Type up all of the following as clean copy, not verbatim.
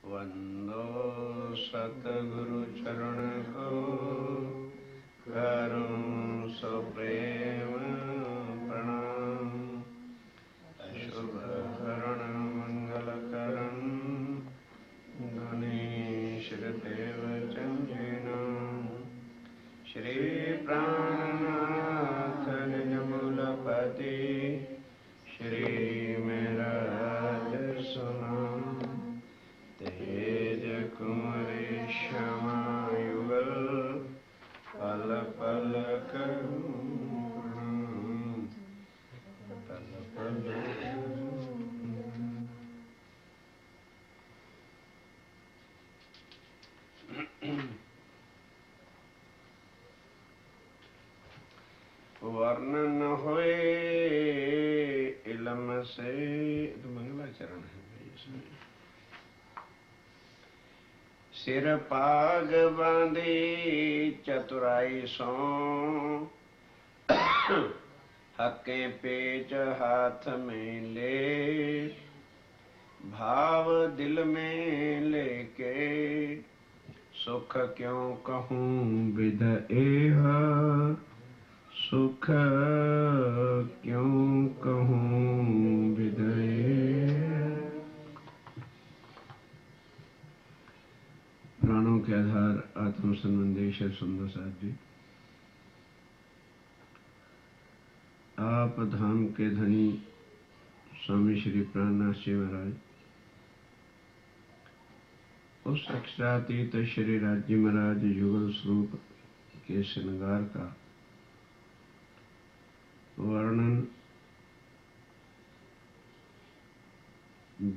वंदो सतगुरु चरण को करूं सो प्रेम प्रणाम। अशुभ हरण मंगल करन गणेश देव चंद्रिना। श्री प्राणनाथ निज मूलपति श्री मेरा सुनाम। तेज कुमरे श्यामा युगल पल पल करूं प्रणाम। पल पल वर्णन होए इलम से। तो मंगलाचरण है भाई इसमें। सिर पाग बांधे चतुराई सो हके पेच हाथ में ले। भाव दिल में लेके सुख क्यों कहूं विध एह। सुख क्यों कहूं विध एह। प्राणों के आधार आत्म संबंधेश सुंदर साथ जी, आप धाम के धनी स्वामी श्री प्राणनाथ जी महाराज, उस अक्षरातीत श्री राज्य महाराज युगल स्वरूप के श्रृंगार का वर्णन,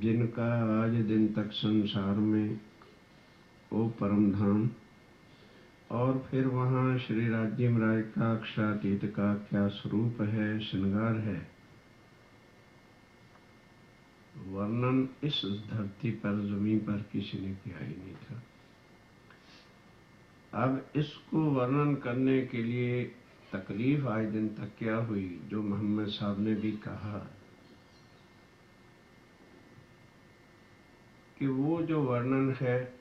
जिनका आज दिन तक संसार में ओ परम धाम और फिर वहाँ श्री राज्य महाराज का अक्षरातीत का क्या स्वरूप है, श्रृंगार है, वर्णन इस धरती पर जमीन पर किसी ने किया ही नहीं था। अब इसको वर्णन करने के लिए तकलीफ आज दिन तक क्या हुई, जो मोहम्मद साहब ने भी कहा कि वो जो वर्णन है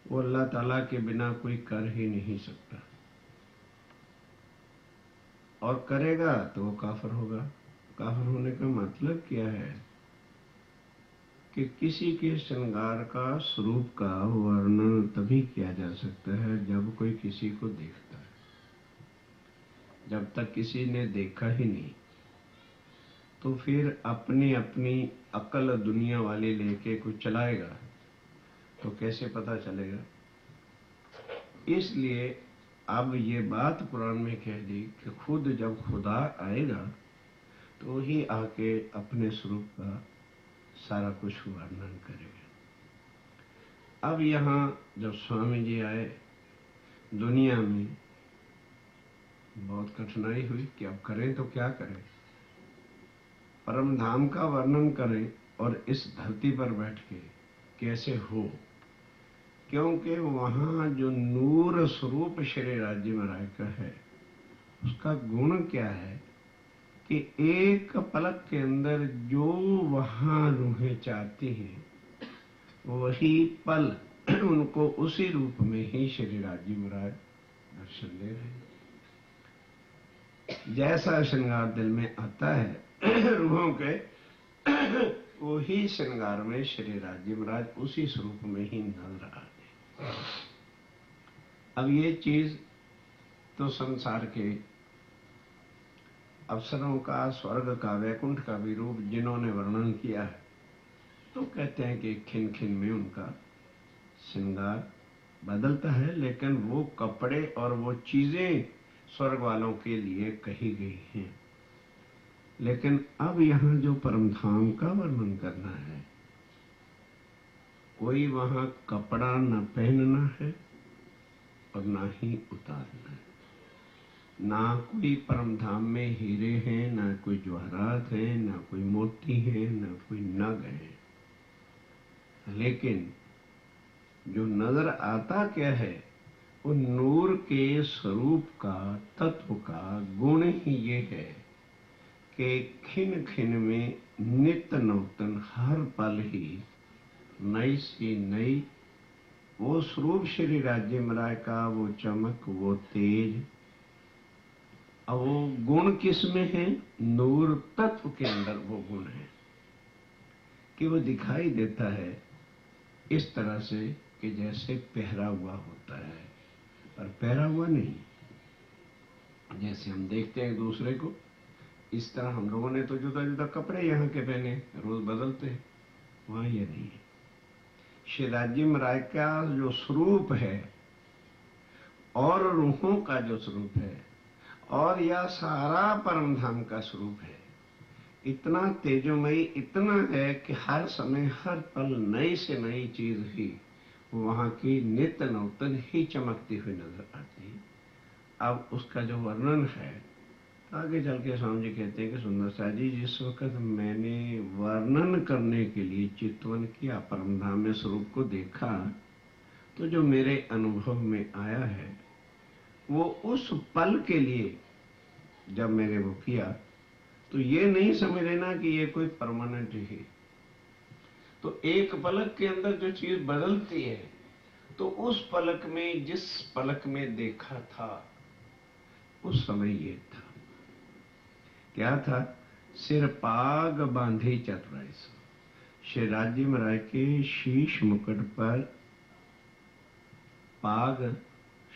वो अल्लाह ताला के बिना कोई कर ही नहीं सकता, और करेगा तो वो काफिर होगा। काफिर होने का मतलब क्या है कि किसी के श्रृंगार का स्वरूप का वर्णन तभी किया जा सकता है जब कोई किसी को देखता है। जब तक किसी ने देखा ही नहीं तो फिर अपनी अपनी अकल दुनिया वाली लेके कुछ चलाएगा तो कैसे पता चलेगा। इसलिए अब ये बात कुरान में कह दी कि खुद जब खुदा आएगा तो ही आके अपने स्वरूप का सारा कुछ वर्णन करेगा। अब यहाँ जब स्वामी जी आए दुनिया में बहुत कठिनाई हुई कि अब करें तो क्या करें, परम धाम का वर्णन करें और इस धरती पर बैठ के कैसे हो, क्योंकि वहाँ जो नूर स्वरूप श्री राज्य महाराज का है उसका गुण क्या है कि एक पलक के अंदर जो वहाँ रूहें चाहती हैं वही पल उनको उसी रूप में ही श्री राज्य महाराज दर्शन दे रहे हैं। जैसा श्रृंगार दिल में आता है रूहों के वही श्रृंगार में श्री राज्य महाराज उसी स्वरूप में ही नजर आते। अब ये चीज तो संसार के अवसरों का, स्वर्ग का, वैकुंठ का भी रूप जिन्होंने वर्णन किया है तो कहते हैं कि खिन खिन में उनका श्रृंगार बदलता है, लेकिन वो कपड़े और वो चीजें स्वर्ग वालों के लिए कही गई हैं। लेकिन अब यहाँ जो परम धाम का वर्णन करना है, कोई वहां कपड़ा न पहनना है और ना ही उतारना है। ना कोई परम धाम में हीरे हैं, ना कोई जवाहरात हैं, ना कोई मोती हैं, ना कोई नग हैं। लेकिन जो नजर आता क्या है, वो नूर के स्वरूप का, तत्व का गुण ही ये है कि खिन खिन में नित्य नूतन हर पल ही नई सी नई वो स्वरूप श्री राज्य राय का, वो चमक, वो तेज। अब वो गुण किस में है? नूर तत्व के अंदर वो गुण है कि वो दिखाई देता है इस तरह से कि जैसे पहरा हुआ होता है, पर पहरा हुआ नहीं। जैसे हम देखते हैं दूसरे को, इस तरह हम लोगों ने तो जुदा जुदा कपड़े यहाँ के पहने, रोज बदलते हैं, वहां ये नहीं है। श्री राज्य राय का जो स्वरूप है और रूहों का जो स्वरूप है और यह सारा परम धाम का स्वरूप है, इतना तेजोमयी, इतना है कि हर समय हर पल नई से नई चीज ही वहां की नित्य नूतन ही चमकती हुई नजर आती है। अब उसका जो वर्णन है, आगे चल के स्वामी जी कहते हैं कि सुंदर सा जी, जिस वक्त मैंने वर्णन करने के लिए चितवन किया, परमधाम में स्वरूप को देखा, तो जो मेरे अनुभव में आया है वो उस पल के लिए जब मैंने वो किया, तो ये नहीं समझ लेना कि ये कोई परमानेंट है। तो एक पलक के अंदर जो चीज बदलती है, तो उस पलक में, जिस पलक में देखा था उस समय ये था। क्या था? सिर पाग बांधे चतुराई सो। श्री राज्य राय के शीश मुकुट पर पाग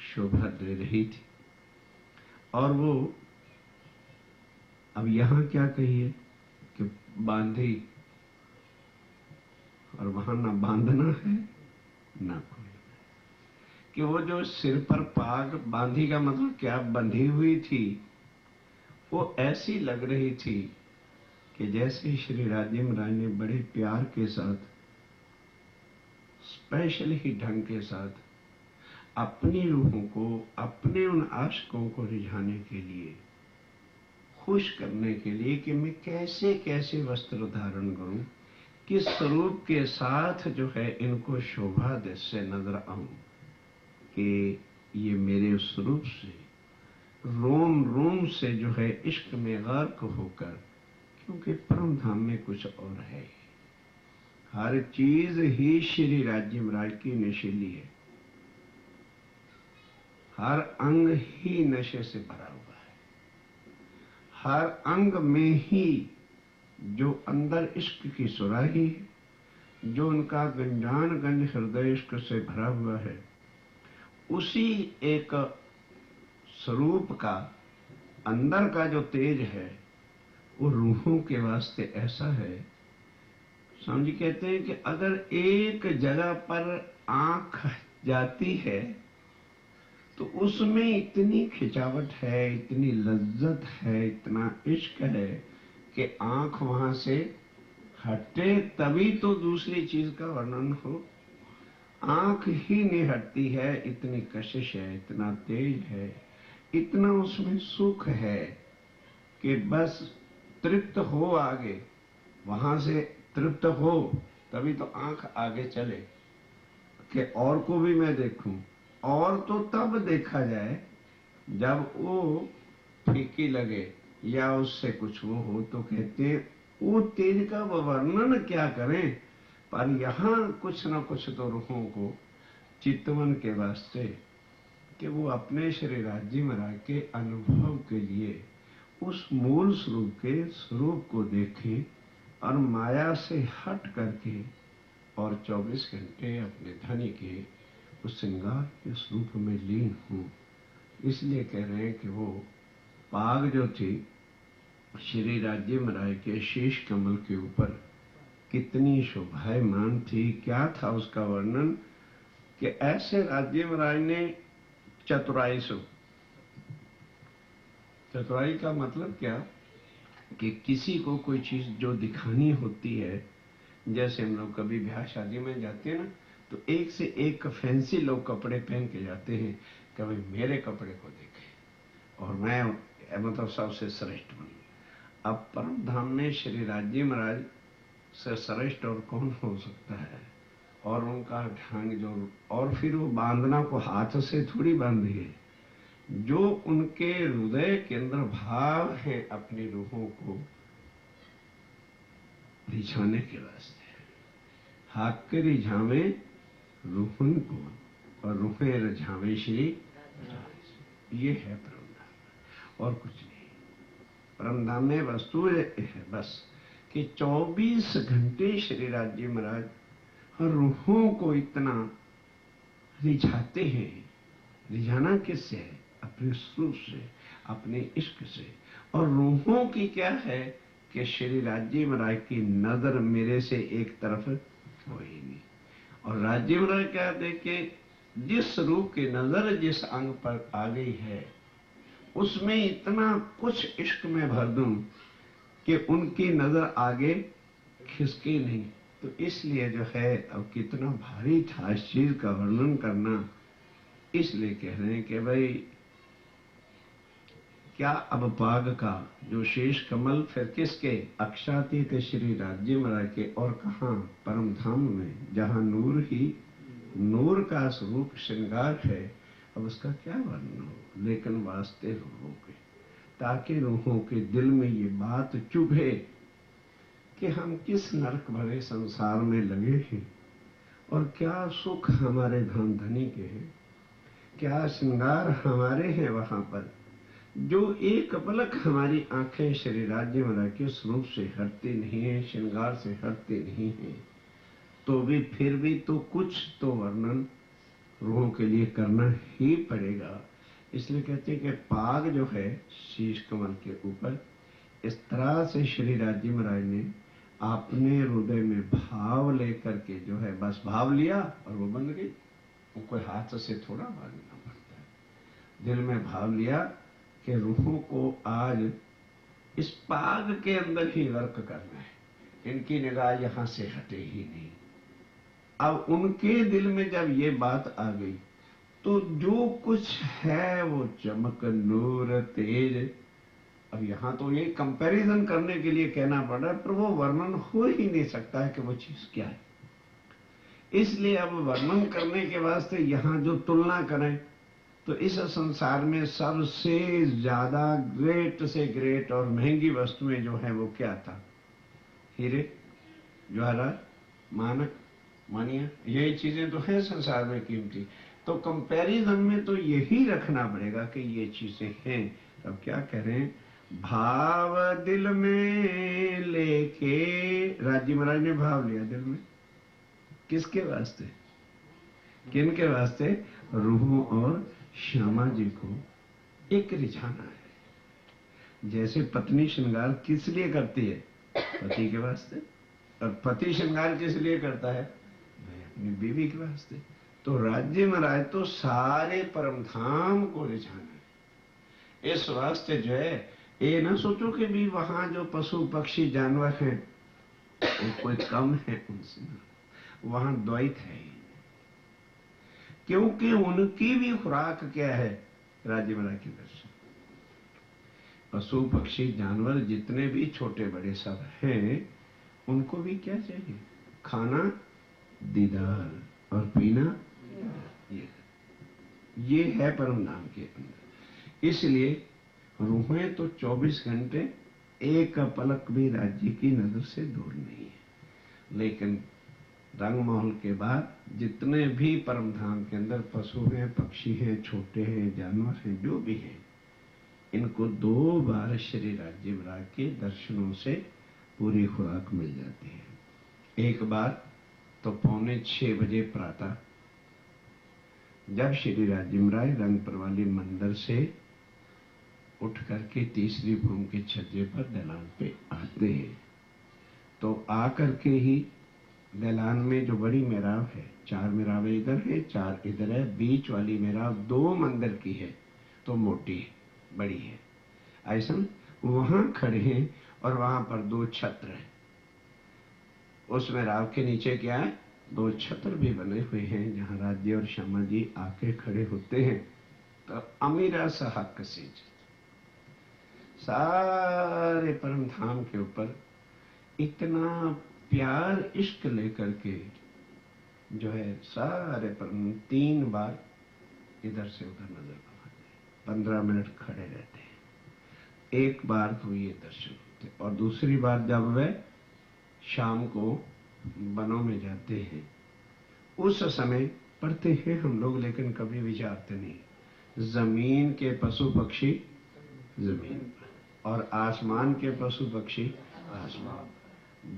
शोभा दे रही थी, और वो अब यहां क्या कहिए कि बांधी, और वहां ना बांधना है ना कोई, कि वो जो सिर पर पाग बांधी का मतलब क्या, बंधी हुई थी, वो ऐसी लग रही थी कि जैसे श्री राजेंद्र राय ने बड़े प्यार के साथ, स्पेशल ही ढंग के साथ अपनी रूहों को, अपने उन आशिकों को रिझाने के लिए, खुश करने के लिए कि मैं कैसे कैसे वस्त्र धारण करूं, किस स्वरूप के साथ जो है इनको शोभा दे से नजर आऊं, कि ये मेरे स्वरूप से रोम रोम से जो है इश्क में गर्क होकर, क्योंकि परम धाम में कुछ और है, हर चीज ही श्री राज्य राय की नशीली है, हर अंग ही नशे से भरा हुआ है, हर अंग में ही जो अंदर इश्क की सुराही है, जो उनका गंजान गंज हृदय इश्क से भरा हुआ है, उसी एक स्वरूप का अंदर का जो तेज है वो रूहों के वास्ते ऐसा है। स्वामी जी कहते हैं कि अगर एक जगह पर आंख जाती है तो उसमें इतनी खिंचावट है, इतनी लज्जत है, इतना इश्क है कि आंख वहां से हटे तभी तो दूसरी चीज का वर्णन हो। आंख ही नहीं हटती है, इतनी कशिश है, इतना तेज है, इतना उसमें सुख है कि बस तृप्त हो आगे, वहां से तृप्त हो तभी तो आंख आगे चले कि और को भी मैं देखूं। और तो तब देखा जाए जब वो फीकी लगे या उससे कुछ वो हो, तो कहते हैं वो तेज का वर्णन क्या करें, पर यहां कुछ ना कुछ तो रूहों को चितवन के वास्ते कि वो अपने श्री राज्य महाराज के अनुभव के लिए उस मूल स्वरूप के स्वरूप को देखें और माया से हट करके और 24 घंटे अपने धनी के उस श्रृंगार के स्वरूप में लीन हूं। इसलिए कह रहे हैं कि वो पाग जो थी श्री राज्य महाराज के शीश कमल के ऊपर कितनी शोभायमान थी। क्या था उसका वर्णन कि ऐसे राज्य महाराज ने चतुराई सो, चतुराई का मतलब क्या कि किसी को कोई चीज जो दिखानी होती है, जैसे हम लोग कभी ब्याह शादी में जाते हैं ना, तो एक से एक फैंसी लोग कपड़े पहन के जाते हैं, कभी मेरे कपड़े को देखे और मैं मतलब सबसे श्रेष्ठ बनूं। अब परम धाम में श्री राज्य महाराज से श्रेष्ठ और कौन हो सकता है, और उनका ढंग जो, और फिर वो बांधना को हाथ से थोड़ी बांधी है, जो उनके हृदय के अंदर भाव है अपनी रूहों को रिझाने के वास्ते, हाक के रिझावे रूहन को और रूहें रिझावे श्री राज। ये है परम धाम और कुछ नहीं। परम धाम में वस्तु है बस कि 24 घंटे श्री राज जी महाराज रूहों को इतना रिझाते हैं। रिझाना किससे है? अपने स्वरूप से, अपने इश्क से। और रूहों की क्या है कि श्री राज जी महाराज की नजर मेरे से एक तरफ हो ही नहीं। और राज जी महाराज कहते कि जिस रूप की नजर जिस अंग पर आ गई है उसमें इतना कुछ इश्क में भर दूं कि उनकी नजर आगे खिसके नहीं। तो इसलिए जो है अब कितना भारी था इस चीज का वर्णन करना। इसलिए कह रहे हैं कि भाई क्या अब पाग का जो शेष कमल फिर किसके? अक्षातीत श्री राज जी महाराज के। और कहाँ? परम धाम में, जहां नूर ही नूर का स्वरूप श्रृंगार है। अब उसका क्या वर्णन हो, लेकिन वास्ते रूहों के, ताकि रूहों के दिल में ये बात चुभे कि हम किस नरक भरे संसार में लगे हैं और क्या सुख हमारे धन धनी के हैं, क्या श्रृंगार हमारे हैं वहां पर, जो एक पलक हमारी आंखें श्री राज जी महाराज के स्वरूप से हटती नहीं है, श्रृंगार से हटती नहीं है। तो भी फिर भी तो कुछ तो वर्णन रूहों के लिए करना ही पड़ेगा। इसलिए कहते हैं कि पाग जो है शीश कमल के ऊपर इस तरह से श्री राज जी महाराज ने अपने हृदय में भाव लेकर के जो है बस भाव लिया और वो बन गई। वो कोई हाथ से थोड़ा बांधना पड़ता है। दिल में भाव लिया कि रूहों को आज इस पाग के अंदर ही गर्क करना है, इनकी निगाह यहां से हटे ही नहीं। अब उनके दिल में जब ये बात आ गई तो जो कुछ है वो चमक नूर तेज। अब यहां तो ये कंपैरिजन करने के लिए कहना पड़ रहा है, पर वो वर्णन हो ही नहीं सकता है कि वो चीज क्या है। इसलिए अब वर्णन करने के वास्ते यहां जो तुलना करें तो इस संसार में सबसे ज्यादा ग्रेट से ग्रेट और महंगी वस्तुएं जो है वो क्या था? हीरे, जवाहरात, मानक, मानिया, यही चीजें तो है संसार में कीमती। तो कंपैरिजन में तो यही रखना पड़ेगा कि ये चीजें हैं। अब क्या कह रहे हैं? भाव दिल में लेके राज जी महाराज ने भाव लिया दिल में। किसके वास्ते? किन के वास्ते? रूहों और श्यामा जी को एक रिझाना है। जैसे पत्नी श्रृंगार किस लिए करती है? पति के वास्ते। और पति श्रृंगार किस लिए करता है? अपनी बीवी के वास्ते। तो राज्य महाराज तो सारे परम धाम को रिझाना है। इस वास्ते जो है ये ना सोचो कि भी वहां जो पशु पक्षी जानवर हैं वो कोई कम है उनसे। वहां द्वैत है ही, क्योंकि उनकी भी खुराक क्या है? राज्य महाराज के दर्शन। पशु पक्षी जानवर जितने भी छोटे बड़े सब हैं उनको भी क्या चाहिए? खाना दीदार और पीना। ये है परम धाम के अंदर। इसलिए रूहें तो 24 घंटे एक पलक भी राज्य की नजर से दूर नहीं है। लेकिन रंग महल के बाद जितने भी परम धाम के अंदर पशु हैं, पक्षी हैं, छोटे हैं, जानवर हैं, जो भी हैं, इनको 2 बार श्री राज्य महाराज के दर्शनों से पूरी खुराक मिल जाती है। एक बार तो 5:45 बजे प्रातः जब श्री राज्य महाराज रंगपुर वाली मंदिर से उठ करके तीसरी भूमि के छज्जे पर दलान पे आते हैं तो आकर के ही दलान में जो बड़ी मेराव है, 4 मेरावें इधर है, 4 इधर है, बीच वाली मेराव 2 मंदिर की है तो मोटी है, बड़ी है। ऐसा वहां खड़े हैं और वहां पर 2 छत्र हैं। उस मेराव के नीचे क्या है? 2 छत्र भी बने हुए हैं जहां राज्य और श्यामा जी आके खड़े होते हैं। तो अमीरा सा हक से सारे परम धाम के ऊपर इतना प्यार इश्क लेकर के जो है सारे परम 3 बार इधर से उधर नजर घुमाते हैं, 15 मिनट खड़े रहते हैं। एक बार तो ये दर्शन होते और दूसरी बार जब वह शाम को वनों में जाते हैं, उस समय पढ़ते हैं हम लोग, लेकिन कभी विचारते नहीं। जमीन के पशु पक्षी जमीन पर, और आसमान के पशु पक्षी आसमान।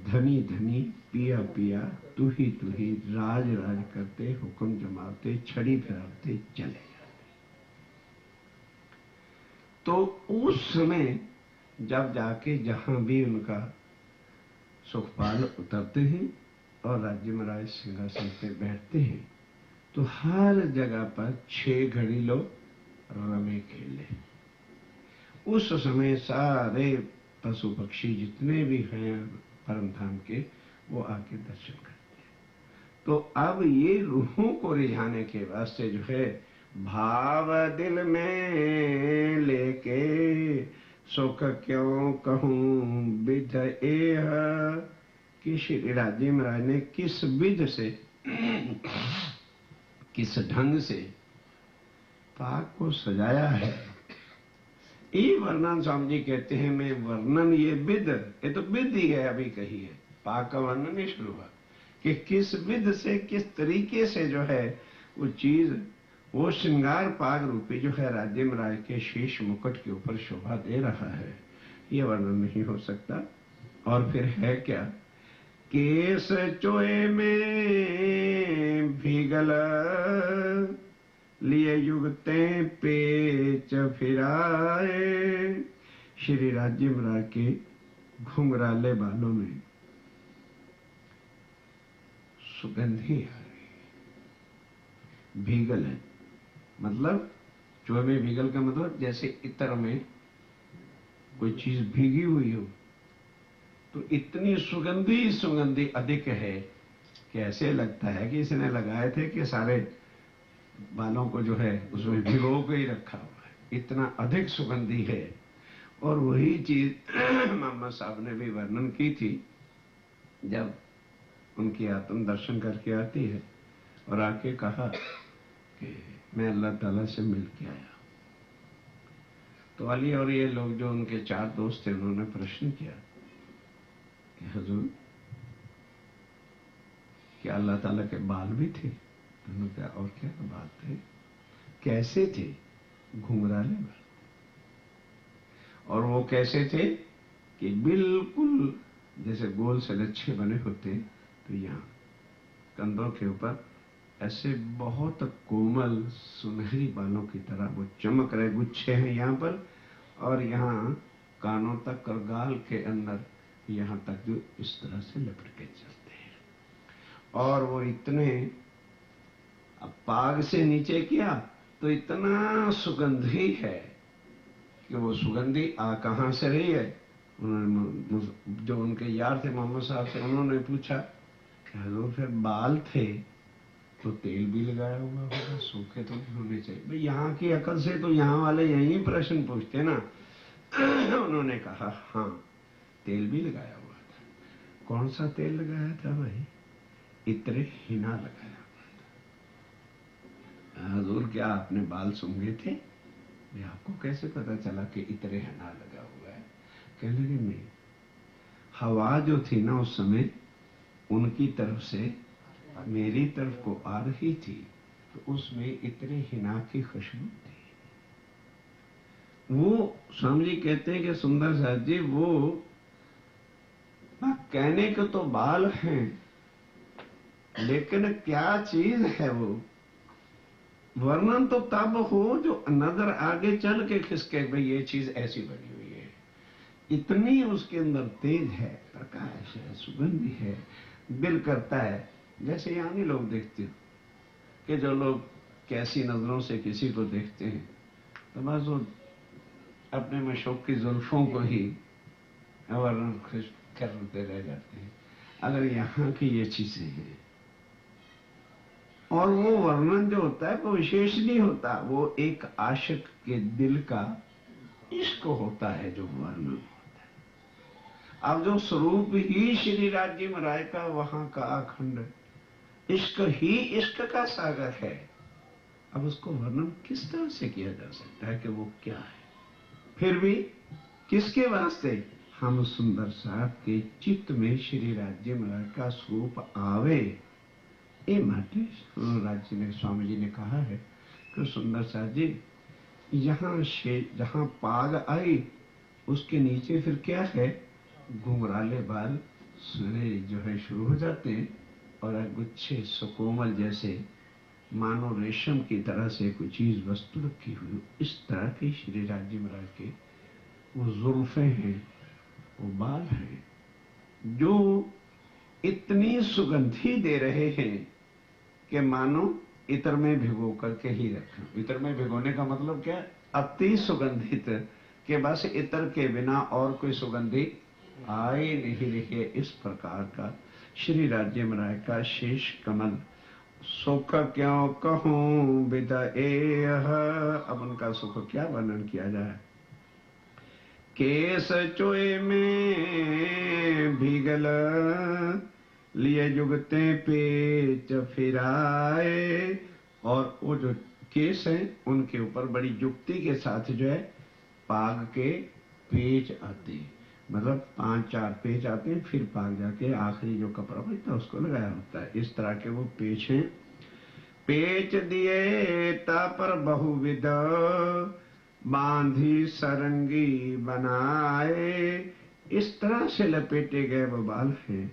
धनी धनी पिया पिया तू ही राज राज करते, हुक्म जमाते, छड़ी फिराते चले जाते। तो उस समय जब जाके जहां भी उनका सुखपाल उतरते हैं और राज्य महाराज सिंहासन पे बैठते हैं, तो हर जगह पर 6 घड़ी लोग रमे खेले। उस समय सारे पशु पक्षी जितने भी हैं परम धाम के, वो आके दर्शन करते हैं। तो अब ये रूहों को रिझाने के वास्ते जो है, भाव दिल में लेके सुख क्यों कहूं विध एह, कि श्री राजे महाराज ने किस विध से किस ढंग से पाक को सजाया है। ये वर्णन स्वामी जी कहते हैं, मैं वर्णन ये विध, ये तो विध ही है, अभी कही है, पाक का वर्णन नहीं शुरू हुआ कि किस विध से, किस तरीके से जो है वो चीज, वो श्रृंगार पाक रूपी जो है राज्य महाराज के शीश मुकुट के ऊपर शोभा दे रहा है, ये वर्णन नहीं हो सकता। और फिर है क्या, केस चोए में भीगल लिए युगते पेच फिराए, श्री राज्य महाराज के घुंघराले बालों में सुगंधी आ रही। भीगल है मतलब, चोए में भीगल का मतलब जैसे इत्र में कोई चीज भीगी हुई हो, तो इतनी सुगंधी सुगंधी अधिक है कि ऐसे लगता है कि इसने लगाए थे कि सारे बालों को जो है उसमें भिगो के ही रखा हुआ है, इतना अधिक सुगंधी है। और वही चीज मोहम्मद साहब ने भी वर्णन की थी, जब उनकी आत्म दर्शन करके आती है और आके कहा कि मैं अल्लाह ताला से मिल के आया। तो अली और ये लोग जो उनके 4 दोस्त थे, उन्होंने प्रश्न किया कि हुजूर क्या अल्लाह ताला के बाल भी थे? उन्होंने कहा और क्या बात थे, कैसे थे? घुंघराले बाल। और वो कैसे थे कि बिल्कुल जैसे गोल से लच्छे बने होते, तो यहाँ कंधों के ऊपर ऐसे बहुत कोमल सुनहरी बालों की तरह वो चमक रहे, गुच्छे हैं यहाँ पर, और यहाँ कानों तक और गाल के अंदर यहाँ तक जो इस तरह से लपट के चलते हैं। और वो इतने, अब पाग से नीचे किया तो इतना सुगंधी है कि वो सुगंधी आ कहाँ से रही है। उन्होंने, जो उनके यार थे मोहम्मद साहब से, उन्होंने पूछा कि हजूर फिर बाल थे तो तेल भी लगाया हुआ होगा, सूखे तो नहीं होने चाहिए। भाई यहाँ की अकल से तो यहाँ वाले यही प्रश्न पूछते ना। उन्होंने कहा हाँ, तेल भी लगाया हुआ था। कौन सा तेल लगाया था भाई? इतरे हिना लगाया हुआ था। हजूर क्या आपने बाल सूंघे थे? आपको कैसे पता चला कि इतरे हिना लगा हुआ है? कहने लगे नहीं, हवा जो थी ना उस समय उनकी तरफ से मेरी तरफ को आ रही थी, तो उसमें इतने हिना की खुशबू थी। वो स्वामी जी कहते हैं कि सुंदर साहब जी, वो कहने के तो बाल हैं, लेकिन क्या चीज है वो? वर्णन तो तब हो जो नजर आगे चल के खिसके, भाई ये चीज ऐसी बनी हुई है। इतनी उसके अंदर तेज है, प्रकाश है, सुगंधी है, दिल करता है। जैसे यहाँ नहीं लोग देखते हो कि जो लोग कैसी नजरों से किसी को देखते हैं, तो बस वो अपने मशौक की जुल्फों को ही वर्णन करते रह जाते हैं। अगर यहाँ की ये चीजें हैं, और वो वर्णन जो होता है वो विशेष नहीं होता, वो एक आशिक के दिल का इश्क होता है जो वर्णन होता है। अब जो स्वरूप ही श्री राज्य महाराज का, वहां का अखंड इश्क ही इश्क का सागर है। अब उसको वर्णन किस तरह से किया जा सकता है कि वो क्या है? फिर भी किसके वास्ते? हम सुंदर साहब के चित्त में श्री राज्य महाराज का स्वरूप आवे, ये माटे राज्य ने स्वामी जी ने कहा है कि सुंदर साहब जी जहाँ पाग आई उसके नीचे फिर क्या है, घुंघराले बाल सुने जो है शुरू हो जाते हैं और गुच्छे सुकोमल जैसे मानो रेशम की तरह से कोई चीज वस्तु रखी हुई, इस तरह के श्री राज्य महाराज के वो जुल्फे हैं, वो बाल हैं जो इतनी सुगंधी दे रहे हैं कि मानो इत्र में भिगो करके ही रखें। इत्र में भिगोने का मतलब क्या, अति सुगंधित कि बस इत्र के बिना और कोई सुगंधी आ ही नहीं रही है। इस प्रकार का श्री राज्य महाराज का शेष कमल सुख क्यों कहूं विदएह, अब उनका सुख क्या वर्णन किया जाए। केस चोए में भीगल लिए जुगते पेच फिराए, और वो जो केस हैं उनके ऊपर बड़ी युक्ति के साथ जो है पाग के पेच आते, मतलब 5-4 पेच आते हैं, फिर पाग जाके आखिरी जो कपड़ा बचता है उसको लगाया होता है। इस तरह के वो पेच हैं। पेच दिए ता पर बहुविध बांधी सरंगी बनाए, इस तरह से लपेटे गए वो बाल हैं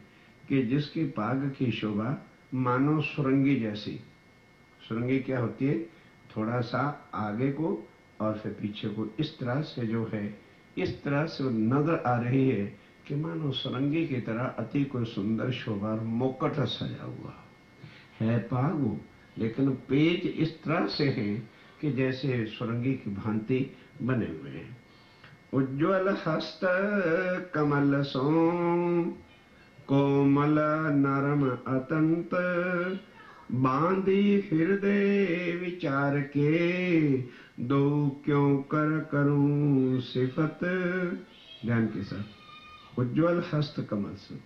कि जिसकी पाग की शोभा मानो सुरंगी जैसी। सुरंगी क्या होती है, थोड़ा सा आगे को और फिर पीछे को, इस तरह से जो है इस तरह से नजर आ रही है कि मानो सुरंगी की तरह अति कोई सुंदर शोभा मुकुट सजा हुआ है पागो, लेकिन पेच इस तरह से है कि जैसे सुरंगी की भांति बने हुए हैं। उज्ज्वल हस्त कमल सो कोमल नरम अतंत, बांधी हृदय विचार के दो क्यों कर करूं सिफत। ध्यान के साथ उज्ज्वल हस्त कमल से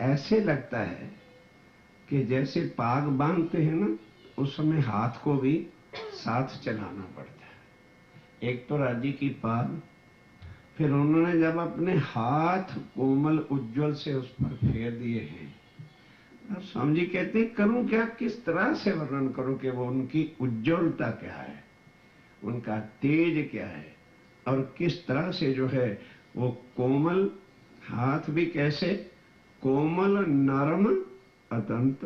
ऐसे लगता है कि जैसे पाग बांधते हैं ना, उस समय हाथ को भी साथ चलाना पड़ता है। एक तो राजी की पाग, फिर उन्होंने जब अपने हाथ कोमल उज्जवल से उस पर फेर दिए हैं, अब स्वामी जी कहते हैं करूं क्या, किस तरह से वर्णन करूं कि वो उनकी उज्ज्वलता क्या है, उनका तेज क्या है, और किस तरह से जो है वो कोमल हाथ भी कैसे कोमल नरम अतंत।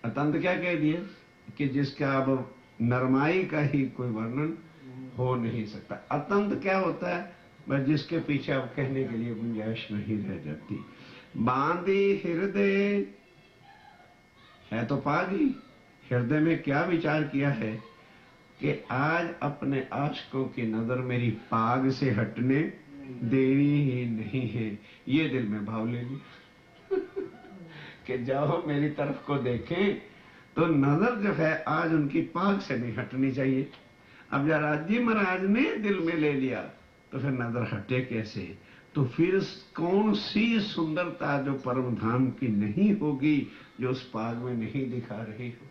अतंत क्या कह दिया कि जिसका अब नरमाई का ही कोई वर्णन हो नहीं सकता। अतंत क्या होता है, बस जिसके पीछे अब कहने के लिए गुंजाइश नहीं रह जाती। बांधी हृदय है तो पागी, हृदय में क्या विचार किया है कि आज अपने आशिकों की नजर मेरी पाग से हटने देनी ही नहीं है, ये दिल में भाव ले लिया कि जाओ मेरी तरफ को देखें तो नजर जो है आज उनकी पाग से नहीं हटनी चाहिए। अब जब राज्य महाराज ने दिल में ले लिया तो फिर नजर हटे कैसे, तो फिर कौन सी सुंदरता जो परम धाम की नहीं होगी जो उस पाग में नहीं दिखा रही हो,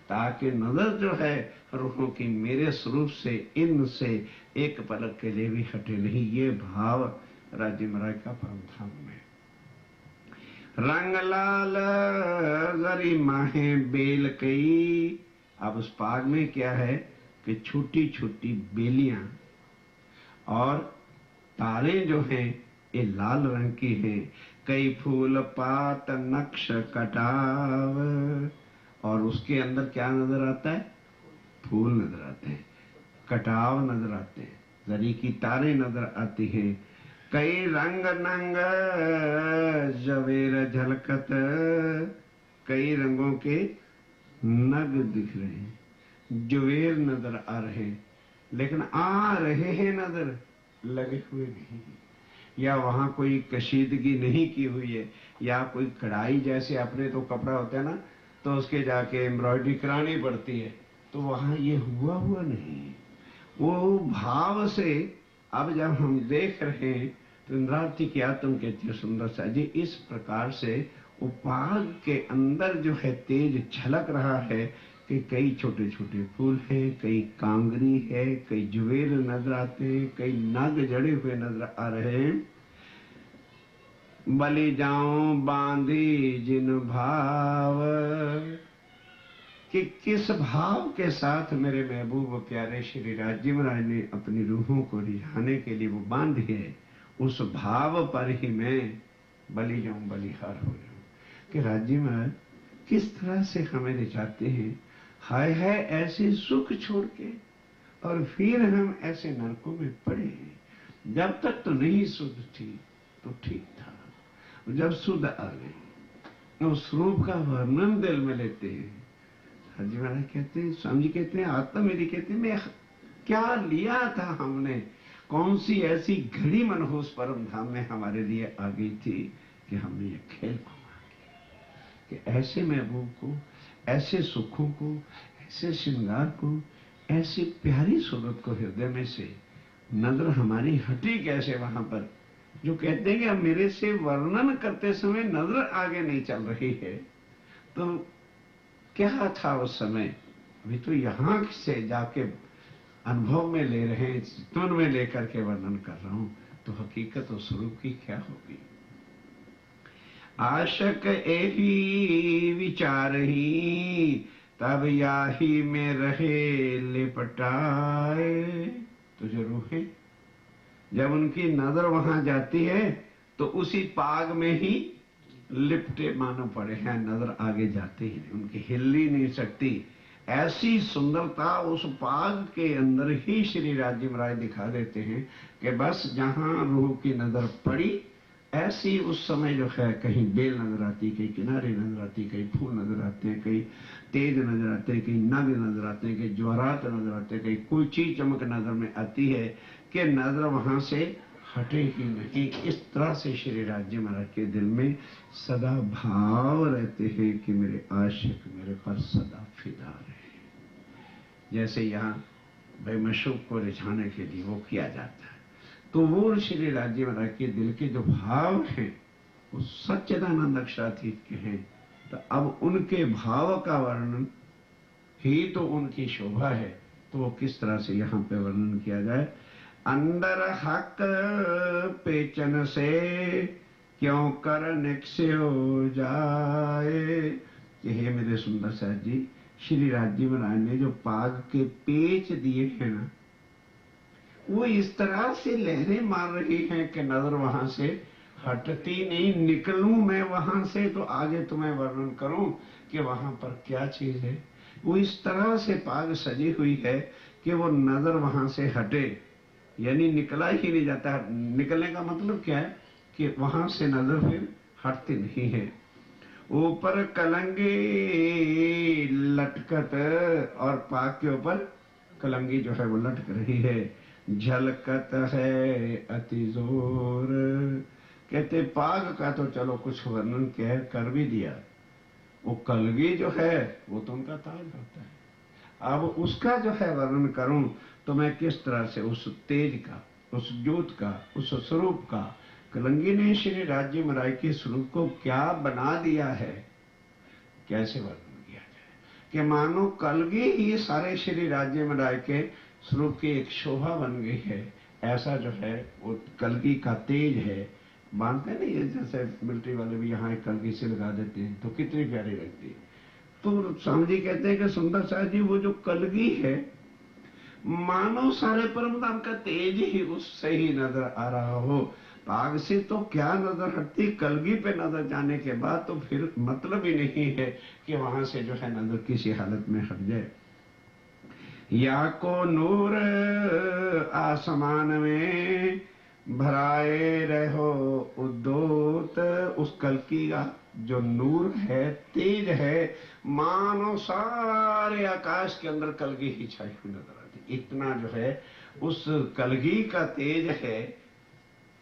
ताकि नजर जो है रूहों की मेरे स्वरूप से इनसे एक पलक के लिए भी हटे नहीं। ये भाव राज्य महाराज का परम धाम में। रंग लाल गरी माहे बेल कई, अब उस पाग में क्या है कि छोटी छोटी बेलियां और तारे जो हैं ये लाल रंग की हैं। कई फूल पात नक्श कटाव, और उसके अंदर क्या नजर आता है, फूल नजर आते हैं, कटाव नजर आते हैं, जरी की तारे नजर आती हैं। कई रंग नंग जवेर झलकत, कई रंगों के नग दिख रहे हैं, जवेर नजर आ रहे हैं, लेकिन आ रहे हैं नजर, लगे हुए नहीं, या वहां कोई कशीदगी नहीं की हुई है, या कोई कढ़ाई जैसे अपने तो कपड़ा होता है ना तो उसके जाके एम्ब्रॉयडरी करानी पड़ती है, तो वहां ये हुआ नहीं। वो भाव से अब जब हम देख रहे हैं तो इंद्रावती की आत्म कहती है सुंदर सा जी, इस प्रकार से उपाग के अंदर जो है तेज झलक रहा है कि कई छोटे छोटे फूल हैं, कई कांगरी है, कई जुवेल नजर आते हैं, कई नाग जड़े हुए नजर आ रहे हैं। बलि जाऊं बांधी जिन भाव, कि किस भाव के साथ मेरे महबूब प्यारे श्री राजीव महाराज ने अपनी रूहों को रिझाने के लिए वो बांधी है, उस भाव पर ही मैं बलि जाऊं, बलिहार हो जाऊं। कि राजीव महाराज किस तरह से हमें रिझाते हैं, हाय हाय ऐसे सुख छोड़ के, और फिर हम ऐसे नरकों में पड़े हैं। जब तक तो नहीं शुद्ध थी तो ठीक था, जब शुद्ध आ गई उस रूप का वर्णन दिल में लेते हैं। हाजी महाराज कहते हैं, स्वामी जी कहते हैं, आत्मा मेरी, कहते हैं मैं क्या लिया था हमने, कौन सी ऐसी घड़ी मनहूस परम धाम में हमारे लिए आ गई थी कि हमने ये खेल घुमा दिया, कि ऐसे महबूब को, ऐसे सुखों को, ऐसे श्रृंगार को, ऐसी प्यारी सूरत को हृदय में से नजर हमारी हटी कैसे वहां पर, जो कहते हैं कि अब मेरे से वर्णन करते समय नजर आगे नहीं चल रही है। तो क्या था उस समय, अभी तो यहां से जाके अनुभव में ले रहे हैं, चित्तवन में लेकर के वर्णन कर रहा हूं, तो हकीकत और स्वरूप की क्या होगी। आशक एही विचार ही, तब याही में रहे लिपटाए। तो जो रूहें जब उनकी नजर वहां जाती है तो उसी पाग में ही लिपटे मानो पड़े हैं, नजर आगे जाती ही नहीं, उनकी हिल ही नहीं सकती। ऐसी सुंदरता उस पाग के अंदर ही श्री राजीव महाराज दिखा देते हैं कि बस जहां रूह की नजर पड़ी, ऐसी उस समय जो है कहीं बेल नजर आती, कहीं किनारे नजर आती, कहीं फूल नजर आते हैं, कहीं तेज नजर आते हैं, कहीं नग नजर आते हैं, कहीं ज्वारात नजर आते हैं, कहीं कोई चीज चमक नजर में आती है कि नजर वहां से हटे ही नहीं। इस तरह से श्री राजीव महाराज के दिल में सदा भाव रहते हैं कि मेरे आशिक मेरे पर सदा फिदा रहे। जैसे यहाँ भाई मशूक को रिझाने के लिए वो किया जाता है, तो वो श्री राजीव महाराज के दिल के जो भाव हैं वो सच्चिदानंद अक्षरातीत के हैं। तो अब उनके भाव का वर्णन ही तो उनकी शोभा है, तो वो किस तरह से यहाँ पे वर्णन किया जाए। अंदर हक पेचन से क्यों कर निक्स्यो जाए, कि हे मेरे सुंदर साहब जी, श्री राजीव महाराज ने जो पाग के पेच दिए हैं ना, वो इस तरह से लहरें मार रही हैं कि नजर वहां से हटती नहीं। निकलूं मैं वहां से तो आगे तुम्हें वर्णन करूं कि वहां पर क्या चीज है। वो इस तरह से पाग सजी हुई है कि वो नजर वहां से हटे, यानी निकला ही नहीं जाता। निकलने का मतलब क्या है कि वहां से नजर फिर हटती नहीं है। ऊपर कलंगी लटकत, और पाग के ऊपर कलंगी जो है वो लटक रही है। झलकत है अति जोर, कहते पाग का तो चलो कुछ वर्णन कर भी दिया, वो कलगी जो है वो तो उनका ताज होता है। अब उसका जो है वर्णन करूं तो मैं किस तरह से उस तेज का, उस ज्योत का, उस स्वरूप का, कलंगी ने श्री राजीव महाराज के स्वरूप को क्या बना दिया है, कैसे वर्णन किया जाए कि मानो कलगी ही सारे श्री राजीव महाराज के स्वरूप की एक शोभा बन गई है। ऐसा जो है वो कलगी का तेज है। बांधते नहीं है, जैसे मिलिट्री वाले भी यहाँ एक कलगी से लगा देते हैं तो कितनी प्यारी लगती है। तो स्वामी जी कहते हैं कि सुंदर साहब जी, वो जो कलगी है मानो सारे परम धाम का तेज ही उससे ही नजर आ रहा हो। पाग से तो क्या नजर हटती, कलगी पे नजर जाने के बाद तो फिर मतलब ही नहीं है कि वहां से जो है नजर किसी हालत में हट जाए। या को नूर आसमान में भराए रहो उद्दोत, उस कलकी का जो नूर है, तेज है, मानो सारे आकाश के अंदर कलगी ही छाई हुई नजर आती। इतना जो है उस कलगी का तेज है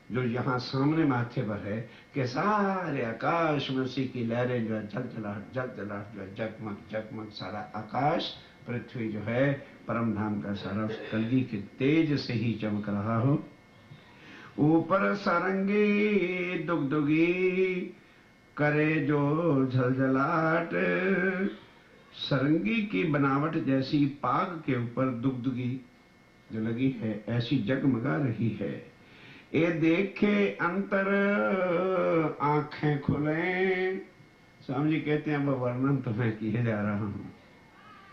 जो यहाँ सामने माथे पर है कि सारे आकाश में उसी की लहरें जो है जगजलाहट जो है जगमग जगमग सारा आकाश, पृथ्वी जो है परम धाम का सारा उस कलगी के तेज से ही चमक रहा हो। ऊपर सारंगी दुगदुगी करे जो झलझलाट, सरंगी की बनावट जैसी पाग के ऊपर दुगदुगी जो लगी है ऐसी जगमगा रही है। ये देखे अंतर आंखें खुले। स्वामी जी कहते हैं वो वर्णन तो मैं किए जा रहा हूं,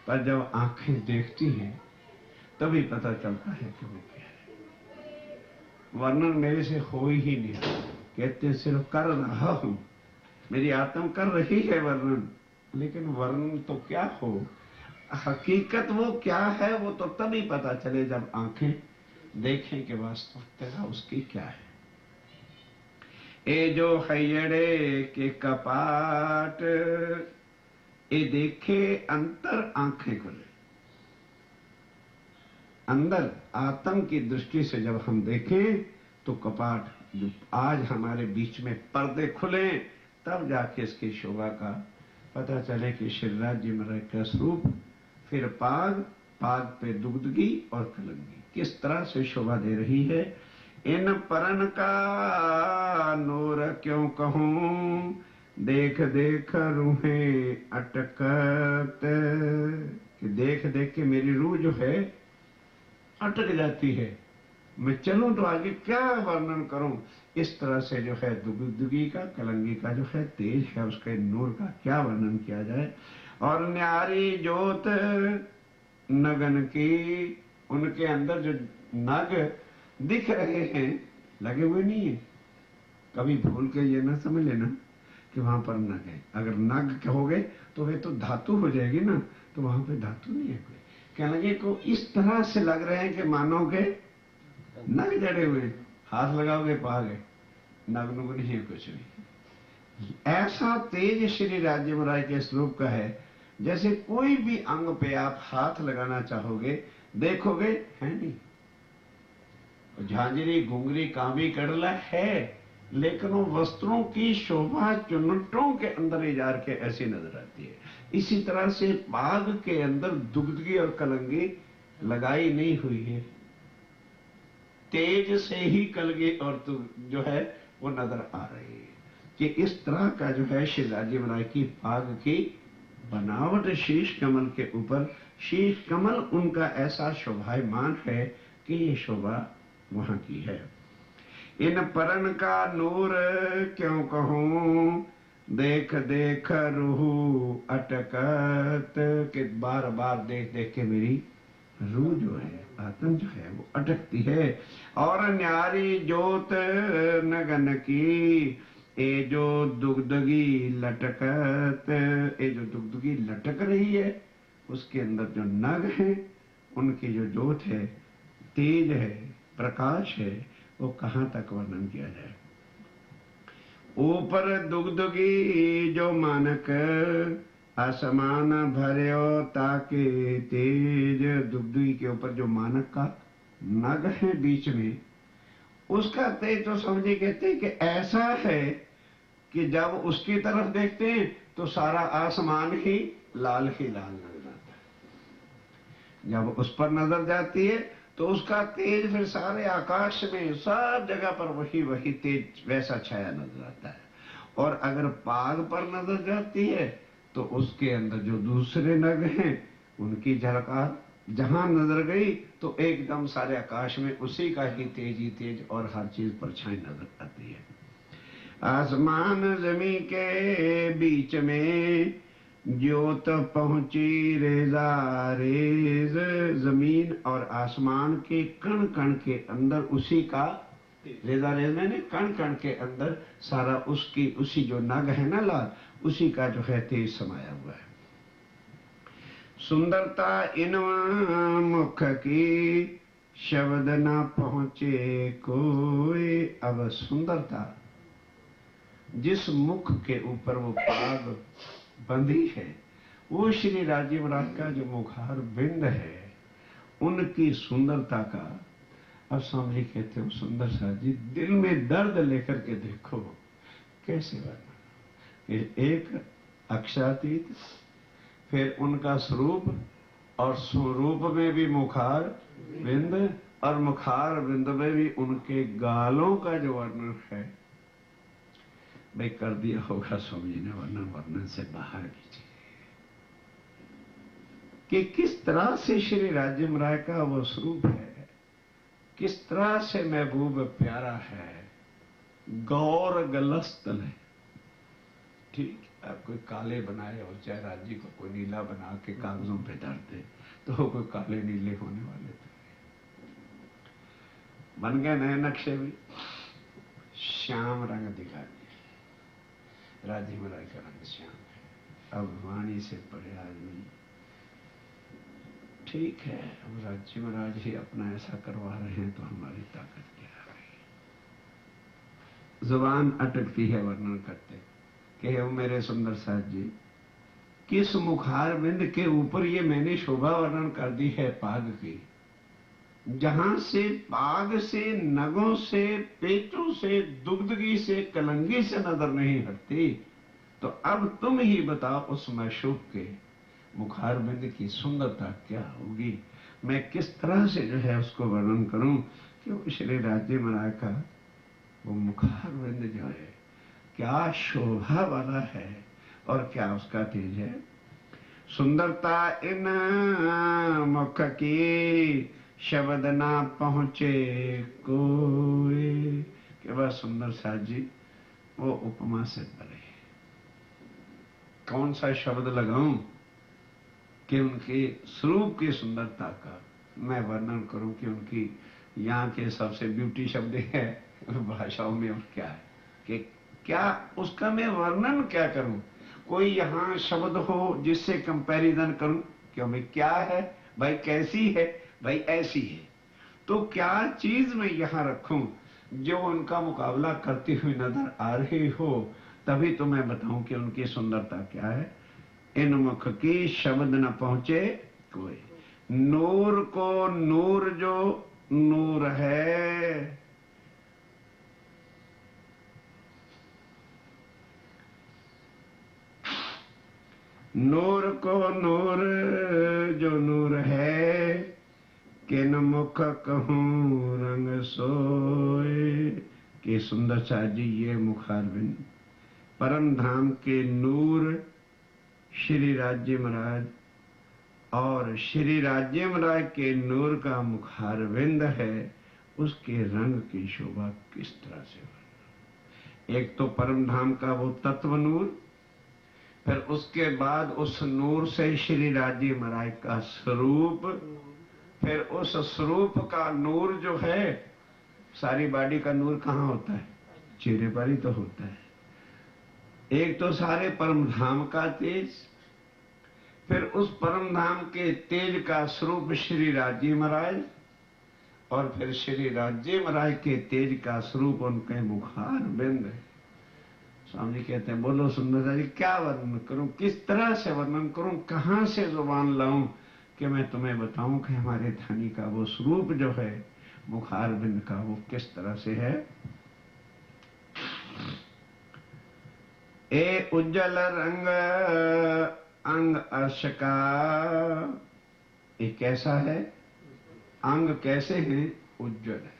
पर जब आंखें देखती हैं तभी पता चलता है कि वो क्या है। वर्णन मेरे से हो ही नहीं रहा, कहते सिर्फ कर रहा हूं, मेरी आत्मा कर रही है वर्णन, लेकिन वर्णन तो क्या हो, हकीकत वो क्या है वो तो तभी पता चले जब आंखें देखें कि वास्तविकता उसकी क्या है। ए जो हैयड़े के कपाट, ए देखे अंतर आंखें खुले। अंदर आत्म की दृष्टि से जब हम देखें तो कपाट जो आज हमारे बीच में पर्दे खुले, तब जाके इसकी शोभा का पता चले कि श्रीराज जी महाराज का स्वरूप, फिर पाग, पाग पे दुगदगी और कलंगी किस तरह से शोभा दे रही है। इन परन का नूर क्यों कहूं, देख देख रूहें अटकत, कि देख देख के मेरी रूह जो है अटक जाती है, मैं चलूं तो आगे क्या वर्णन करूं। इस तरह से जो है दुगदुगी का, कलंगी का जो है तेज है, उसके नूर का क्या वर्णन किया जाए। और न्यारी ज्योत नगन की, उनके अंदर जो नग दिख रहे हैं लगे हुए नहीं है। कभी भूल के ये ना समझ लेना कि वहां पर नग है। अगर नग कहोगे तो वे तो धातु हो जाएगी ना, तो वहां पे धातु नहीं है कोई। कहने को इस तरह से लग रहे हैं कि मानो के नग जड़े हुए, हाथ लगाओगे पाओगे नग नुग नहीं है कुछ भी। ऐसा तेज श्री राज्य महाराज के स्वरूप का है, जैसे कोई भी अंग पे आप हाथ लगाना चाहोगे देखोगे है नहीं। झांझरी घुंगरी कांबी कड़ला है, लेकिन वो वस्त्रों की शोभा चुनटों के अंदर ही जार के ऐसी नजर आती है। इसी तरह से पाग के अंदर दुगदगी और कलंगी लगाई नहीं हुई है, तेज से ही कलगी और जो है वो नजर आ रही है कि इस तरह का जो है श्री राज्य महाराज की पाग की बनावट शीश कमल के ऊपर, शीश कमल उनका ऐसा शोभायमान है कि ये शोभा वहां की है। इन परन का नूर क्यों कहूं, देख देख रूह अटकत, के बार बार देख देख के मेरी रूह जो है, आत्म जो है वो अटकती है। और न्यारी ज्योत नगन की, ये जो दुगदगी लटकत, ये जो दुगदगी लटक रही है उसके अंदर जो नग है, उनकी जो ज्योत है, तेज है, प्रकाश है, वो कहां तक वर्णन किया जाए। ऊपर दुगदुगी जो मानक, आसमान भर्यो ताके तेज, दुगदुगी के ऊपर जो मानक का नग है बीच में, उसका तेज तो समझे कहते हैं कि ऐसा है कि जब उसकी तरफ देखते हैं तो सारा आसमान ही लाल नजर आता है। जब उस पर नजर जाती है तो उसका तेज फिर सारे आकाश में सब जगह पर वही वही तेज वैसा छाया नजर आता है। और अगर पाग पर नजर जाती है तो उसके अंदर जो दूसरे नग हैं उनकी झलकार जहां नजर गई तो एकदम सारे आकाश में उसी का ही तेज और हर चीज परछाई नजर आती है। आसमान जमी के बीच में ज्योत पहुंची रेजा रेज, जमीन और आसमान के कण कण के अंदर उसी का रेजा रेज मैंने कण कण के अंदर सारा उसकी उसी जो नग है ना लाल, उसी का जो है तेज समाया हुआ है। सुंदरता इन मुख की, शब्द न पहुंचे कोई। अब सुंदरता जिस मुख के ऊपर वो पाग बंधी है, वो श्री राज्य महाराज का जो मुखार बिंद है, उनकी सुंदरता का अब स्वामी कहते हो सुंदर सा जी दिल में दर्द लेकर के देखो कैसे वर्णन। एक अक्षरातीत, फिर उनका स्वरूप, और स्वरूप में भी मुखार बिंद, और मुखार बिंद में भी उनके गालों का जो वर्णन है, भाई कर दिया होगा स्वामी जी ने वर्णन, वर्णन से बाहर कीजिए। कि किस तरह से श्री राज्यम राय का वो स्वरूप है, किस तरह से महबूब प्यारा है, गौर गलस्तल है। ठीक, अब कोई काले बनाए और चाहे राज्य को कोई नीला बना के कागजों पे धर दे तो कोई काले नीले होने वाले तो बन गए नए नक्शे भी, श्याम रंग दिखा दिया। राजीव राय का रंग श्याम है। अब वाणी से पढ़े आदमी, ठीक है, अब राज्य महाराज ही अपना ऐसा करवा रहे हैं तो हमारी ताकत क्या है। जुबान अटकती है वर्णन करते कि वो मेरे सुंदर साथ जी, किस मुखार बिंद के ऊपर ये मैंने शोभा वर्णन कर दी है पाग की, जहां से पाग से, नगों से, पेटों से, दुग्धगी से, कलंगी से नजर नहीं हटती, तो अब तुम ही बताओ उस मशूक के मुखार बिंद की सुंदरता क्या होगी। मैं किस तरह से जो है उसको वर्णन करूं कि श्री राज्य महाराज का वो मुखार बिंद जो है क्या शोभा वाला है और क्या उसका तेज है। सुंदरता इन मुख की शब्द ना पहुंचे कोई, कि वह सुंदर साथ जी वो उपमा से परे। कौन सा शब्द लगाऊं कि उनके स्वरूप की सुंदरता का मैं वर्णन करूं कि उनकी यहाँ के सबसे ब्यूटी शब्द है भाषाओं में, और क्या है कि क्या उसका मैं वर्णन क्या करूं। कोई यहाँ शब्द हो जिससे कंपैरिजन करूं कि भाई क्या है, भाई कैसी है, भाई ऐसी है, तो क्या चीज मैं यहाँ रखूं जो उनका मुकाबला करती हुई नजर आ रही हो, तभी तो मैं बताऊं कि उनकी सुंदरता क्या है। इन मुख की शब्द न पहुंचे कोई, नूर को नूर जो नूर है, नूर को नूर जो नूर है, किन मुख कहूं रंग सोए। के सुंदर साथ जी ये मुखारबिंद परम धाम के नूर श्री राज्य महाराज और श्री राज्य महाराज के नूर का मुखारविंद है, उसके रंग की शोभा किस तरह से हो। एक तो परम धाम का वो तत्व नूर, फिर उसके बाद उस नूर से श्री राज्य महाराज का स्वरूप, फिर उस स्वरूप का नूर जो है, सारी बॉडी का नूर कहाँ होता है, चेहरे पर ही तो होता है। एक तो सारे परम धाम का तेज, फिर उस परम धाम के तेज का स्वरूप श्री राज्य महाराज, और फिर श्री राज्य महाराज के तेज का स्वरूप उनके मुखार बिंद है। स्वामी जी कहते हैं बोलो सुंदर जी क्या वर्णन करूं, किस तरह से वर्णन करूं, कहां से जुबान लाऊं कि मैं तुम्हें बताऊं कि हमारे धनी का वो स्वरूप जो है मुखार बिंद का वो किस तरह से है। ए उज्जवल रंग अंग अर्श का, ये कैसा है, अंग कैसे है, उज्जवल है।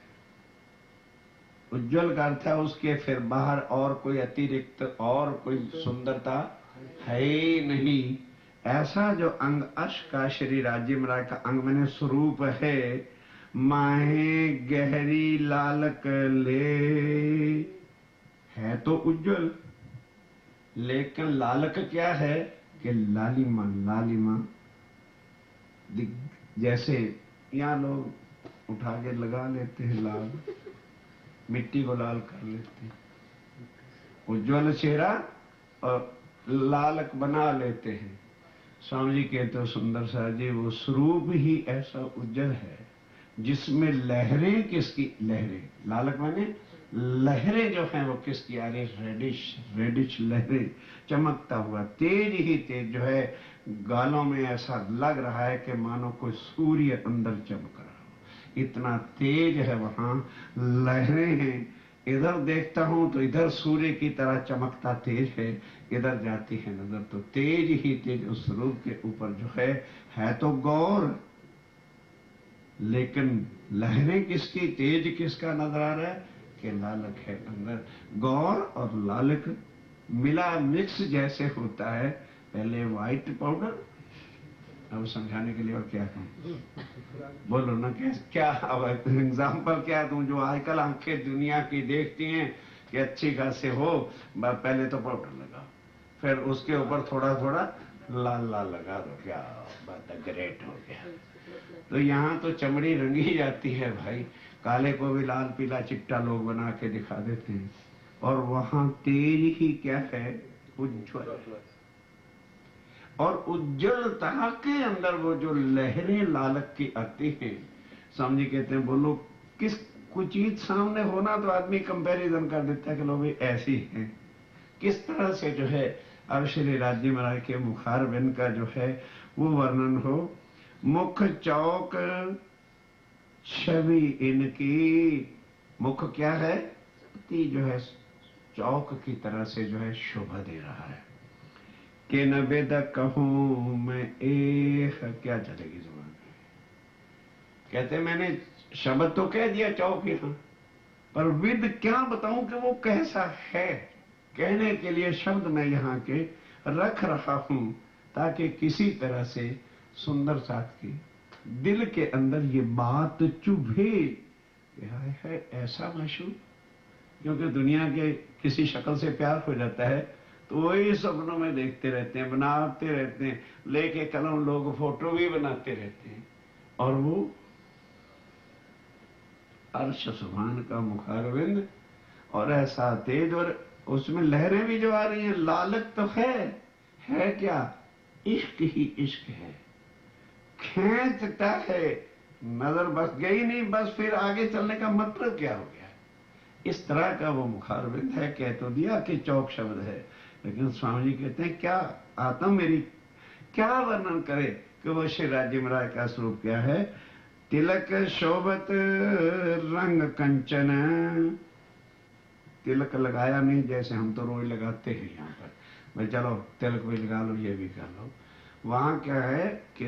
उज्जवल का अर्थ है उसके फिर बाहर और कोई अतिरिक्त और कोई सुंदरता है ही नहीं। ऐसा जो अंग अर्श का श्री राज्य महाराज का अंग मैंने स्वरूप है, माहे गहरी लालक ले, है तो उज्जवल, लेकिन लालक क्या है कि लालिमा, लालिमा जैसे यहाँ लोग उठा के लगा लेते हैं लाल, मिट्टी को लाल कर लेते हैं, उज्जवल चेहरा और लालक बना लेते हैं। स्वामी जी कहते हो सुंदर सा जी वो स्वरूप ही ऐसा उज्जवल है जिसमें लहरें किसकी, लहरें, लालक माने लहरें जो हैं वो किसकी आ रही, रेडिश, रेडिश लहरें, चमकता हुआ तेज ही तेज जो है, गालों में ऐसा लग रहा है कि मानो कोई सूर्य अंदर चमक रहा हो, इतना तेज है वहां, लहरें हैं। इधर देखता हूं तो इधर सूर्य की तरह चमकता तेज है, इधर जाती है नजर तो तेज ही तेज उस रूप के ऊपर जो है तो गौर, लेकिन लहरें किसकी, तेज किसका नजर आ रहा है कि लालक है अंदर। गौर और लालक मिला मिक्स जैसे होता है, पहले व्हाइट पाउडर अब समझाने के लिए और क्या कहूँ, बोलो ना क्या अब एग्जाम्पल क्या दूं। जो आजकल आंखें दुनिया की देखती हैं कि अच्छी खासे हो, पहले तो पाउडर लगाओ, फिर उसके ऊपर थोड़ा थोड़ा लाल लाल लगा दो, क्या बात है, ग्रेट हो गया। तो यहाँ तो चमड़ी रंगी जाती है भाई, काले को भी लाल पीला चिट्टा लोग बना के दिखा देते हैं। और वहां तेज ही क्या है, उज्ज्वल। और उज्ज्वलता के अंदर वो जो लहरें लालक की आती हैं, स्वामी जी कहते हैं बोलो किस कुछ चीज सामने होना तो आदमी कंपैरिजन कर देता है कि लोग ऐसी हैं। किस तरह से जो है अब श्री राज्य महाराज के मुखार बिंद का जो है वो वर्णन हो। मुख चौक छवि इनकी, मुख क्या है, जो है चौक की तरह से जो है शोभा दे रहा है। कि न वेद कहूं मैं एक, क्या चलेगी जुबान में। कहते मैंने शब्द तो कह दिया चौक यहां, पर विद क्या बताऊं कि वो कैसा है। कहने के लिए शब्द मैं यहाँ के रख रहा हूं ताकि किसी तरह से सुंदर साथ की दिल के अंदर ये बात चुभे, है ऐसा महसूस। क्योंकि दुनिया के किसी शक्ल से प्यार हो जाता है तो वही सपनों में देखते रहते हैं, बनाते रहते हैं, लेके कलम लोग फोटो भी बनाते रहते हैं। और वो अर्श सुभान का मुखारविंद, और ऐसा तेज, और उसमें लहरें भी जो आ रही हैं, लालक तो है क्या, इश्क ही इश्क है, खींचता है। नजर बस गई नहीं, बस फिर आगे चलने का मतलब क्या हो गया। इस तरह का वो मुखारविंद है। कह तो दिया कि चौक शब्द है, लेकिन स्वामी जी कहते हैं क्या आत्म मेरी क्या वर्णन करे कि वो श्री राज्य महाराज का स्वरूप क्या है। तिलक शोभत रंग कंचन, तिलक लगाया नहीं जैसे हम तो रोज लगाते हैं यहाँ पर, भाई चलो तिलक भी लगा लो, ये भी कर लो। वहां क्या है कि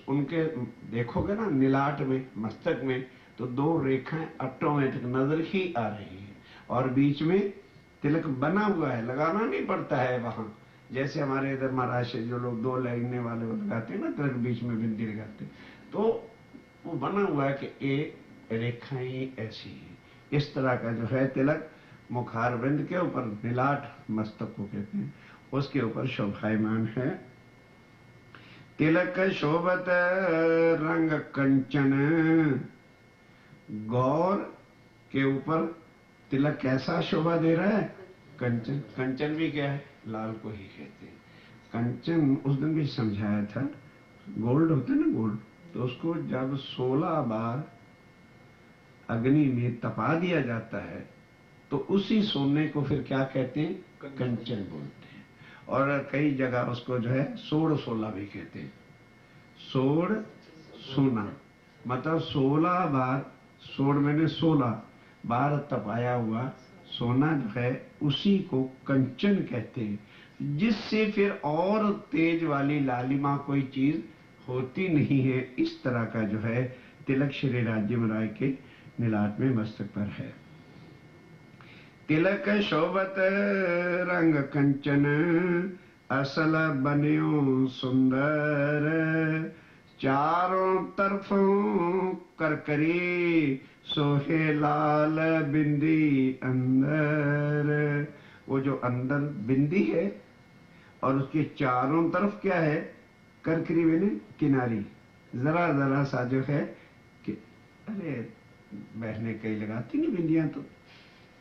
उनके देखोगे ना नीलाट में, मस्तक में, तो दो रेखाएं ऑटोमेटिक नजर ही आ रही है, और बीच में तिलक बना हुआ है, लगाना नहीं पड़ता है वहां। जैसे हमारे इधर महाराष्ट्र जो लोग दो लगने वाले लगाते हैं ना तिलक, बीच में बिंदी लगाते, तो वो बना हुआ है कि एक रेखाएं ऐसी है। इस तरह का जो है तिलक मुखारविंद के ऊपर, नीलाट मस्तक को कहते हैं, उसके ऊपर शोभायमान है। तिलक शोभत रंग कंचन, गौर के ऊपर तिलक कैसा शोभा दे रहा है, कंचन। कंचन भी क्या है, लाल को ही कहते हैं। कंचन उस दिन भी समझाया था, गोल्ड होता है ना, गोल्ड, तो उसको जब 16 बार अग्नि में तपा दिया जाता है तो उसी सोने को फिर क्या कहते हैं, कंचन बोलते हैं। और कई जगह उसको जो है सोड़ सोला भी कहते हैं। सोड़ सोना मतलब 16 बार, सोड़ मैंने 16 बार तपाया हुआ सोना जो है उसी को कंचन कहते हैं, जिससे फिर और तेज वाली लालिमा कोई चीज होती नहीं है। इस तरह का जो है तिलक श्री राज्य महाराज के नीलाट में मस्तक पर है। तिलक शोभत रंग कंचन, असल बन्यो सुंदर, चारों तरफों करकरी, सोहे लाल बिंदी अंदर। वो जो अंदर बिंदी है और उसके चारों तरफ क्या है, करकरी मैंने किनारी, जरा जरा सा जो है कि अरे बहने कई लगाती नहीं बिंदियां, तो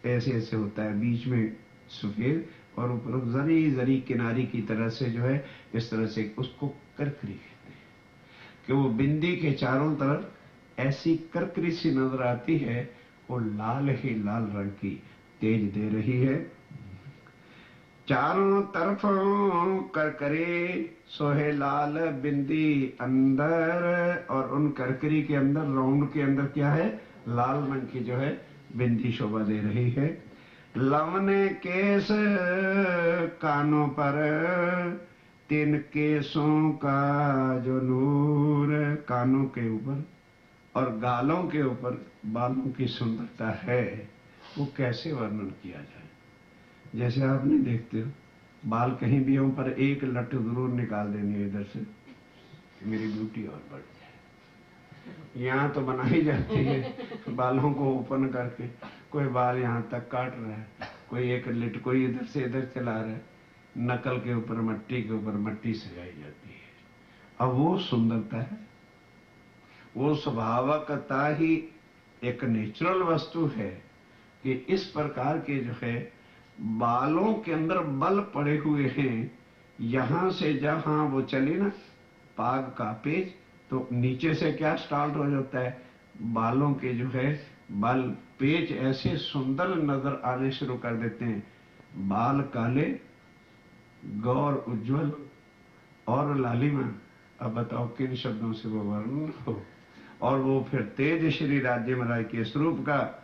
ऐसे ऐसे होता है, बीच में सफेद और ऊपर जरी जरी किनारी की तरह से जो है, इस तरह से उसको करकरी कहते हैं कि वो बिंदी के चारों तरफ ऐसी करकरी सी नजर आती है, वो लाल ही लाल रंग की तेज दे रही है। चारों तरफ करकरे सोहे लाल बिंदी अंदर, और उन करकरी के अंदर, राउंड के अंदर क्या है, लाल रंग की जो है बिंदी शोभा दे रही है। लवने केस कानों पर, तीन केसों का जो नूर, कानों के ऊपर और गालों के ऊपर बालों की सुंदरता है, वो कैसे वर्णन किया जाए। जैसे आप नहीं देखते हो, बाल कहीं भी हो पर एक लट जरूर निकाल देनी है इधर से, मेरी ब्यूटी और बढ़ जाए। यहाँ तो बनाई जाती है बालों को ओपन करके, कोई बाल यहाँ तक काट रहा है, कोई एक लिट कोई इधर से इधर चला रहा है, नकल के ऊपर मट्टी के ऊपर मट्टी सजाई जाती है। अब वो सुंदरता है, वो स्वभावकता ही एक नेचुरल वस्तु है कि इस प्रकार के जो है बालों के अंदर बल पड़े हुए हैं। यहां से जहां वो चले ना पाग का पेज, तो नीचे से क्या स्टार्ट हो जाता है, बालों के जो है बाल पेज ऐसे सुंदर नजर आने शुरू कर देते हैं। बाल काले, गौर उज्जवल और लालिमा। अब बताओ किन शब्दों से वो वर्णन हो। और वो फिर तेज श्री राज्य महाराज के स्वरूप का,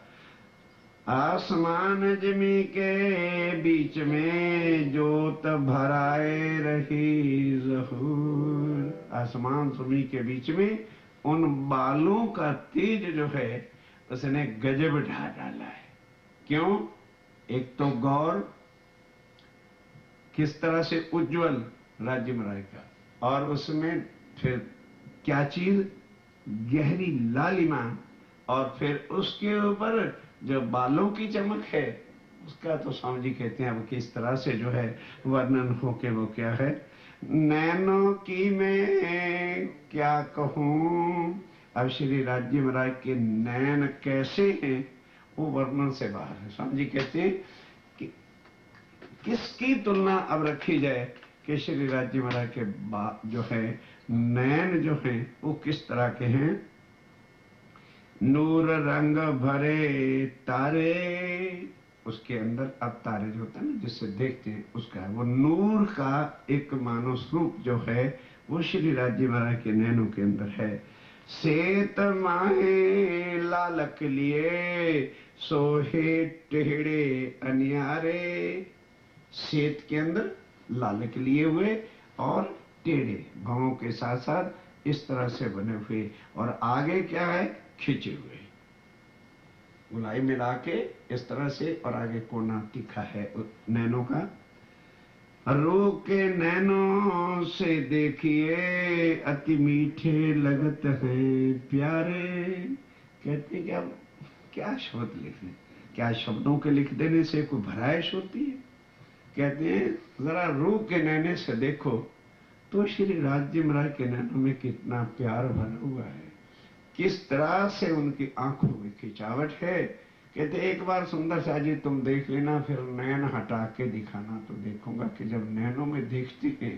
आसमान जमी के बीच में जोत भराए रही ज़हूर। आसमान जमी के बीच में उन बालों का तेज जो है उसने गजब ढा डाला है। क्यों? एक तो गौर किस तरह से उज्जवल राज्य महाराज का, और उसमें फिर क्या चीज, गहरी लालिमा, और फिर उसके ऊपर जो बालों की चमक है उसका तो स्वामी जी कहते हैं अब किस तरह से जो है वर्णन हो के वो क्या है। नैनों की मैं क्या कहूं। अब श्री राज्य महाराज के नैन कैसे हैं वो वर्णन से बाहर है। स्वामी जी कहते हैं कि किसकी तुलना अब रखी जाए कि श्री राज्य महाराज के जो है नैन जो हैं वो किस तरह के हैं। नूर रंग भरे तारे, उसके अंदर अब तारे जो होता है ना जिससे देखते हैं उसका है वो नूर का एक मानव स्वरूप जो है वो श्री राज्य महाराज के नैनों के अंदर है। सेत माहे लालक लिए सोहे टेढ़े अनियारे। सेत के अंदर लालक लिए हुए और टेढ़े भावों के साथ साथ इस तरह से बने हुए, और आगे क्या है, खिंचे हुए, गुलाई मिला के इस तरह से, और आगे कोना तीखा है नैनों का। रू के नैनों से देखिए अति मीठे लगत हैं प्यारे। कहते हैं कि अब क्या शब्द लिखने, क्या शब्दों के लिख देने से कोई भराइश होती है। कहते हैं जरा रू के नैने से देखो तो श्री राज्य महाराज के नैनों में कितना प्यार भरा हुआ है, किस तरह से उनकी आंखों में खिंचावट है। कहते एक बार सुंदर सा जी तुम देख लेना, फिर नैन हटा के दिखाना तो देखूंगा कि जब नैनों में देखती है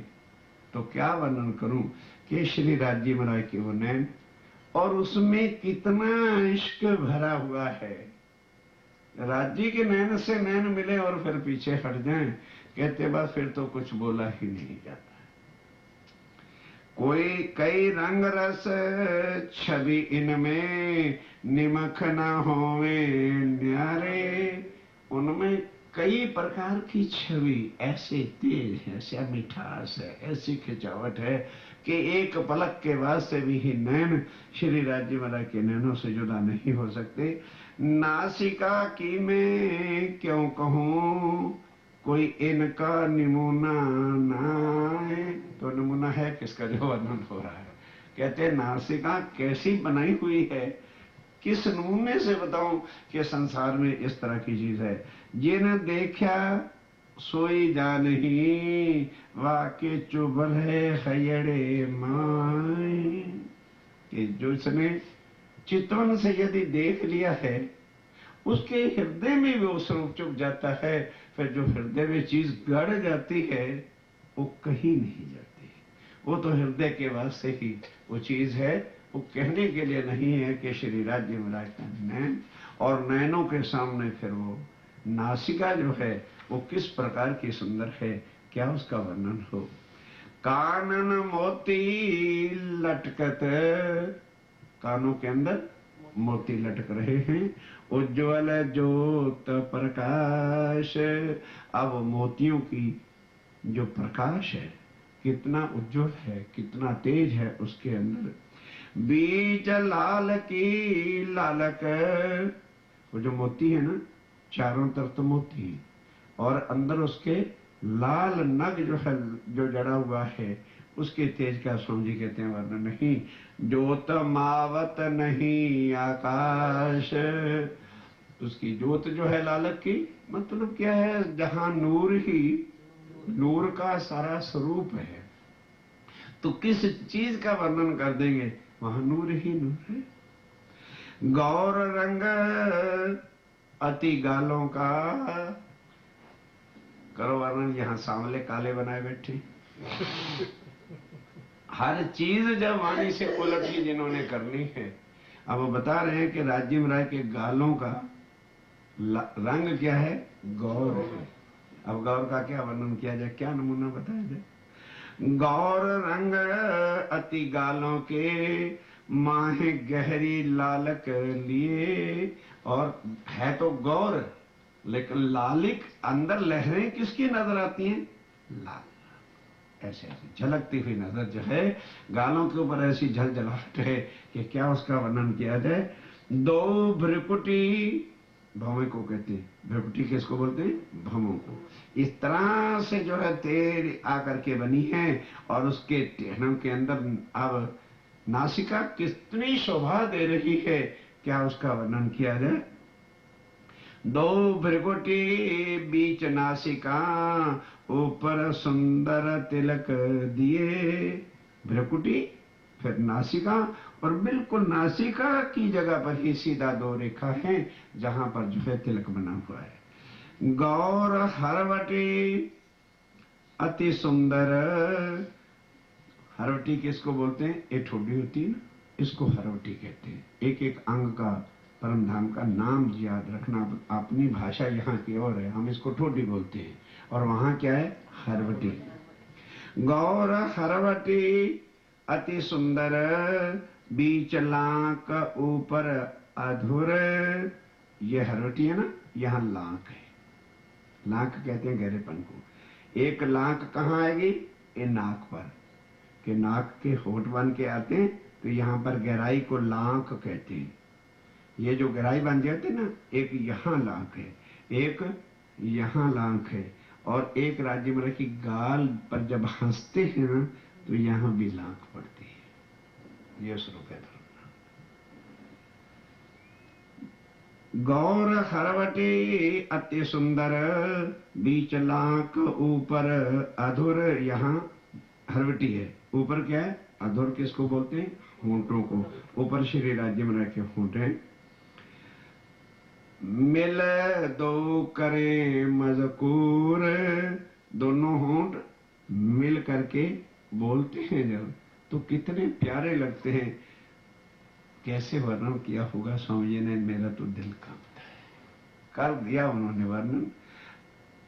तो क्या वर्णन करूं कि श्री राज्य महाराज के वो नैन, और उसमें कितना इश्क भरा हुआ है। राज्य के नैन से नैन मिले और फिर पीछे हट जाएं, कहते बस फिर तो कुछ बोला ही नहीं जाता। कोई कई रंग रस छवि इनमें निमख न होवे न्यारे। उनमें कई प्रकार की छवि, ऐसे तेज है, ऐसा मिठास है, ऐसी खिंचावट है कि एक पलक के वास्ते भी ही नैन श्री राज्य महाराज के नैनों से जुदा नहीं हो सकते। नासिका की मैं क्यों कहूं कोई इनका नमूना ना है। तो नमूना है किसका जो वर्णन हो रहा है। कहते हैं नासिका कैसी बनाई हुई है, किस नमूने से बताऊं कि संसार में इस तरह की चीज है। जिन देखा सोई जा नहीं वाके चुभल है हयड़े माए। कि जो इसने चितवन से यदि देख लिया है उसके हृदय में भी वो स्वरूप चुप जाता है। फिर जो हृदय में चीज गड़ जाती है वो कहीं नहीं जाती, वो तो हृदय के वास्ते ही वो चीज है, वो कहने के लिए नहीं है कि श्री राज्य महाराज का नैन, और नैनों के सामने फिर वो नासिका जो है वो किस प्रकार की सुंदर है, क्या उसका वर्णन हो। कानन मोती लटकत, कानों के अंदर मोती लटक रहे हैं। उज्ज्वल ज्योत प्रकाश, अब मोतियों की जो प्रकाश है कितना उज्ज्वल है, कितना तेज है उसके अंदर। बीज लाल की लालक, वो जो मोती है ना चारों तरफ तो मोती है, और अंदर उसके लाल नग जो है जो जड़ा हुआ है उसके तेज का स्वामी जी कहते हैं वर्णन नहीं। ज्योत मावत नहीं आकाश, उसकी ज्योत जो है लालक की, मतलब क्या है, जहां नूर ही नूर का सारा स्वरूप है, तो किस चीज का वर्णन कर देंगे, वहां नूर ही नूर है। गौर रंग अति गालों का, करो वर्णन, यहां सांवले काले बनाए बैठे। हर चीज जब वाणी से उलट की जिन्होंने करनी है, अब वो बता रहे हैं कि राजीव राय के गालों का रंग क्या है, गौर है। अब गौर का क्या वर्णन किया जाए, क्या नमूना बताया जाए। गौर रंग अति गालों के, माहे गहरी लालक लिए, और है तो गौर, लेकिन लालिक अंदर लहरें किसकी नजर आती हैं, लाल, ऐसे ऐसे झलकती हुई नजर जो है, गालों के ऊपर ऐसी झलझलाहट है कि क्या उसका वर्णन किया जाए। दो भ्रिकुटी, भौवे को कहते हैं, भ्रिकुटी किसको बोलते हैं, भौवों को, इस तरह से जो है तेज आकर के बनी है, और उसके टहनों के अंदर अब नासिका कितनी शोभा दे रही है, क्या उसका वर्णन किया जाए। दो भ्रिकुटी बीच नासिका, ऊपर सुंदर तिलक दिए। भ्रिकुटी, फिर नासिका, और बिल्कुल नासिका की जगह पर ही सीधा दो रेखा है, जहां पर जो है तिलक बना हुआ है। गौर हरवटी अति सुंदर, हरवटी किसको बोलते हैं, एक ठोडी होती है ना, इसको हरवटी कहते हैं। एक एक अंग का परम धाम का नाम याद रखना, अपनी भाषा यहाँ की और है, हम इसको ठोडी बोलते हैं, और वहां क्या है, हरवटी। गौर हरवटी अति सुंदर, बीच लांक ऊपर अधुर, ये हरवटी है ना, यहाँ लांक है, लांक कहते हैं गहरेपन को। एक लांक कहाँ आएगी, ये नाक पर, कि नाक के होठ बन के आते हैं, तो यहाँ पर गहराई को लांक कहते हैं। ये जो गहराई बन जाती है ना, एक यहाँ लांक है, एक यहाँ लांक है, और एक राज्य में रखी गाल पर जब हंसते हैं ना, तो यहाँ भी लांक पड़ती है। ये स्वरूप है धर्म। गौर हरवटी अति सुंदर, बीच लांक ऊपर अधुर, यहाँ हरवटी है, ऊपर क्या है, अधुर किसको बोलते हैं, होंठों को, ऊपर श्री राज्य में रखे होंठ हैं। मिल दो करे मजकूर, दोनों होंठ मिल करके बोलते हैं जब, तो कितने प्यारे लगते हैं। कैसे वर्णन किया होगा स्वामी जी ने, मेरा तो दिल कांपता है। कर दिया उन्होंने वर्णन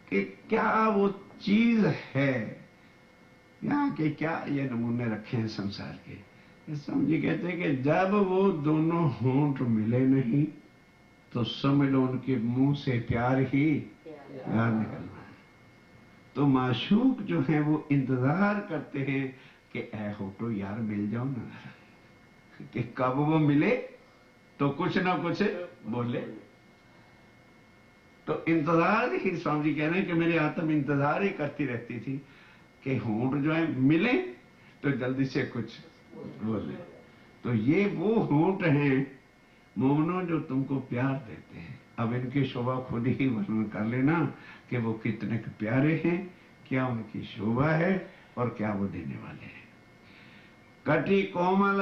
कि क्या वो चीज है, यहाँ के क्या ये नमूने रखे हैं संसार के। स्वामी जी कहते हैं कि जब वो दोनों होंठ मिले नहीं, तो समझ लो उनके मुंह से प्यार ही प्यार निकलना है। तो माशूक जो है वो इंतजार करते हैं कि ऐ होठो यार मिल जाओ ना, कि कब वो मिले तो कुछ ना कुछ बोले। तो इंतजार ही, स्वामी जी कह रहे हैं कि मेरी आत्म इंतजार ही करती रहती थी कि होंठ जो है मिले तो जल्दी से कुछ बोले। तो ये वो होंठ हैं मोमनो जो तुमको प्यार देते हैं। अब इनकी शोभा खुद ही वर्णन कर लेना कि वो कितने प्यारे हैं, क्या उनकी शोभा है, और क्या वो देने वाले हैं। कटी कोमल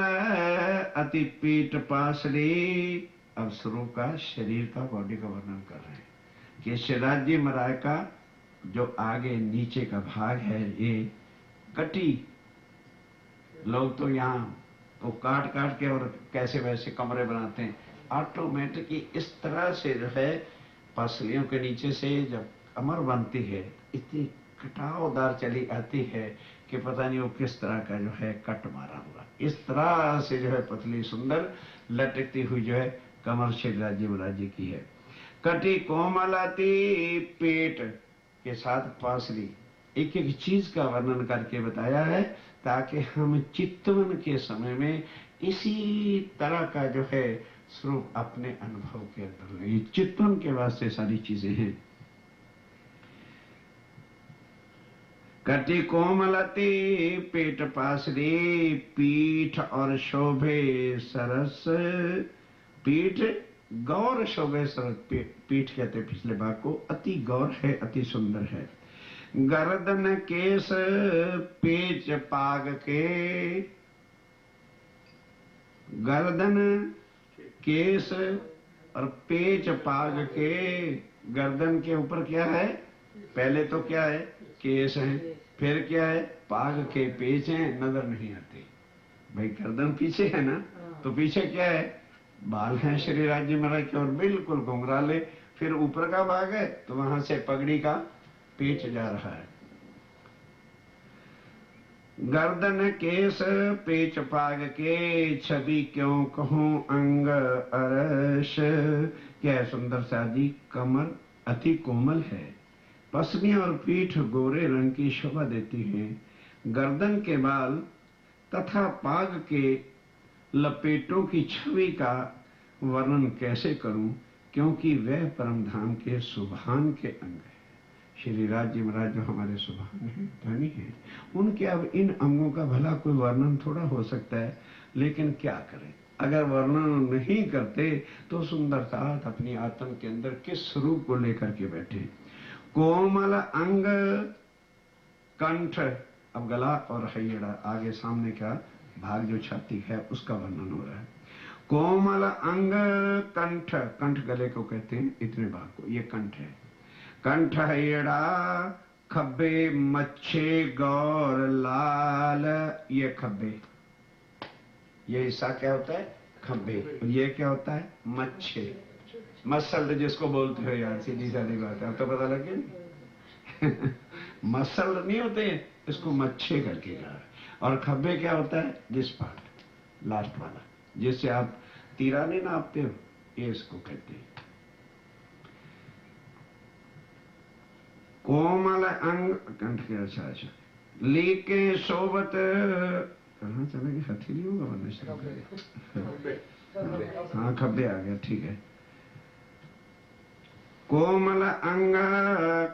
अति पीठ पासरी, अब स्वरूप का, शरीर का, बॉडी का वर्णन कर रहे हैं कि शिराजी मराय का जो आगे नीचे का भाग है, ये कटी, लोग तो यहाँ तो काट काट के और कैसे वैसे कमरे बनाते हैं, ऑटोमेटिकली इस तरह से जो है पसलियों के नीचे से जब कमर बनती है, इतनी कटावदार चली आती है कि पता नहीं वो किस तरह का जो है कट मारा हुआ, इस तरह से जो है पतली सुंदर लटकती हुई जो है कमर श्री राज्य की है। कटी कोमलती, पेट के साथ पासली, एक एक चीज का वर्णन करके बताया है, ताकि हम चित्तवन के समय में इसी तरह का जो है स्वरूप अपने अनुभव के अंदर, ये चित्तवन के वास्ते सारी चीजें हैं। कटि कोमलति पेट पासरी, पीठ और शोभे सरस। पीठ गौर शोभे सरस, पीठ कहते पिछले भाग को, अति गौर है, अति सुंदर है। गर्दन केस पेच पाग के, गर्दन केस और पेच पाग के। गर्दन के ऊपर क्या है? पहले तो क्या है? केस है, फिर क्या है? पाग के पेच हैं, नजर नहीं आते। भाई गर्दन पीछे है ना, तो पीछे क्या है? बाल हैं श्री राज्य महाराज के, और बिल्कुल घुंघराले। फिर ऊपर का भाग है, तो वहां से पगड़ी का पेच जा रहा है। गर्दन केस पेच पाग के, छवि क्यों कहूं अंग अरस। क्या सुंदर सादी, कमर अति कोमल है, पसली और पीठ गोरे रंग की शोभा देती है। गर्दन के बाल तथा पाग के लपेटों की छवि का वर्णन कैसे करूं, क्योंकि वह परमधाम के सुभान के अंग है। श्री राज्य महाराज जो हमारे सुभान है, धनी है, उनके अब इन अंगों का भला कोई वर्णन थोड़ा हो सकता है। लेकिन क्या करें, अगर वर्णन नहीं करते तो सुंदरता अपनी आत्म के अंदर किस रूप को लेकर के बैठे। कोमल अंग कंठ, अब गला और हैड़ा आगे सामने का भाग जो छाती है उसका वर्णन हो रहा है। कोमल अंग कंठ, कंठ गले को कहते हैं, इतने भाग को, ये कंठ है। कंठ हैड़ा खब्बे मच्छे गौर लाल, ये खब्बे, ये हिस्सा क्या होता है? खब्बे। ये क्या होता है? मच्छे, मसल जिसको बोलते हो यार, सीधी सादी बात है, अब तो पता लग गया। मसल नहीं होते, इसको मच्छे करके कहा। और खब्बे क्या होता है? दिस पार्ट, लास्ट वाला, जिससे आप तीरा नहीं नापते हो, ये इसको कहते हैं। कोमल अंग कंठ के, अच्छा अच्छा, लेके सोबत, कहाँ चले गए? हथेली होगा वरना, हाँ खब्बे आ गया, ठीक है। कोमल अंग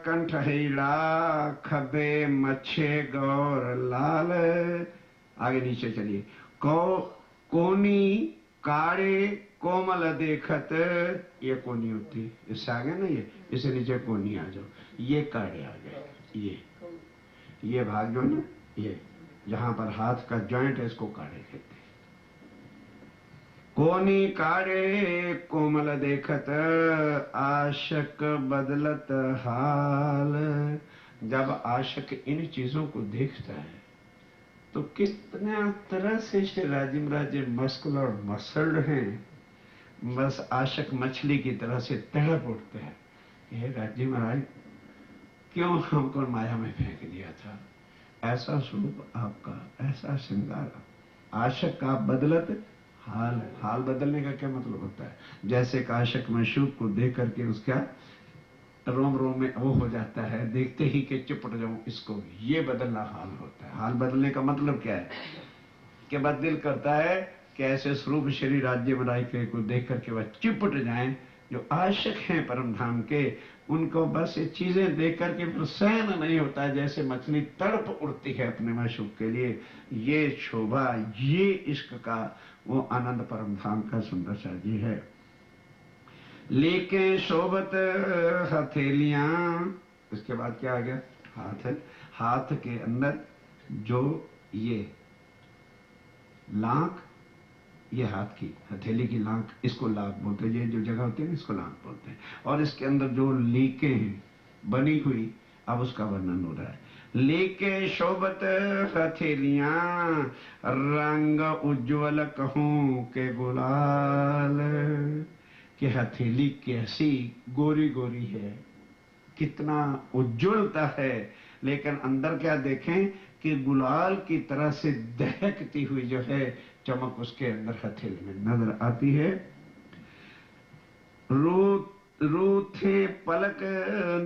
कंठ हैड़ा खब्बे मच्छे गौर लाल। आगे नीचे चलिए। कोनी काड़े कोमल देखत, ये कोनी होती, इससे आगे ना, ये नीचे कोनी आ जाओ, ये काड़े आ गए। ये भाग जो ना, ये जहां पर हाथ का जॉइंट है, इसको काड़े कहते हैं। कोनी काड़े कोमल देखत, आशक बदलत हाल। जब आशक इन चीजों को देखता है तो कितना तरह से श्री राजीव महाराज मस्कुलर और मसल्ड हैं, बस आशक मछली की तरह से तड़प उठते हैं। ये राजीव महाराज क्यों हमको माया में फेंक दिया था? ऐसा स्वरूप आपका, ऐसा श्रृंगार, आशक का बदलत हाल। हाल बदलने का क्या मतलब होता है? जैसे आशक मशूक को देख करके उसका रोम रोम में वो हो जाता है, देखते ही कि चिपट जाऊं इसको, ये बदलना हाल होता है। हाल बदलने का मतलब क्या है? कि बस दिल करता है कि ऐसे स्वरूप श्री राज्य बनाई के को देख करके वह चिपट जाएं। जो आशिक हैं परम धाम के, उनको बस ये चीजें देख करके फिर सहन नहीं होता है, जैसे मछली तड़प उड़ती है अपने माशूक के लिए। ये शोभा, ये इश्क का वो आनंद परम धाम का सुंदर सा जी है। लेके शोभत हथेलियां, इसके बाद क्या आ गया? हाथ है। हाथ के अंदर जो ये लांक, ये हाथ की हथेली की लांक, इसको लांक बोलते हैं। ये जो जगह होती है ना, इसको लांक बोलते हैं। और इसके अंदर जो लीके हैं बनी हुई, अब उसका वर्णन हो रहा है। लेके शोभत हथेलियां, रंग उज्ज्वल कहूं के गुलाल। कि हथेली कैसी गोरी गोरी है, कितना उज्ज्वलता है, लेकिन अंदर क्या देखें कि गुलाल की तरह से दहकती हुई जो है चमक उसके अंदर हथेली में नजर आती है। रूथे पलक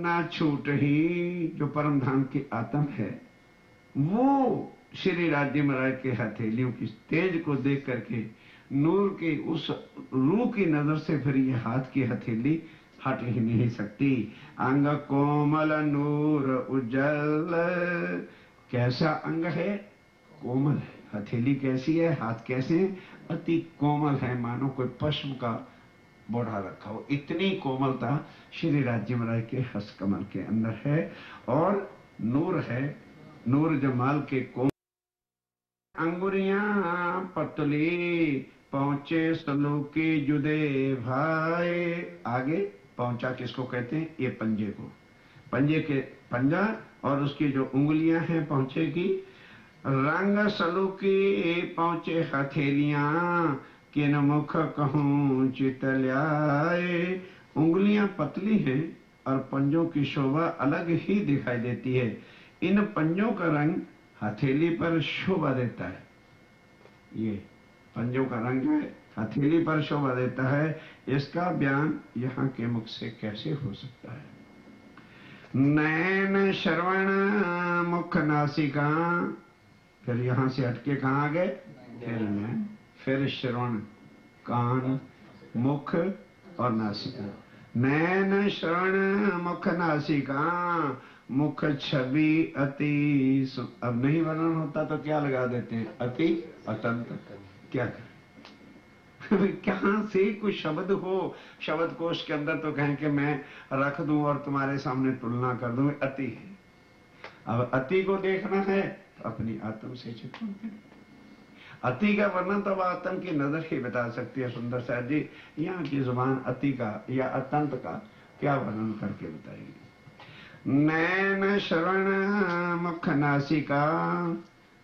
ना छूट ही, जो परम धाम की आत्म है, वो श्री राज्य महाराज के हथेलियों की तेज को देख करके नूर की उस रूह की नजर से फिर ये हाथ की हथेली हट ही नहीं सकती। अंग कोमल नूर उज्जल, कैसा अंग है? कोमल है। हथेली कैसी है? हाथ कैसे हैं? अति कोमल है, मानो कोई पश्म का बोढ़ा रखा हो, इतनी कोमलता श्री राज्य महाराज के हस्त कमल के अंदर है। और नूर है, नूर जमाल के कोमल। अंगुरियां पतली पहुंचे सलूकी जुदे भाई। आगे पहुंचा किसको कहते हैं? ये पंजे को, पंजे के पंजा और उसकी जो उंगलियां हैं पहुंचे की। रंग सलूकी पहुंचे हथेलियां, किन मुख कहूं चितल्याए। उंगलियां पतली हैं और पंजों की शोभा अलग ही दिखाई देती है। इन पंजों का रंग हथेली पर शोभा देता है। ये पंजों का रंग है, हथेली पर शोभा देता है। इसका बयान यहाँ के मुख से कैसे हो सकता है? नैन श्रवण मुख नासिका, फिर यहां से हटके कहां आ गए? फिर नैन, फिर श्रवण, कान, मुख और नासिका। नैन श्रवण मुख नासिका, मुख छवि अति। अब नहीं वर्णन होता तो क्या लगा देते हैं? अति अतंत। क्या करें? कहां से कुछ शब्द हो शब्द कोश के अंदर तो कहें कि मैं रख दूं और तुम्हारे सामने तुलना कर दूं, अति है। अब अति को देखना है तो अपनी आत्म से चिंतन करें। अति का वर्णन तो अब आत्म की नजर ही बता सकती है। सुंदर साहब जी यहाँ की जुबान अति का या अतंत का क्या वर्णन करके बताएगी? नैन श्रवण मुख नासिका,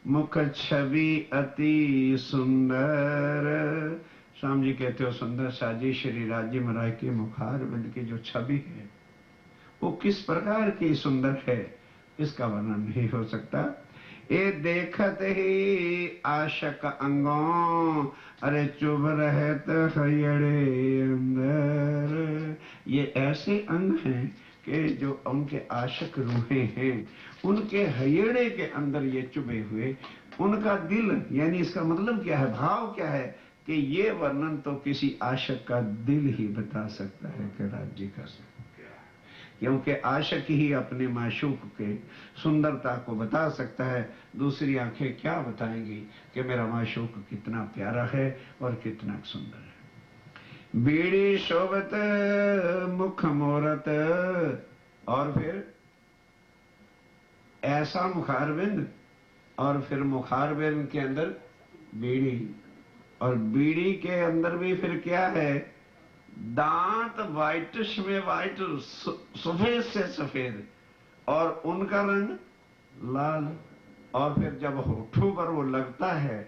मुख छवि अति सुंदर। स्वामी जी कहते हो सुंदर साजी श्री राज्य महाराज के मुखार बिंद की जो छवि है वो किस प्रकार की सुंदर है, इसका वर्णन नहीं हो सकता। ये देखत ही आशक अंगों, अरे चुभ रहत हयड़े अंदर। ये ऐसे अंग हैं कि जो उनके आशक रूहें हैं, उनके हयड़े के अंदर ये चुभे हुए। उनका दिल, यानी इसका मतलब क्या है, भाव क्या है कि ये वर्णन तो किसी आशक का दिल ही बता सकता है कि राज्य का क्योंकि आशिक ही अपने माशूक के सुंदरता को बता सकता है। दूसरी आंखें क्या बताएंगी कि मेरा माशूक कितना प्यारा है और कितना सुंदर है। बीड़ी शोभत मुख मोरत, और फिर ऐसा मुखारबिंद, और फिर मुखारबिंद के अंदर बीड़ी, और बीड़ी के अंदर भी फिर क्या है? दांत वाइटिश में वाइट, सफेद से सफेद, और उनका रंग लाल। और फिर जब होठों पर वो लगता है,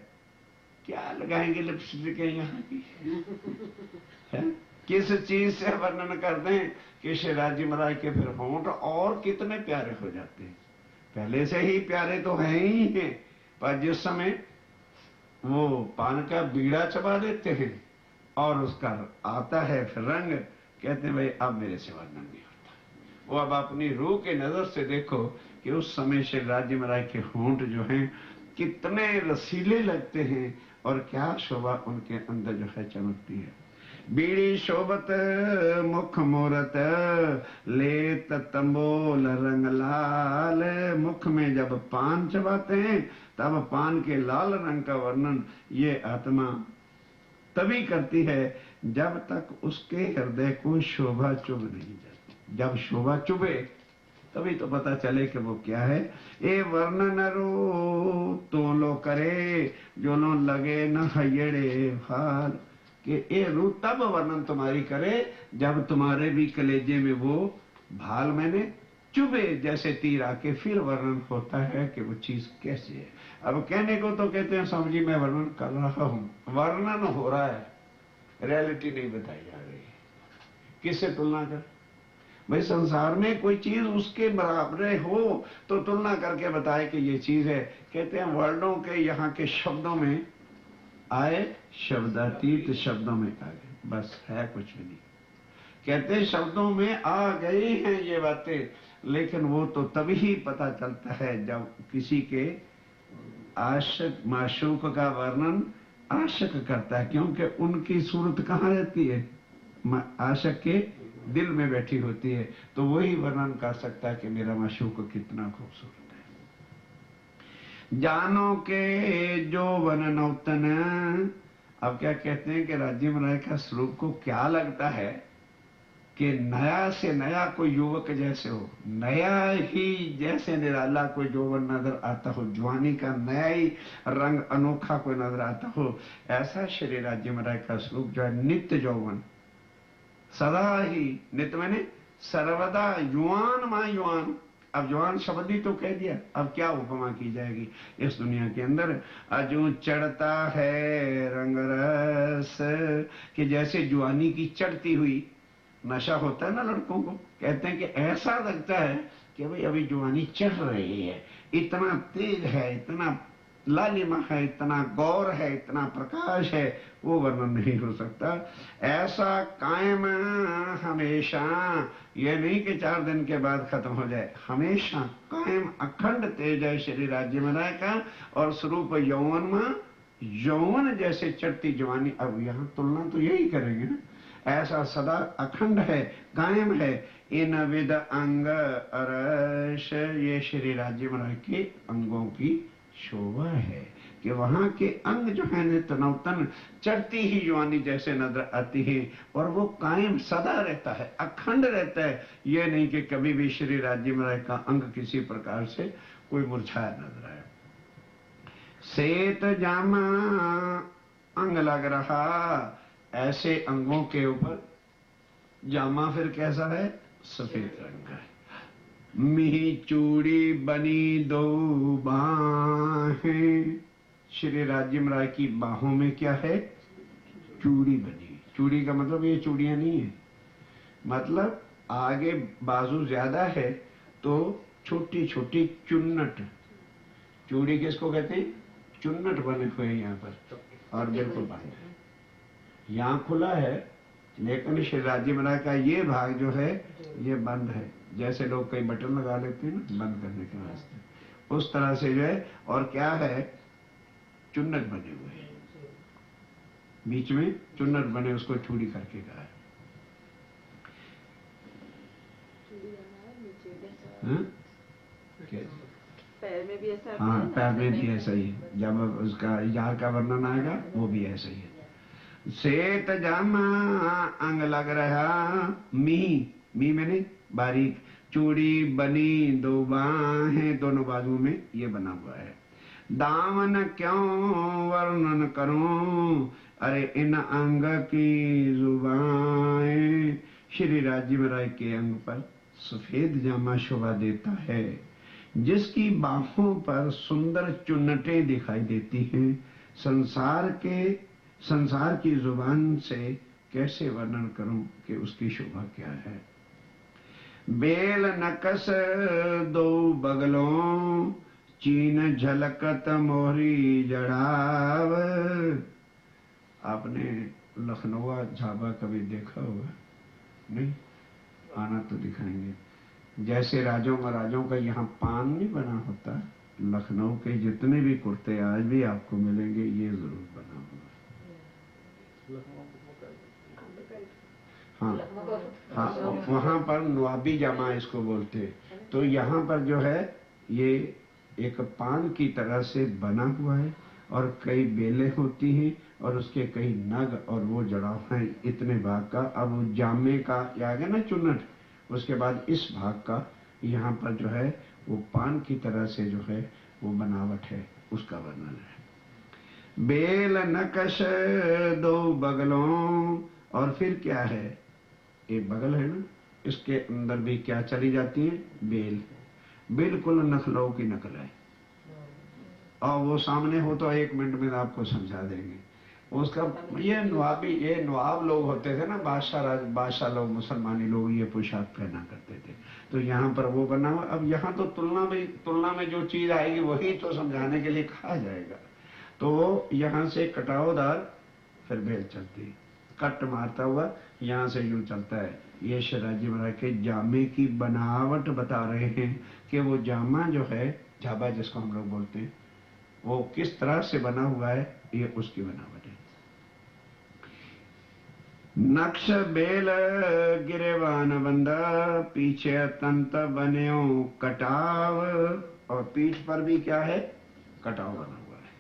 क्या लगाएंगे लिपस्टिक यहाँ की है? किस चीज से वर्णन कर दें कि श्री राज्य महाराज के फिर होंठ और कितने प्यारे हो जाते हैं। पहले से ही प्यारे तो हैं ही हैं, पर जिस समय वो पान का बीड़ा चबा देते हैं और उसका आता है फिर रंग, कहते हैं भाई अब मेरे से वर्णन नहीं होता। वो अब अपनी रूह के नजर से देखो कि उस समय श्री राज्य महाराज के होंठ जो हैं कितने रसीले लगते हैं और क्या शोभा उनके अंदर जो है चमकती है। बीड़ी शोभत मुख मूरत, लेत तंबोल रंग लाल। मुख में जब पान चबाते हैं तब पान के लाल रंग का वर्णन ये आत्मा तभी करती है जब तक उसके हृदय को शोभा चुभ नहीं जाती। जब शोभा चुभे तभी तो पता चले कि वो क्या है। ए वर्णन रो तो लो करे, जो लो लगे न हयड़े भाल। कि ए रू तब वर्णन तुम्हारी करे जब तुम्हारे भी कलेजे में वो भाल मैंने चुभे, जैसे तीर आके फिर वर्णन होता है कि वो चीज कैसे है। अब कहने को तो कहते हैं स्वामी जी मैं वर्णन कर रहा हूं, वर्णन हो रहा है, रियलिटी नहीं बताई जा रही। किससे तुलना कर? भाई संसार में कोई चीज उसके बराबर हो तो तुलना करके बताए कि ये चीज है। कहते हैं वर्णों के यहाँ के शब्दों में आए, शब्दातीत शब्दों में आ गए, बस है कुछ भी नहीं। कहते शब्दों में आ गए हैं ये बातें, लेकिन वो तो तभी ही पता चलता है जब किसी के आशिक माशूक का वर्णन आशिक करता है, क्योंकि उनकी सूरत कहाँ रहती है? आशिक के दिल में बैठी होती है, तो वही वर्णन कर सकता है कि मेरा माशूक कितना खूबसूरत है। जानो के जो वन नौतन। अब क्या कहते हैं कि राजीव राय का स्वरूप को क्या लगता है कि नया से नया कोई युवक जैसे हो, नया ही जैसे निराला कोई यौवन नजर आता हो, जवानी का नया ही रंग अनोखा कोई नजर आता हो, ऐसा श्री राजीव राय का स्वरूप जो है नित्य यौवन, सदा ही, नित्य मैंने सर्वदा युवान मां युवान। अब जवान शब्द ही तो कह दिया, अब क्या उपमा की जाएगी इस दुनिया के अंदर। अजू चढ़ता है रंग रस, कि जैसे जुआनी की चढ़ती हुई, नशा होता है ना लड़कों को, कहते हैं कि ऐसा लगता है कि भाई अभी जुआनी चढ़ रही है, इतना तेज है, इतना लालिमा है, इतना गौर है, इतना प्रकाश है, वो वर्णन नहीं हो सकता। ऐसा कायम हमेशा, ये नहीं कि 4 दिन के बाद खत्म हो जाए, हमेशा कायम अखंड तेज है श्री राज्य राय का। और स्वरूप यौवन में, यौवन जैसे चढ़ती जवानी, अब यहाँ तुलना तो यही करेंगे ना, ऐसा सदा अखंड है, कायम है। इन विद अंग अरश, ये श्री राज्य राय के अंगों की शोभा है कि वहां के अंग जो है नित्य नौतन, चढ़ती ही जवानी जैसे नजर आती है, और वो कायम सदा रहता है, अखंड रहता है। ये नहीं कि कभी भी श्री राज्य राय का अंग किसी प्रकार से कोई मुरझाया नजर आए। सेत जामा अंग लग रहा, ऐसे अंगों के ऊपर जामा फिर कैसा है, सफेद रंग का है। मिही चूड़ी बनी दो बाहें, श्री राज्य राय की बाहों में क्या है, चूड़ी बनी। चूड़ी का मतलब ये चूड़ियां नहीं है, मतलब आगे बाजू ज्यादा है तो छोटी छोटी चुन्नट, चूड़ी किसको कहते हैं, चुन्नट बने हुए हैं यहाँ पर, और बिल्कुल बंद है। यहाँ खुला है लेकिन श्री राज्य राय का ये भाग जो है ये बंद है, जैसे लोग कई बटन लगा लेते हैं ना बंद करने के वास्ते, उस तरह से जो है। और क्या है, चुन्नट बने हुए हैं, बीच में चुन्नट बने, उसको चूड़ी करके कहा है। पैर में भी ऐसा, हाँ पैर में भी ऐसा ही है, जब उसका यार का वर्णन आएगा वो भी ऐसा ही है। सेत जामा अंग लग रहा, मी मैंने बारीक, चूड़ी बनी दो बाहें, दोनों बाजू में ये बना हुआ है। दामन क्यों वर्णन करूं, अरे इन अंग की जुबाएं, श्री राजीव राय के अंग पर सफेद जामा शोभा देता है, जिसकी बाहों पर सुंदर चुन्नटें दिखाई देती हैं। संसार की जुबान से कैसे वर्णन करूं कि उसकी शोभा क्या है। बेल नकस दो बगलों, चीन झलकत मोहरी जड़ाव। आपने लखनऊ झाबा कभी देखा होगा, नहीं? आना तो दिखाएंगे। जैसे राजों महाराजों का यहाँ पान नहीं बना होता, लखनऊ के जितने भी कुर्ते आज भी आपको मिलेंगे ये जरूर बना हुआ। हाँ हाँ, वहां पर नवाबी जामा इसको बोलते। तो यहाँ पर जो है ये एक पान की तरह से बना हुआ है, और कई बेलें होती हैं, और उसके कई नग, और वो जड़ाव है इतने भाग का। अब वो जामे का आ गया ना चुन्नट, उसके बाद इस भाग का यहाँ पर जो है वो पान की तरह से जो है वो बनावट है, उसका वर्णन है। बेल नकश दो बगलों, और फिर क्या है, एक बगल है ना, इसके अंदर भी क्या चली जाती है, बेल, बिल्कुल नखलऊ की नकल है। और वो सामने हो तो 1 मिनट में आपको समझा देंगे उसका। ये नवाब लोग होते थे ना, बादशाह लोग, मुसलमानी लोग ये पोशाक पहना करते थे। तो यहाँ पर वो बना हुआ। अब यहाँ तो तुलना में जो चीज आएगी वही तो समझाने के लिए कहा जाएगा। तो यहाँ से कटावदार, फिर बेल चलती, कट मारता हुआ यहाँ से यूं चलता है। ये शिवाजी महाराज के जामे की बनावट बता रहे हैं कि वो जामा जो है, झाबा जिसको हम लोग बोलते हैं, वो किस तरह से बना हुआ है, ये उसकी बनावट है। नक्श बेल गिरेवान बंदा, पीछे तंत बन्यो कटाव, और पीठ पर भी क्या है, कटाव बना हुआ है।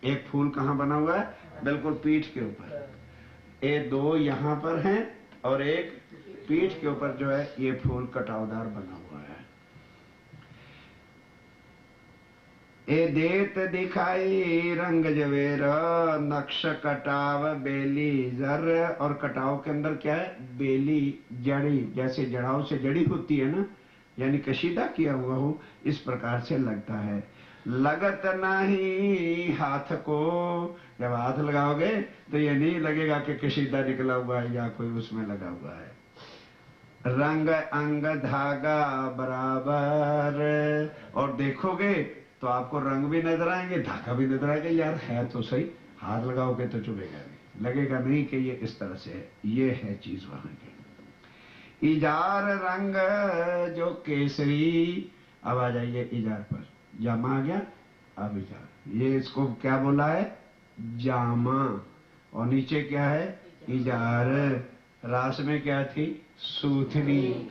एक फूल कहाँ बना हुआ है? बिल्कुल पीठ के ऊपर। ये दो यहाँ पर हैं और एक पीठ के ऊपर जो है ये फूल कटावदार बना हुआ है। ए देत दिखाई रंग जवेर नक्श कटाव बेली जर। और कटाव के अंदर क्या है? बेली, जड़ी, जैसे जड़ाव से जड़ी होती है ना, यानी कशीदा किया हुआ हो, इस प्रकार से लगता है। लगत नहीं हाथ को, जब हाथ लगाओगे तो ये नहीं लगेगा कि कशीदा निकला हुआ है या कोई उसमें लगा हुआ है। रंग अंग धागा बराबर, और देखोगे तो आपको रंग भी नजर आएंगे, धागा भी नजर आएगा। यार है तो सही, हाथ लगाओगे तो चुभेगा नहीं, लगेगा नहीं कि ये इस तरह से है। ये है चीज वहां की। इजार रंग जो केसरी। अब आ जाइए इजार पर, जामा आ गया, अब इजार। ये इसको क्या बोला है? जामा। और नीचे क्या है? इजार। रास में क्या थी? सूथनी।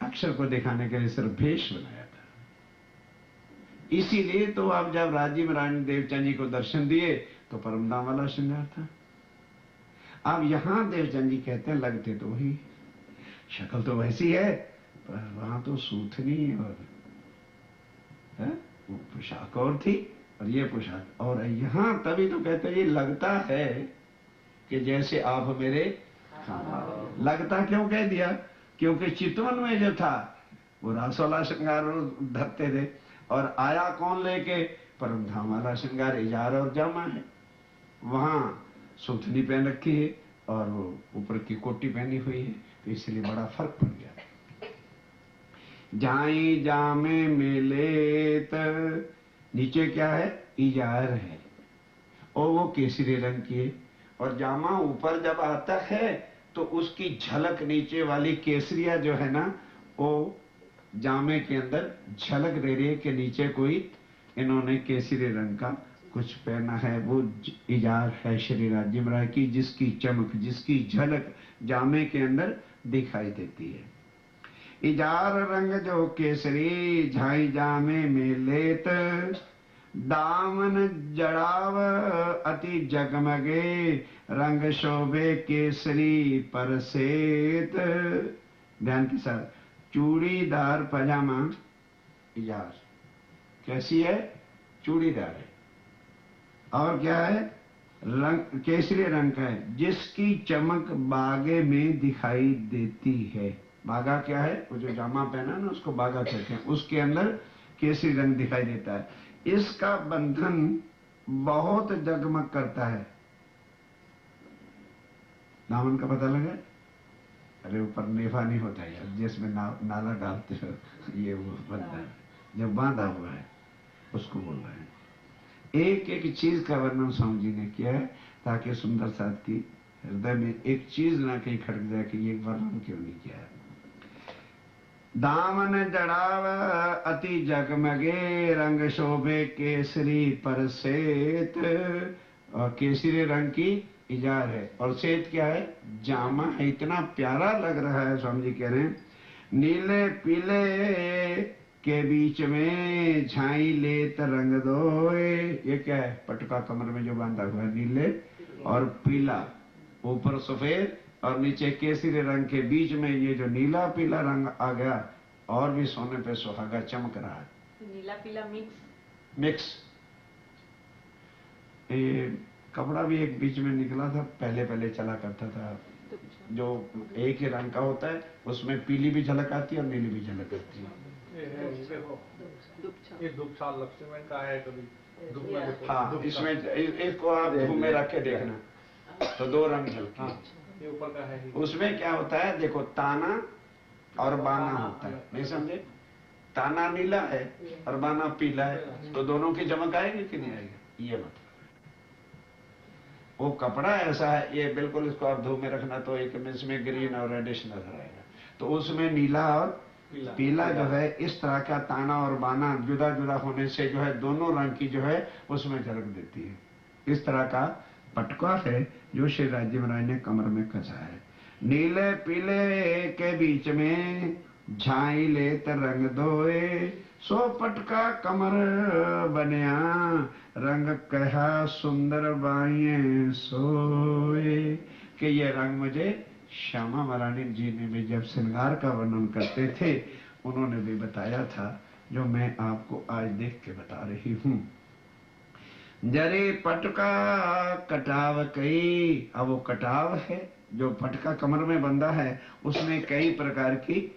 अक्षर को दिखाने के लिए सिर्फ भेष बनाया था। इसीलिए तो आप जब राज्य में रानी देवचंद जी को दर्शन दिए तो परमधाम वाला श्रृंगार था। अब यहां देवचंद जी कहते हैं लगते तो वही, शक्ल तो वैसी है, पर वहां तो सूथनी और वो पोशाक और थी और ये पोशाक और। यहां तभी तो कहते हैं ये लगता है कि जैसे आप मेरे लगता क्यों कह दिया? क्योंकि चितवन में जो था वो रासवाला श्रृंगार धरते थे, और आया कौन लेके? परमधाम वाला श्रृंगार इजार और जामा है। वहां सूथनी पहन रखी है और वो ऊपर की कोटी पहनी हुई है, तो इसलिए बड़ा फर्क पड़ गया। जाई जामे मेलेत, नीचे क्या है? इजार है और वो केसरी रंग की है, और जामा ऊपर जब आता है तो उसकी झलक नीचे वाली केसरिया जो है ना, वो जामे के अंदर झलक दे रही है कि नीचे कोई इन्होंने केसरी रंग का कुछ पहना है। वो इजार है श्री राज्य राय की, जिसकी चमक, जिसकी झलक जामे के अंदर दिखाई देती है। इजार रंग जो केसरी झाई जामे में लेत, दामन जड़ाव अति जगमगे रंग शोभे केसरी परसेत। ध्यान के साथ, चूड़ीदार पजामा इजार कैसी है? चूड़ीदार है, और क्या है? रंग केसरी रंग का है, जिसकी चमक बागे में दिखाई देती है। बागा क्या है? वो जो जामा पहना ना उसको बागा कहते हैं, उसके अंदर केसरी रंग दिखाई देता है। इसका बंधन बहुत जगमग करता है। दामन का पता लगा? अरे ऊपर नेफा नहीं होता यार, जिसमें नाला डालते हो, ये वो बनता है, जब बांधा हुआ है उसको बोल रहे हैं। एक एक चीज का वर्णन स्वामी जी ने किया है, ताकि सुंदर साथ की हृदय में एक चीज ना कहीं खड़क जाए कि ये वर्णन क्यों नहीं किया है। दामन जड़ाव अति जगमगे रंग शोभे केसरी परसेत, और केसरी रंग की इजार है, और सेत क्या है? जामा है। इतना प्यारा लग रहा है, स्वामी जी कह रहे हैं, नीले पीले के बीच में झाई लेत रंग दोए। ये क्या है? पटका कमर में जो बांधा हुआ है, नीले और पीला, ऊपर सफेद और नीचे केसरी रंग के बीच में ये जो नीला पीला रंग आ गया, और भी सोने पे सुहागा चमक रहा है। नीला पीला मिक्स। ये कपड़ा भी एक बीच में निकला था, पहले चला करता था, जो एक ही रंग का होता है, उसमें पीली भी झलक आती है और नीली भी झलक आती है। ये दुपछाल लक्ष्मण का है कभी। हाँ, इसमें इसको आप धूप में रख के देखना तो दो रंग झलके। ये ऊपर का है। उसमें क्या होता है? देखो, ताना और बाना होता है, नहीं समझे? ताना नीला है और बाना पीला है, तो दोनों की चमक आएगी कि नहीं आएगी? ये मतलब वो कपड़ा ऐसा है, ये बिल्कुल इसको आप धूप में रखना तो एक इसमें ग्रीन और रेडिश नजर आएगा, तो उसमें नीला और पीला जो है, इस तरह का ताना और बाना जुदा जुदा होने से जो है दोनों रंग की जो है उसमें झलक देती है। इस तरह का पटका है जो श्री राज्य राय ने कमर में कसा है। नीले पीले के बीच में झाई लेत रंग दोए, सो पटका कमर बनिया, रंग कहा सुंदर बाइये सोए। कि ये रंग मुझे श्यामा महारानी जी ने भी जब श्रृंगार का वर्णन करते थे उन्होंने भी बताया था, जो मैं आपको आज देख के बता रही हूं। जरे पटका कटाव कई, अब वो कटाव है जो पटका कमर में बंधा है, उसमें कई प्रकार की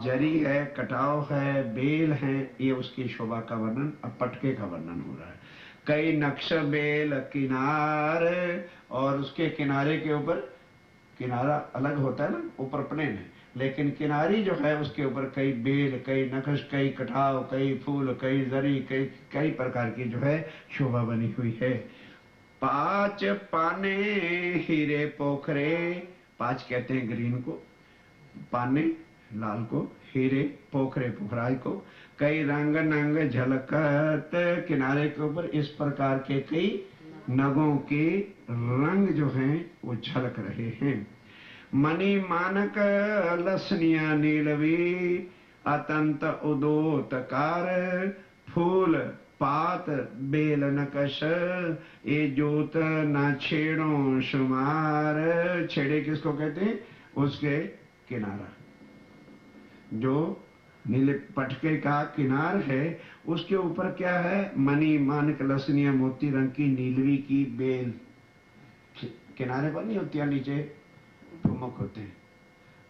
जरी है, कटाव है, बेल है, ये उसकी शोभा का वर्णन, अब पटके का वर्णन हो रहा है। कई नक्श बेल किनार, और उसके किनारे के ऊपर, किनारा अलग होता है ना ऊपर प्लेन है, लेकिन किनारी जो है उसके ऊपर कई बेल, कई नक्श, कई कटाव, कई फूल, कई जरी, कई प्रकार की जो है शोभा बनी हुई है। पांच पाने हीरे पोखरे, पांच कहते हैं ग्रीन को, पाने लाल को, हीरे पोखरे पोखराई को, कई रंग नंग झलकत, किनारे के ऊपर इस प्रकार के कई नगों के रंग जो हैं वो झलक रहे हैं। मणि मानक लसनिया नीलवी, अतंत उदोतकार, फूल पात बेल नकश, ये जोत न छेड़ो शुमार। छेड़े किसको कहते हैं? उसके किनारा, जो नीले पटके का किनार है उसके ऊपर क्या है? मणि मानक लसनिया मोती रंग की नीलवी की बेल, किनारे पर नहीं होती है, नीचे ठुमक होते हैं।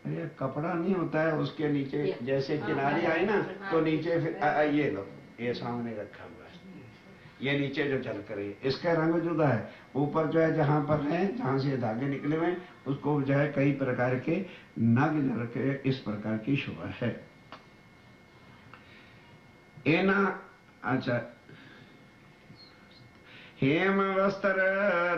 अरे कपड़ा नहीं होता है उसके नीचे, जैसे किनारी आई ना तो नीचे फिर ये लो, ये सामने रखा हुआ है, ये नीचे जो चल कर है, इसका रंग जुदा है। ऊपर जो है जहां पर है, जहां से धागे निकले हुए उसको जो है कई प्रकार के नग रखे, इस प्रकार की शोभा है। एना अच्छा, हेम वस्त्र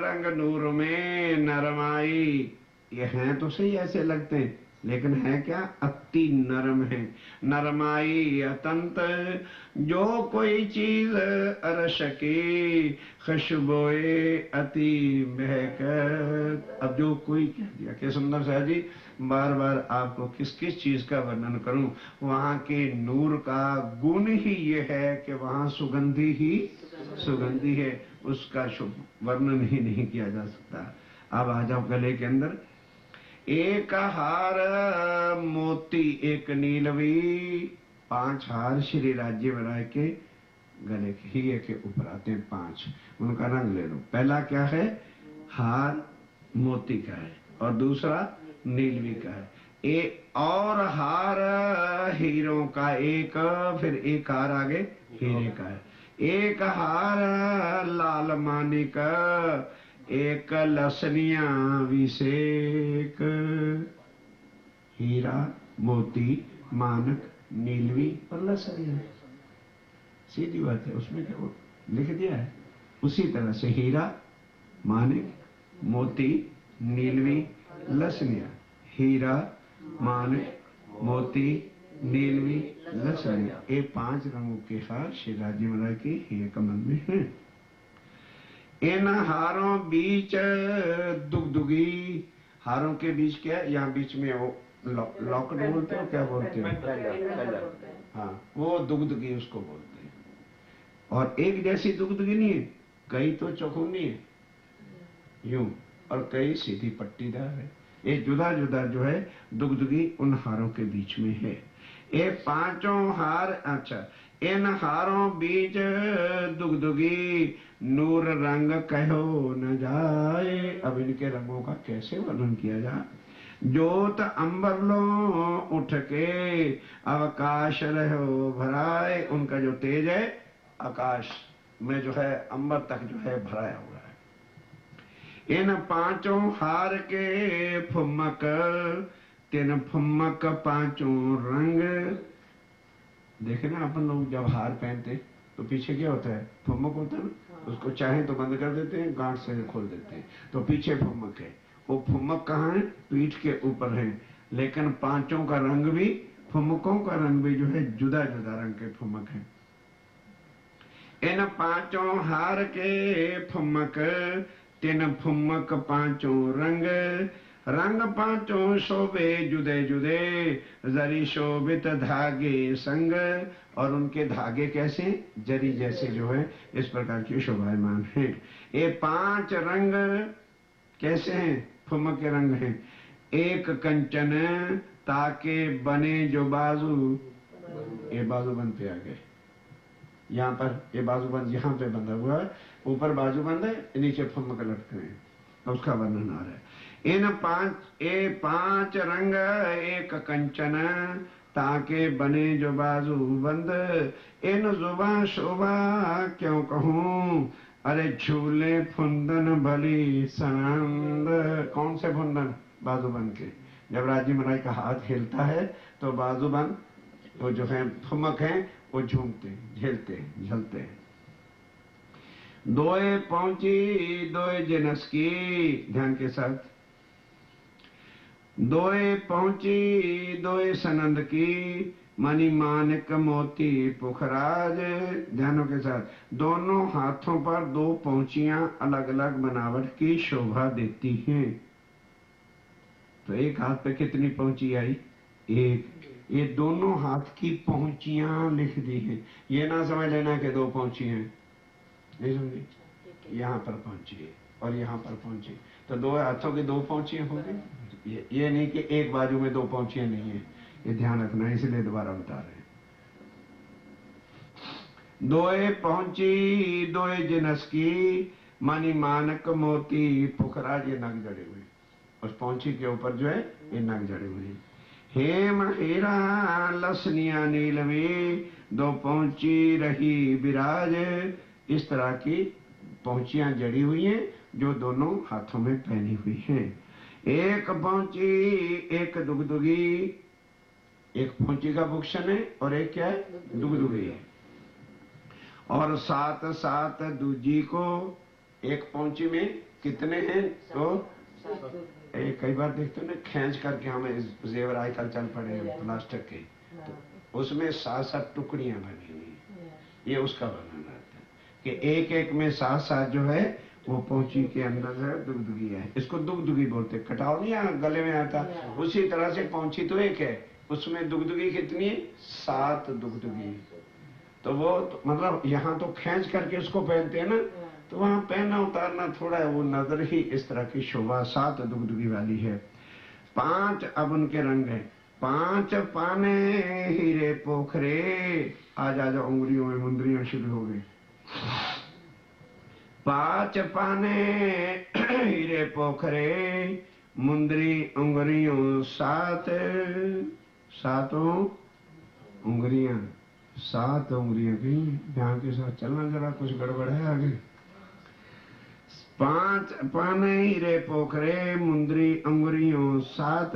रंग नूर में नरमाई, ये हैं तो सही ऐसे लगते हैं, लेकिन है क्या? अति नरम है। नरमाई अतंत, जो कोई चीज अरस की, खुशबोए अति महकत। अब जो कोई कह दिया कि सुंदर साहब जी बार बार आपको किस किस चीज का वर्णन करूं, वहां के नूर का गुण ही ये है कि वहां सुगंधी ही सुगंधी है, उसका शुभ वर्णन ही नहीं किया जा सकता। अब आ जाओ गले के अंदर। एक हार मोती एक नीलवी, पांच हार श्री राज्य बनाए के गले के ही के ऊपर आते हैं पांच, उनका रंग ले लो। पहला क्या है? हार मोती का है, और दूसरा नीलवी का है। एक और हार हीरों का एक, फिर एक हार आगे हीरे का है। एक हार लाल मानिक, एक लसनिया विषेक। हीरा मोती मानक नीलवी और लसनिया, सीधी बात है, उसमें क्या लिख दिया है। उसी तरह से हीरा मानिक मोती नीलवी लसनिया, हीरा मानिक मोती नीलवी लसनिया, ये पांच रंगों के हार श्री राज्य महाराज के हीरे कमल में हैं। इन हारों बीच दुगदुगी, हारों के बीच क्या है? यहाँ बीच में वो लॉकेट बोलते हो, क्या बोलते हो? हाँ, वो दुगदुगी उसको बोलते हैं। और एक जैसी दुगदुगी नहीं है, कई तो चौकोनी है यूं, और कई सीधी पट्टीदार है। ये जुदा जुदा जो है दुगदुगी उन हारों के बीच में है। ये पांचों हार, अच्छा, इन हारों बीच दुगदुगी, नूर रंग कहो न जाए। अब इनके रंगों का कैसे वर्णन किया जाए? जोत अंबर लो उठ के, अवकाश रहो भराए। उनका जो तेज है आकाश में जो है अंबर तक जो है भराया हुआ है। इन पांचों हार के फुम्मक, तीन फुम्मक पांचों रंग। देखे ना अपन लोग जब हार पहनते तो पीछे क्या होता है? फुम्मक होता है ना, उसको चाहे तो बंद कर देते हैं, गांठ से खोल देते हैं, तो पीछे फुम्मक है। वो फुम्मक कहाँ है? पीठ के ऊपर है। लेकिन पांचों का रंग भी, फुम्मकों का रंग भी जो है जुदा जुदा रंग के फुम्मक है। इन पांचों हार के फुम्मक, तीन फुम्मक पांचों रंग, रंग पांचों शोभे जुदे जुदे, जरी शोभित धागे संग, और उनके धागे कैसे, जरी जैसे जो है इस प्रकार की शोभायमान है। ये 5 रंग कैसे हैं, फुमक के रंग हैं। एक कंचन ताके बने जो बाजू, ये बाजूबंद पे आ गए, यहाँ पर ये बाजूबंद यहाँ पे बंधा हुआ है, ऊपर बाजूबंद है, नीचे फुमक लटके हैं, उसका वर्णन आ रहा है। इन 5 रंग एक कंचन ताके बने जो बाजू बंद, इन जुबा शोभा क्यों कहूँ, अरे झूले फुंदन भली सनंद। कौन से फुंदन, बाजूबंद के। जब राज्य महाराज का हाथ हिलता है तो बाजूबंद वो जो है फुमक है वो झूमते झेलते झलते हैं। दोए पहुंची दोए जिनस की, ध्यान के साथ, दोए पहुंची दोए सनंद की, मणि मानिक मोती पुखराज। ध्यानों के साथ, दोनों हाथों पर 2 पहुंचियां अलग अलग बनावट की शोभा देती हैं। तो एक हाथ पे कितनी पहुंची आई, एक। ये दोनों हाथ की पहुंचियां लिख दी हैं, ये ना समझ लेना कि 2 पहुंची हैं, नहीं समझे, यहाँ पर पहुंची है और यहाँ पर पहुंची, तो 2 हाथों की 2 पहुंचियां होंगी। ये नहीं कि एक बाजू में 2 पहुंचियां नहीं है, ये ध्यान रखना, इसलिए दोबारा बता रहे हैं। दोए पहुंची दोए जिनस की, मणि मानक मोती पुखराज, ये नग जड़े हुए, उस पहुंची के ऊपर जो है ये नग जड़े हुए हैं। हेम हीरा लसनिया नीलवी, 2 पहुंची रही विराज। इस तरह की पहुंचियां जड़ी हुई हैं जो दोनों हाथों में पहनी हुई हैं। एक पहुंची एक दुगदुगी, एक पहुंची का भूषण है और एक क्या है, दुगदुगी है। और 7 दूजी को, एक पहुंची में कितने हैं, तो कई बार देखते हो ना, खींच करके हमें जेवर आजकल चल पड़े हैं प्लास्टिक के, तो उसमें 7 टुकड़ियां बनी हुई, ये उसका वर्णन आता है कि एक एक में 7 जो है वो पहुंची के अंदर है दुगदुगी है। इसको दुगदुगी बोलते, कटाव नहीं गले में आता, उसी तरह से पहुंची तो एक है, उसमें दुगदुगी कितनी है, 7 दुगदुगी। तो वो तो, मतलब यहाँ तो खींच करके उसको पहनते हैं ना, तो वहां पहनना उतारना थोड़ा है, वो नजर ही इस तरह की शोभा 7 दुगदुगी वाली है। 5 अब उनके रंग है। 5 पाने हीरे पोखरे, आज आज उंगलियों में मुंदरियां शुरू हो गई। 5 पाने हीरे पोखरे, मुंदरी उंगलियों 7, 7 उंगलियां, 7 उंगलियां की, ध्यान के साथ चलना, जरा कुछ गड़बड़ है आगे। 5 पाने हीरे पोखरे, मुंदरी अंगुरियों 7,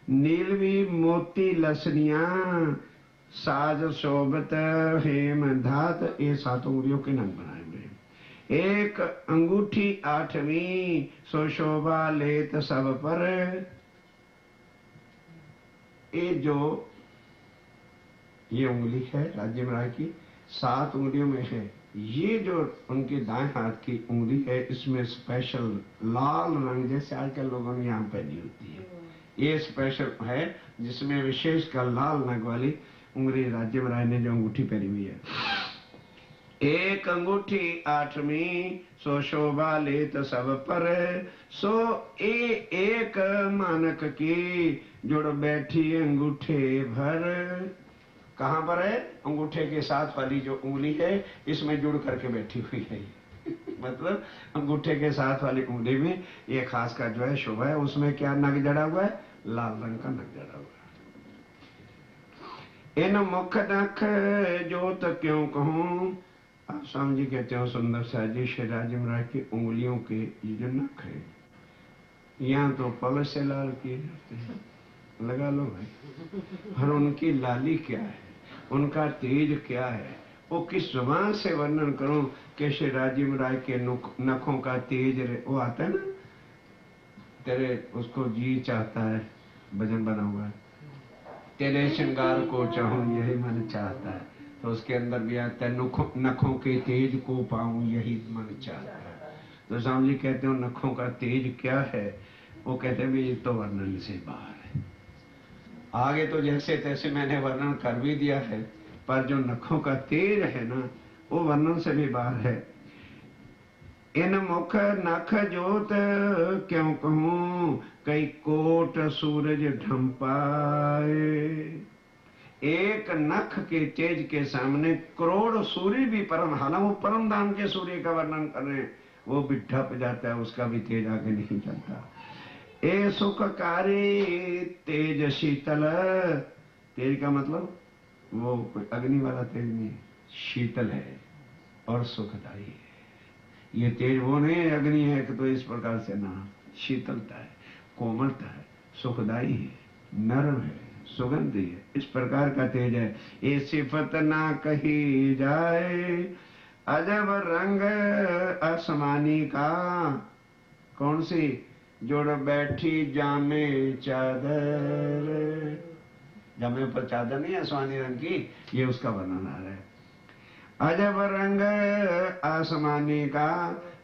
नीलवी मोती लसनियां, साज शोभत हेम धात। ये 7 उंगलियों के नग बनाए हुए। एक अंगूठी 8वीं, सो शोभा लेत सब पर। ये जो ये उंगली है राज्य महाराज की, 7 उंगलियों में है। ये जो उनके दाएं हाथ की उंगली है, इसमें स्पेशल लाल रंग, जैसे आजकल लोगों ने यहाँ पहनी होती है, ये स्पेशल है, जिसमें विशेष कर लाल नग वाली उंगली राज्य महाराज ने जो अंगूठी पहनी हुई है। एक अंगूठी 8वीं, सो शोभा लेत सब पर। सो एक मानक की, जुड़ बैठी अंगूठे भर। कहाँ पर है, अंगूठे के साथ वाली जो उंगली है, इसमें जुड़ करके बैठी हुई है। मतलब अंगूठे के साथ वाली उंगली में ये खास का जो है शोभा है। उसमें क्या नग जड़ा हुआ है, लाल रंग का नग जड़ा हुआ है। इन मुख नख जोत क्यों कहूं, आप स्वामी जी कहते हो सुंदर साजी श्री राज्य महाराज की उंगलियों के ये जो नख है, यहाँ तो पलस से लाल किए जाते हैं, लगा लो भाई। और उनकी लाली क्या है, उनका तेज क्या है, वो किस जुबान से वर्णन करूं कि श्री राज्य महाराज के नखों का तेज, वो आता है ना, तेरे उसको जी चाहता है, भजन बना हुआ है, तेरे श्रृंगार को चाहूं यही मन चाहता है, तो उसके अंदर भी आता है नखों के तेज को पाऊं यही मन चाहता है। तो स्वामी जी कहते हो नखों का तेज क्या है, वो कहते हैं भी ये तो वर्णन से बाहर है। आगे तो जैसे तैसे मैंने वर्णन कर भी दिया है, पर जो नखों का तेज है ना, वो वर्णन से भी बाहर है। इन मुख नख जोत क्यों कहूं, कई कोट सूरज ढंपाए। एक नख के तेज के सामने करोड़ सूर्य भी परम, हालांकि वो परम धाम के सूर्य का वर्णन कर रहे हैं, वो भी ढप जाता है, उसका भी तेज आगे नहीं चलता। ए सुखकारी तेज शीतल, तेज का मतलब वो कोई अग्नि वाला तेज नहीं, शीतल है और सुखदायी है। ये तेज वो नहीं अग्नि है कि तो इस प्रकार से ना, शीतलता है, कोमलता है, सुखदायी है, नरम है, सुगंधी है, इस प्रकार का तेज है। ये सिफत ना कही जाए, अजब रंग आसमानी का। कौन सी? जोड़ बैठी जामे चादर, जामे ऊपर चादर नहीं आसमानी रंग की, ये उसका वर्णन आ रहा है। अजब रंग आसमानी का।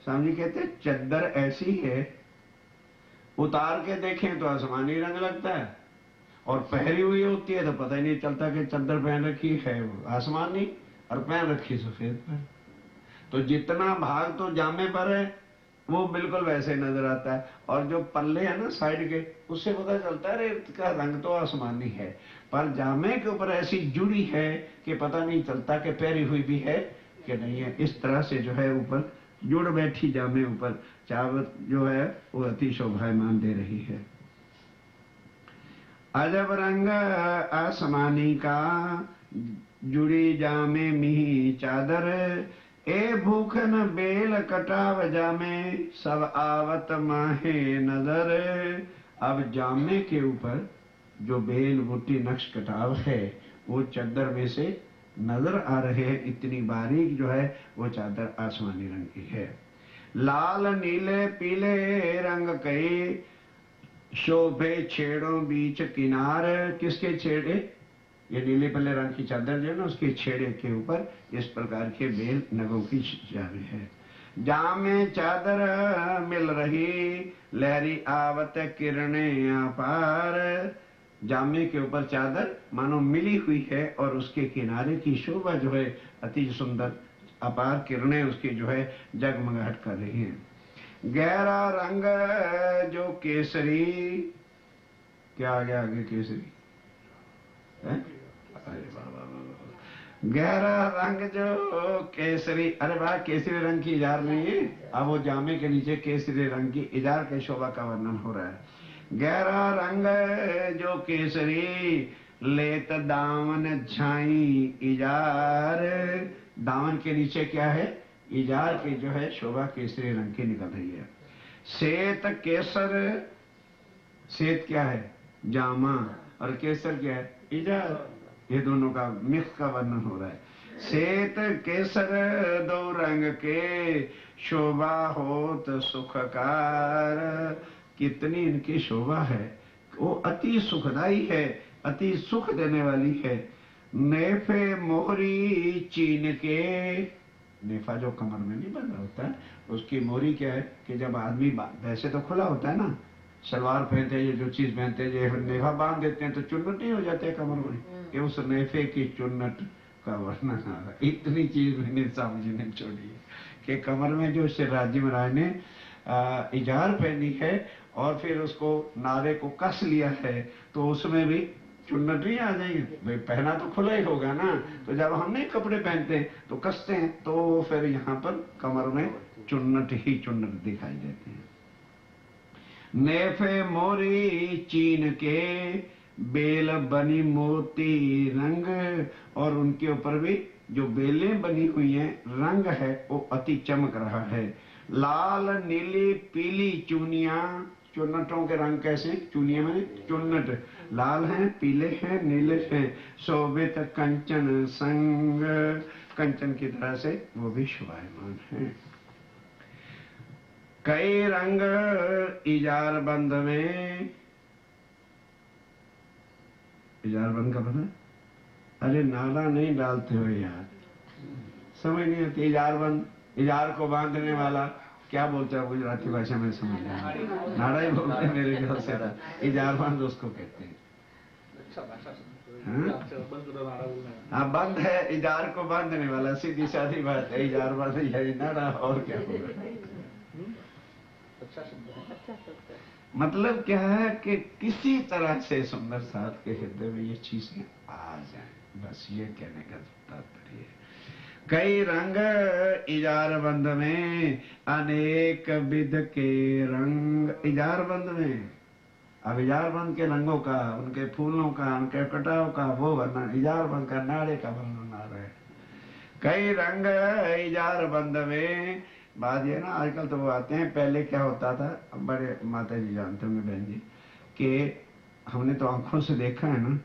स्वामी जी कहते चद्दर ऐसी है, उतार के देखें तो आसमानी रंग लगता है, और पहरी हुई होती है तो पता ही नहीं चलता कि चद्दर पहन रखी है आसमानी और पहन रखी सफेद पर। तो जितना भाग तो जामे पर है वो बिल्कुल वैसे नजर आता है, और जो पल्ले है ना साइड के, उससे पता चलता है इसका रंग तो आसमानी है, पर जामे के ऊपर ऐसी जुड़ी है कि पता नहीं चलता कि पहरी हुई भी है कि नहीं है। इस तरह से जो है ऊपर जुड़ बैठी जामे ऊपर चावत जो है वो अति शोभायमान दे रही है। अजब रंग आसमानी का, जुड़ी जामे मिही चादर। ए भूखन बेल कटाव जामे, सब आवत माहे नजर। अब जामे के ऊपर जो बेल बूटी नक्श कटाव है वो चादर में से नजर आ रहे हैं, इतनी बारीक जो है वो चादर आसमानी रंग की है। लाल नीले पीले रंग कई, शोभे छेड़ों बीच किनार। किसके छेड़े? ये नीले पीले रंग की चादर जो है ना, उसके छेड़े के ऊपर इस प्रकार के बेल नगों की जामे है। जामे चादर मिल रही, लहरी आवत किरणे अपार। जामे के ऊपर चादर मानो मिली हुई है, और उसके किनारे की शोभा जो है अति सुंदर, अपार किरणें उसकी जो है जगमगाहट कर रही हैं। गहरा रंग जो केसरी, क्या आ गया आगे? केसरी है? अरे बाबा, गहरा रंग जो केसरी। अरे वाह, केसरी रंग की इजार नहीं है, अब वो जामे के नीचे केसरी रंग की इजार के शोभा का वर्णन हो रहा है। गहरा रंग जो केसरी, लेत दामन छाई इजार। दामन के नीचे क्या है? इजार की जो है शोभा केसरी रंग की निकल रही है। श्वेत केसर, श्वेत क्या है? जामा, और केसर क्या है? इजार। ये दोनों का मिक्स का वर्णन हो रहा है। श्वेत केसर दो रंग के, शोभा होत सुखकार। कितनी इनकी शोभा है, वो अति सुखदाई है, अति सुख देने वाली है। नेफे मोहरी चीन के, नेफा जो कमर में नहीं बंधा होता है, उसकी मोहरी क्या है कि जब आदमी वैसे तो खुला होता है ना, सलवार पहनते हैं, ये जो चीज पहनते हैं, ये नेफा बांध देते हैं तो चुन्नट नहीं हो जाते है कमर में, कि उस नेफे की चुन्नट का वर्णन आ रहा है। इतनी चीज मैंने स्वामी जी ने छोड़ी है कि कमर में जो शिवराज जी महाराज ने इजार पहनी है और फिर उसको नारे को कस लिया है, तो उसमें भी चुन्नट नहीं आ जाएगी भाई, पहना तो खुला ही होगा ना। तो जब हम नए कपड़े पहनते हैं तो कसते हैं, तो फिर यहाँ पर कमर में चुन्नट ही चुन्नट दिखाई देते हैं। नेफे मोरी चीन के, बेल बनी मोती रंग। और उनके ऊपर भी जो बेलें बनी हुई हैं, रंग है वो अति चमक रहा है। लाल नीली पीली चूनिया, चुन्नटों के रंग कैसे? चूनिया में चुन्नट लाल हैं, पीले हैं, नीले हैं। शोभित कंचन संग, कंचन की तरह से वो भी शोभायमान है। कई रंग इजार बंद में, इजार बंद का पता? अरे नाला नहीं डालते हो यार, समझ नहीं आती। इजार बंद, इजार को बांधने वाला क्या बोलते हैं गुजराती भाषा में समझ नहीं, नाड़ा ही बोलते हैं मेरे ख्याल से। इजारबंद उसको कहते हैं। हाँ बंद है, इजार को बांधने वाला, सीधी साधी बात है। इजार बंद है नाड़ा, और क्या होगा। मतलब क्या है कि किसी तरह से सुंदर साथ के हृदय में ये चीजें आ जाएं, बस ये कहने का तात्पर्य है। कई रंग इजार बंद में, अनेक विध के रंग इजार बंद में। अब इजार बंद के रंगों का, उनके फूलों का, उनके कटाव का वो वर्णन, इजार बंद का नाड़े का वर्णन आ रहा है। कई रंग इजार बंद में। बात ये ना, आजकल तो वो आते हैं, पहले क्या होता था, बड़े माता जी जानते होंगे बहन जी, कि हमने तो आंखों से देखा है ना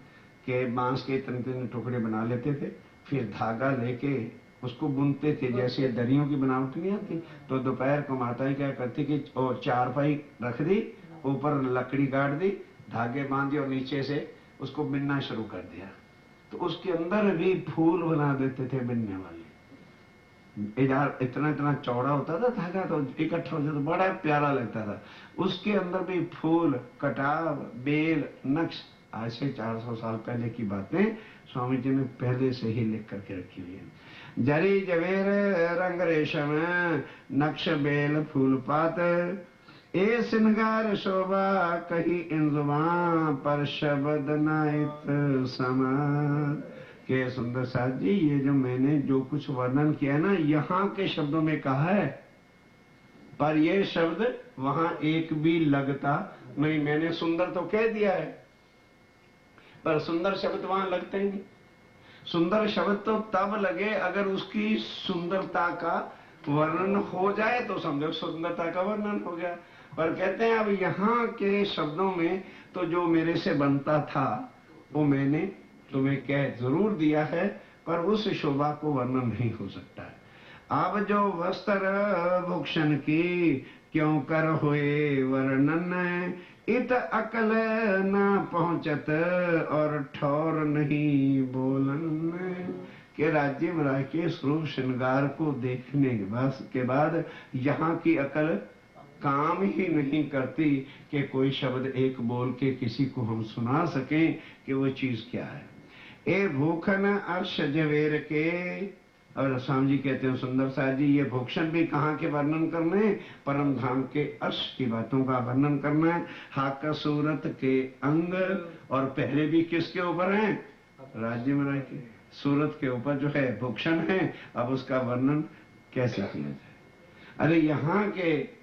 कि बांस के इतने इतने टुकड़े बना लेते थे, फिर धागा लेके उसको बुनते थे, जैसे दरियों की बनावट नहीं आती। तो दोपहर को माताएं क्या करती कि और चारपाई रख दी, ऊपर लकड़ी गाड़ दी, धागे बांध दिए और नीचे से उसको बिनना शुरू कर दिया। तो उसके अंदर भी फूल बना देते थे बिनने वाले। इधर इतना इतना चौड़ा होता था धागा, तो इकट्ठा हो जाता, बड़ा प्यारा लगता था। उसके अंदर भी फूल, कटाव, बेल, नक्श। आज से 400 साल पहले की बातें स्वामी जी ने पहले से ही लिख करके रखी हुई है। जरी जवेर रंग रेशम, नक्श बेल फूल पात, ए श्रृंगार शोभा कही इन जुबां, पर शब्द नाहित समान। के सुंदर साथ जी, ये जो मैंने जो कुछ वर्णन किया ना, यहाँ के शब्दों में कहा है, पर ये शब्द वहां एक भी लगता नहीं। मैंने सुंदर तो कह दिया है, पर सुंदर शब्द वहां लगते नहीं। सुंदर शब्द तो तब लगे अगर उसकी सुंदरता का वर्णन हो जाए, तो समझो सुंदरता का वर्णन हो गया। पर कहते हैं अब यहाँ के शब्दों में तो जो मेरे से बनता था वो मैंने तुम्हें कह जरूर दिया है, पर उस शोभा को वर्णन नहीं हो सकता है। अब जो वस्त्र भूषण की क्यों कर हुए वर्णन, इत अकल न पहुंचत और ठौर नहीं बोलन। के राज्य महाराज के स्वरूप श्रृंगार को देखने के बाद यहाँ की अकल काम ही नहीं करती कि कोई शब्द एक बोल के किसी को हम सुना सकें कि वो चीज क्या है। ए भूखन अर्श जवेर के, और स्वामी जी कहते हैं सुंदर साथ जी, ये भूषण भी कहाँ के वर्णन करने हैं, परम धाम के अर्श की बातों का वर्णन करना है। हाका सूरत के अंग, और पहले भी किसके ऊपर है, राज्य महाराज के सूरत के ऊपर जो है भूषण है। अब उसका वर्णन कैसे किया जाए। अरे यहाँ के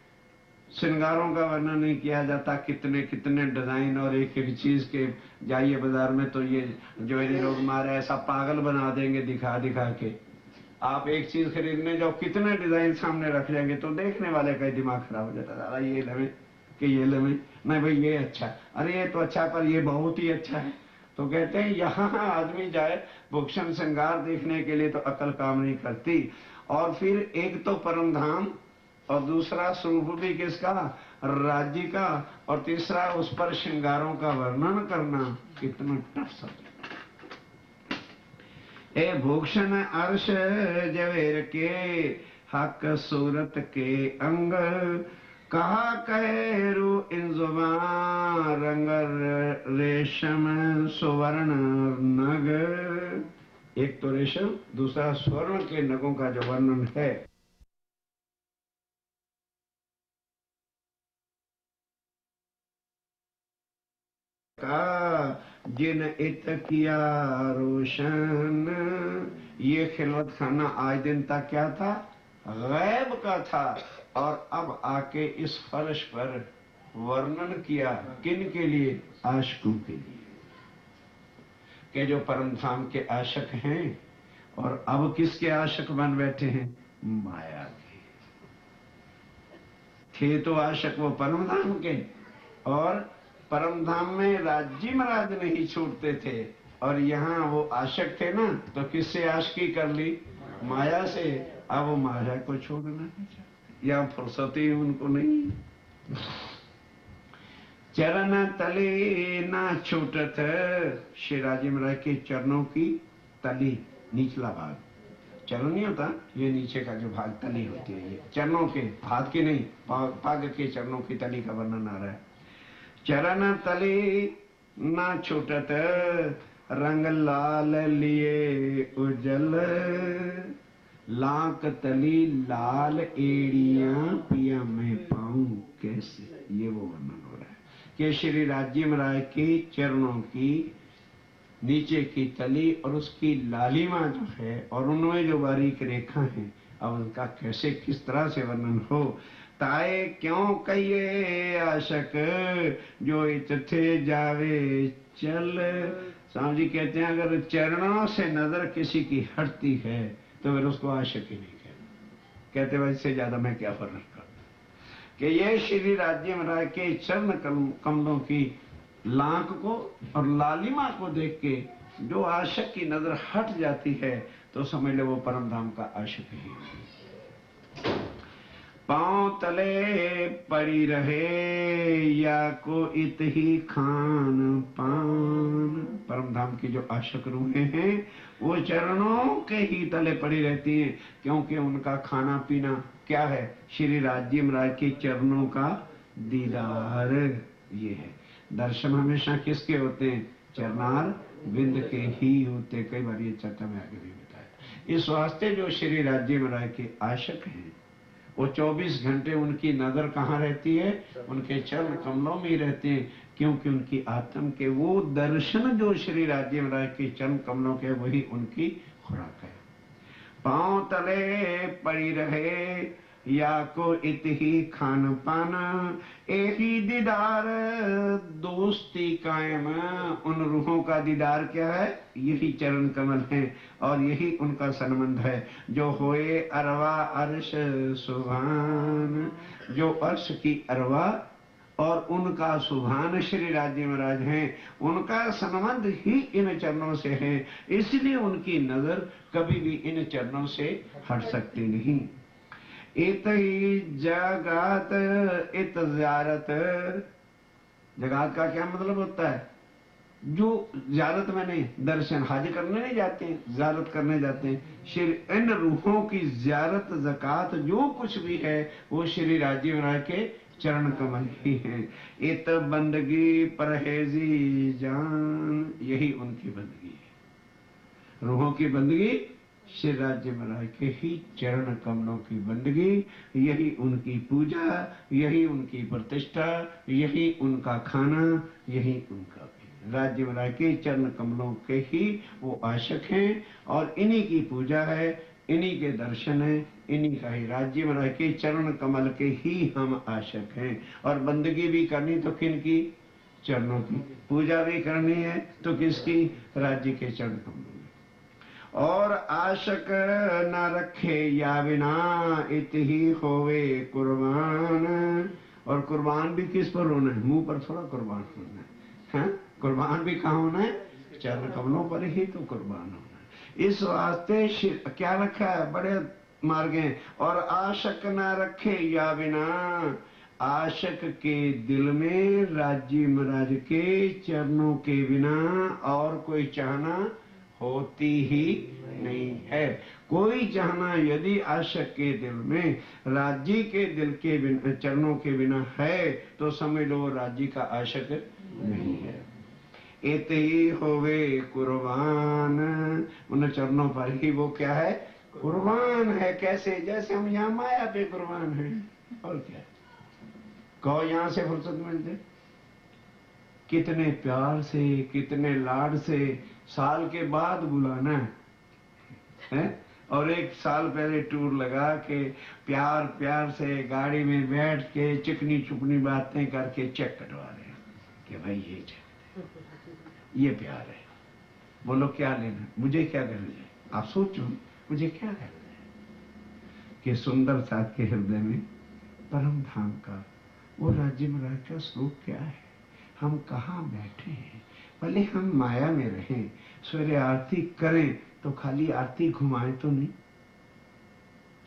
श्रृंगारों का वर्णन नहीं किया जाता, कितने कितने डिजाइन, और एक एक चीज के जाइए बाजार में तो ये ज्वेलरी लोग मारे ऐसा पागल बना देंगे दिखा दिखा के। आप एक चीज खरीदने जाओ, कितने डिजाइन सामने रख जाएंगे तो देखने वाले का दिमाग खराब हो जाता है। अरे ये लेवे कि ये लेवे, नहीं भाई ये अच्छा, अरे ये तो अच्छा पर ये बहुत ही अच्छा है। तो कहते हैं यहाँ आदमी जाए भूषण श्रृंगार देखने के लिए तो अकल काम नहीं करती। और फिर एक तो परम धाम, और दूसरा स्वरूप भी किसका, राज्य का, और तीसरा उस पर श्रृंगारों का वर्णन करना, कितना टफ सब्जेक्ट। ए भूषण अर्श जवेर के, हक सूरत के अंग, कहा कहेरु इन जुबां, रंग रेशम सुवर्ण नग। एक तो रेशम, दूसरा स्वर्ण के नगों का जो वर्णन है। जिन इत किया रोशन, ये खिलवत खाना आज दिन तक क्या था, गैब का था, और अब आके इस फर्श पर वर्णन किया। किन के लिए, आशिकों के लिए, के जो परम धाम के आशिक हैं। और अब किसके आशिक बन बैठे हैं, माया के। थे तो आशिक वो परम धाम के, और परम धाम में राज्य महाराज नहीं छूटते थे, और यहाँ वो आशिक थे ना, तो किससे आशिकी कर ली, माया से। अब वो माया को छोड़ना नहीं चाहते, या फुर्सत ही उनको नहीं। चरण तले ना छूटत, श्री राज्य महाराज के चरणों की तली, निचला भाग, चरण नहीं होता, ये नीचे का जो भाग तली होती है, ये चरणों के, हाथ की नहीं, पाग के चरणों की तली का वर्णन आ रहा है। चरण तली ना छूटत रंग लाल लिए उजल, लाक तली लाल एड़ियां पिया मैं पाऊं कैसे, ये वो वर्णन हो रहा है कि श्री राज्य राय के चरणों की नीचे की तली और उसकी लालिमा जो है और उनमें जो बारीक रेखा है, अब उनका कैसे किस तरह से वर्णन हो। ताए क्यों कहिए आशक जो थे जावे चल। स्वामी जी कहते हैं अगर चरणों से नजर किसी की हटती है तो फिर उसको आशक ही नहीं कहते। कहते भाई इससे ज्यादा मैं क्या वर्णन करूं कि ये श्री राज्य राय के चरण कमलों की लांक को और लालिमा को देख के जो आशक की नजर हट जाती है तो समझ ले वो परम धाम का आशक ही है। पांव तले पड़ी रहे या को इत ही खान पान। परम धाम की जो आशक रूहें हैं वो चरणों के ही तले पड़ी रहती हैं, क्योंकि उनका खाना पीना क्या है, श्री राज्य राय के चरणों का दीदार ये है। दर्शन हमेशा किसके होते हैं, चरणार बिंद के ही होते। कई बार ये चर्चा में आगे भी बताया। इस वास्ते जो श्री राज्य राय के आशक हैं वो 24 घंटे उनकी नजर कहाँ रहती है, उनके चरण कमलों में ही रहते हैं, क्योंकि उनकी आत्म के वो दर्शन जो श्री राज्य राय के चरण कमलों के वही उनकी खुराक है। पांव तले पड़ी रहे या को इत ही खान पाना, यही दीदार दोस्ती कायम। उन रूहों का दीदार क्या है, यही चरण कमल है और यही उनका संबंध है। जो होए अरवा अर्श सुभान, जो अर्श की अरवा और उनका सुभान श्री राज्य महाराज हैं, उनका संबंध ही इन चरणों से है, इसलिए उनकी नजर कभी भी इन चरणों से हट सकती नहीं। इत ही जगात इत ज़ियारत, जगात का क्या मतलब होता है, जो ज़ियारत में नहीं, दर्शन हाज करने नहीं जाते हैं, ज़ियारत करने जाते हैं। श्री इन रूहों की ज़ियारत ज़कात जो कुछ भी है वो श्री राज्य राय के चरण कमल ही है। इत बंदगी परहेजी जान, यही उनकी बंदगी है। रूहों की बंदगी श्री राज्य महाराज के ही चरण कमलों की बंदगी, यही उनकी पूजा, यही उनकी प्रतिष्ठा, यही उनका खाना, यही उनका भी। राज्य महाराज के चरण कमलों के ही वो आशक हैं और इन्हीं की पूजा है, इन्हीं के दर्शन है, इन्हीं का ही राज्य महाराज के चरण कमल के ही हम आशक हैं। और बंदगी भी करनी तो किन की, चरणों की। पूजा भी करनी है तो किसकी, राज्य के चरण कमलों। और आशक न रखे या बिना इत ही होवे कुर्बान। और कुर्बान भी किस पर होना है, मुंह पर थोड़ा कुर्बान होना है, कुर्बान भी कहाँ होना है, चरण कमलों पर ही तो कुर्बान होना है। इस वास्ते क्या रखा है, बड़े मार्ग हैं। और आशक न रखे या बिना, आशक के दिल में राज्य महाराज के चरणों के बिना और कोई चाहना होती ही नहीं है। कोई चाहना यदि आशक के दिल में राज्य के दिल के बिना, चरणों के बिना है तो समझ लो राज्य का आशक नहीं है। एते ही होवे कुर्बान, उन चरणों पर ही वो क्या है, कुर्बान है। कैसे, जैसे हम यहाँ माया पे कुर्बान है। और क्या कहो, यहाँ से फुर्सत मिलते, कितने प्यार से, कितने लाड से साल के बाद बुलाना है और एक साल पहले टूर लगा के प्यार प्यार से गाड़ी में बैठ के चिकनी चुपनी बातें करके चेक कटवा रहे हैं कि भाई ये चेक, ये प्यार है। बोलो क्या लेना, मुझे क्या करना है, आप सोचो मुझे क्या करना है। कि सुंदर साथ के हृदय में परम धाम का वो राज्य महाराज का स्वरूप क्या है। हम कहाँ बैठे हैं, भले हम माया में रहें, सवेरे आरती करें तो खाली आरती घुमाएं तो नहीं।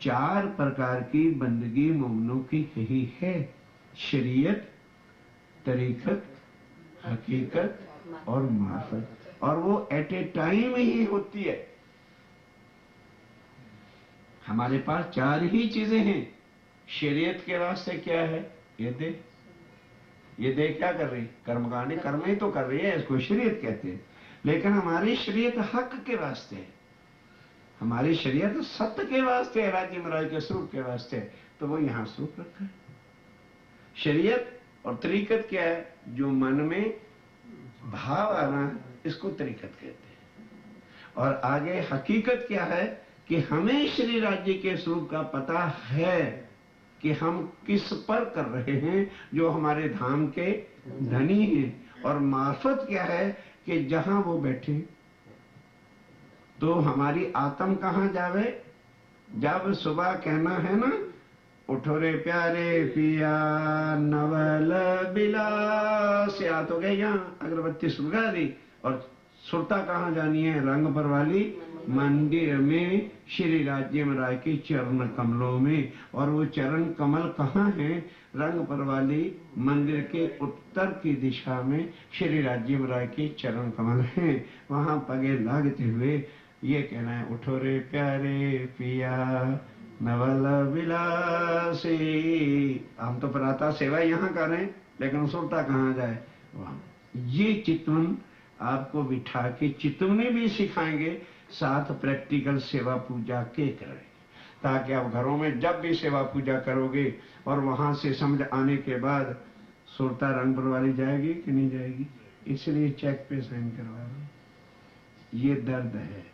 4 प्रकार की बंदगी मोमनों की यही है, शरीयत, तरीकत, हकीकत और मार्फत। और वो एट ए टाइम ही होती है। हमारे पास चार ही चीजें हैं। शरीयत के रास्ते क्या है? ये देह क्या कर रही? कर्मकांड, कर्म ही तो कर रही है, इसको शरीयत कहते हैं। लेकिन हमारी शरीयत हक के वास्ते है, हमारी शरीयत सत्य के वास्ते है, राज्य महाराज के स्वरूप के वास्ते है, तो वो यहां स्वरूप रखा है। शरीयत और तरीकत क्या है? जो मन में भाव आना, इसको तरीकत कहते हैं। और आगे हकीकत क्या है कि हमें श्री राज्य के स्वरूप का पता है कि हम किस पर कर रहे हैं, जो हमारे धाम के धनी हैं। और मार्फत क्या है कि जहां वो बैठे तो हमारी आत्म कहां जावे? जब सुबह कहना है ना, उठो रे प्यारे पिया नवल बिलास, या तो गए यहाँ अगरबत्ती सुलगा दी, और सुरता कहाँ जानी है? रंग पर वाली मंदिर में, श्री राज्य महाराज के चरण कमलों में। और वो चरण कमल कहाँ है? रंग पर वाली मंदिर के उत्तर की दिशा में श्री राज्य महाराज के चरण कमल हैं। वहां पगे लागते हुए ये कहना है, उठो रे प्यारे पिया नवल विलासी। हम तो प्रातः सेवा यहाँ कर रहे हैं, लेकिन सुरता कहाँ जाए? वहां। ये चितवन आपको बिठा के चितवनी भी सिखाएंगे, साथ प्रैक्टिकल सेवा पूजा के करें, ताकि आप घरों में जब भी सेवा पूजा करोगे और वहां से समझ आने के बाद सुरता रंग पर वाली जाएगी कि नहीं जाएगी, इसलिए चेक पे साइन करवा रहे। ये दर्द है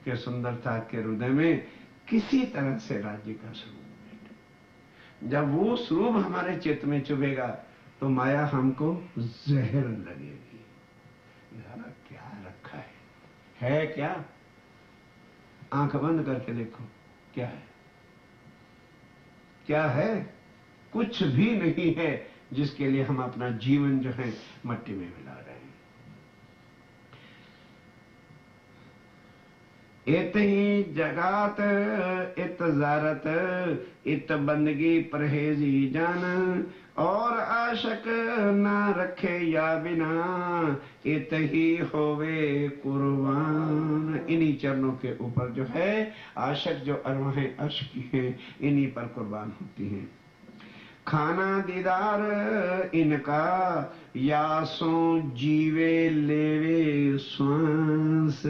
कि सुंदरता के हृदय में किसी तरह से राज्य का स्वरूप बैठे। जब वो स्वरूप हमारे चित्त में चुभेगा तो माया हमको जहर लगेगी। यार क्या रखा है क्या? आंख बंद करके देखो, क्या है? क्या है? कुछ भी नहीं है, जिसके लिए हम अपना जीवन जो है मट्टी में मिला रहे हैं। इत ही जगात इत जारत इत बंदगी परहेजी जान, और आशक ना रखे या बिना इत ही होवे कुर्बान। इन्हीं चरणों के ऊपर जो है आशक, जो अरवाहें अर्श की हैं, इन्हीं पर कुर्बान होती हैं। खाना दीदार इनका यासों जीवे लेवे श्वास,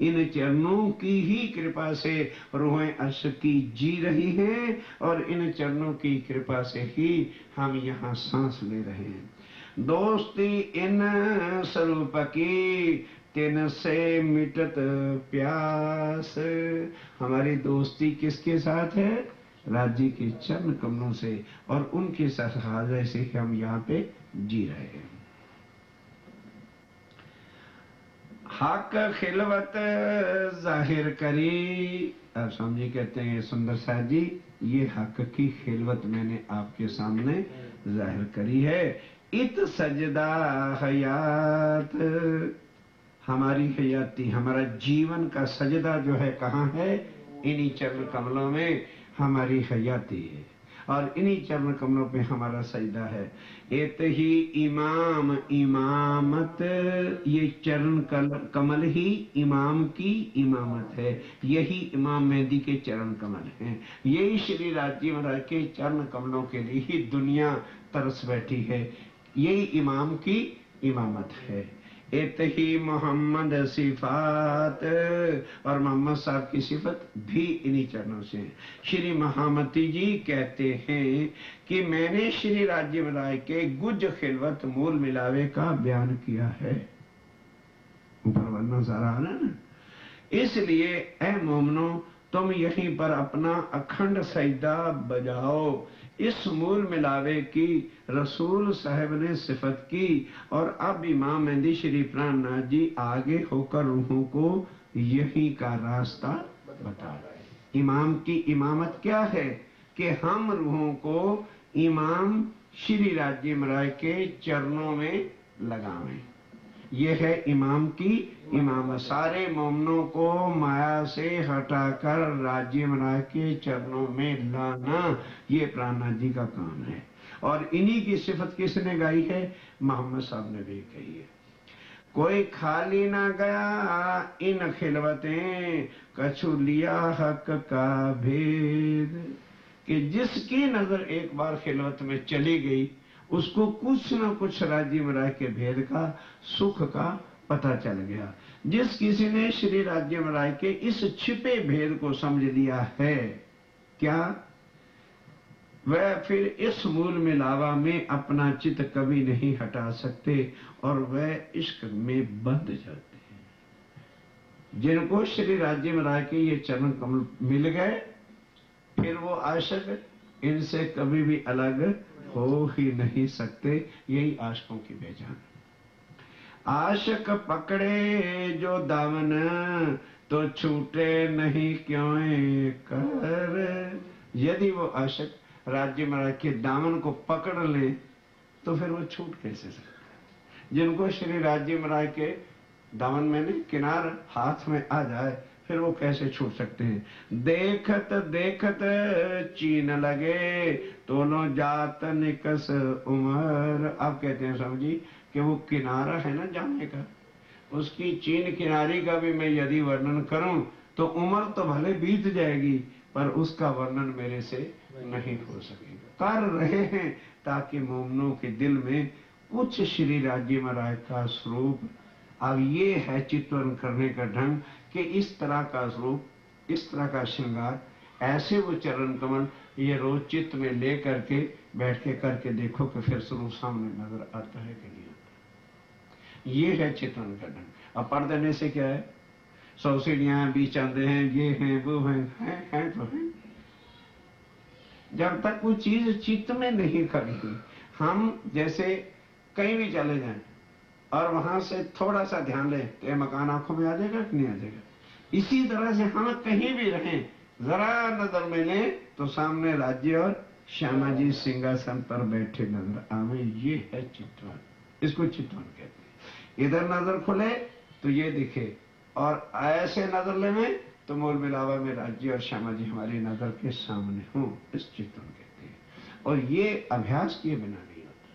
इन चरणों की ही कृपा से रूहें अर्श की जी रही हैं, और इन चरणों की कृपा से ही हम यहाँ सांस ले रहे हैं। दोस्ती इन स्वरूप की तिन से मिटत प्यास, हमारी दोस्ती किसके साथ है? राज्य के चरण कमलों से, और उनके सहारे से हम यहाँ पे जी रहे हैं। हक खिलवत जाहिर करी, अब स्वामी जी कहते हैं सुंदर साहब जी, ये हक की खिलवत मैंने आपके सामने जाहिर करी है। इत सजदा हयात, हमारी हयाती, हमारा जीवन का सजदा जो है कहाँ है? इन्हीं चरण कमलों में हमारी हयाती है, और इन्हीं चरण कमलों पे हमारा सजदा है। एत ही इमाम इमामत, ये चरण कमल ही इमाम की इमामत है। यही इमाम मेहदी के चरण कमल हैं। यही श्री राज्य महाराज के चरण कमलों के लिए ही दुनिया तरस बैठी है। यही इमाम की इमामत है। इत ही मोहम्मद सिफात, और मोहम्मद साहब की सिफत भी इन्हीं चरणों से है। श्री महामती जी कहते हैं कि मैंने श्री राज्य महाराज के गुज खिलवत मूल मिलावे का बयान किया है। ऊपर वर्णन सारा आ रहा है ना। इसलिए ऐ मोमनो, तुम यहीं पर अपना अखंड सजदा बजाओ। इस मूल मिलावे की रसूल साहब ने सिफत की, और अब इमाम मेहदी श्री प्राणनाथ जी आगे होकर रूहों को यही का रास्ता बता रहे। इमाम की इमामत क्या है कि हम रूहों को इमाम श्री राज्य महाराज के चरणों में लगावें। ये है इमाम की इमाम। सारे मोमनों को माया से हटाकर राज्य महाराज के चरणों में लाना, ये प्राणनाथ जी का काम है। और इन्हीं की सिफत किसने गाई है? मोहम्मद साहब ने भी कही है। कोई खाली ना गया इन खिलवतें, कछु लिया हक का भेद। कि जिसकी नजर एक बार खिलवत में चली गई, उसको कुछ न कुछ राज्य महाराज के भेद का, सुख का पता चल गया। जिस किसी ने श्री राज्य महाराज के इस छिपे भेद को समझ लिया है, क्या वह फिर इस मूल मिलावा में अपना चित्त कभी नहीं हटा सकते और वह इश्क में बंध जाते हैं। जिनको श्री राज्य महाराज के ये चरण कमल मिल गए, फिर वो आशिक इनसे कभी भी अलग हो ही नहीं सकते। यही आशिकों की पहचान। आशिक पकड़े जो दामन, तो छूटे नहीं क्यों कर। यदि वो आशिक राज्य महाराज के दामन को पकड़ ले, तो फिर वो छूट कैसे सकते। जिनको श्री राज्य महाराज के दामन में नहीं, किनार हाथ में आ जाए, फिर वो कैसे छूट सकते हैं। देखत देखत चीन लगे, दोनों जात निकस उमर। आप कहते हैं स्वामी जी कि वो किनारा है ना जाने का, उसकी चीन किनारी का भी मैं यदि वर्णन करूं तो उम्र तो भले बीत जाएगी, पर उसका वर्णन मेरे से नहीं हो सकेगा। कर रहे हैं ताकि मोमनों के दिल में कुछ श्री राज्य महाराज का स्वरूप। अब ये है चित्रण करने का ढंग कि इस तरह का स्वरूप, इस तरह का श्रृंगार, ऐसे वो चरण कमल ये रोज चित्त में ले करके बैठ के करके देखो कि फिर स्वरूप सामने नजर आता है कि नहीं आता। ये है चित्रण का ढंग। अब पर्दे देने से क्या है, 100 सीढ़ियां, 20 चांदे हैं, ये हैं, वो हैं तो हैं। जब तक वो चीज चित्त में नहीं खड़ी, हम जैसे कहीं भी चले जाएं और वहां से थोड़ा सा ध्यान लें तो ये मकान आंखों में आ जाएगा कि नहीं आ जाएगा। इसी तरह से हम कहीं भी रहें, जरा नजर में लें तो सामने राज्य और श्यामा जी सिंहासन पर बैठे नजर आवे। ये है चित्रण, इसको चित्रण कहते हैं। इधर नजर खुले तो ये दिखे, और ऐसे नजर लेवे तो मूल मिलावा में राज्य और श्यामा जी हमारी नजर के सामने हो, इस चित्रण कहते हैं। और ये अभ्यास किए बिना नहीं होता।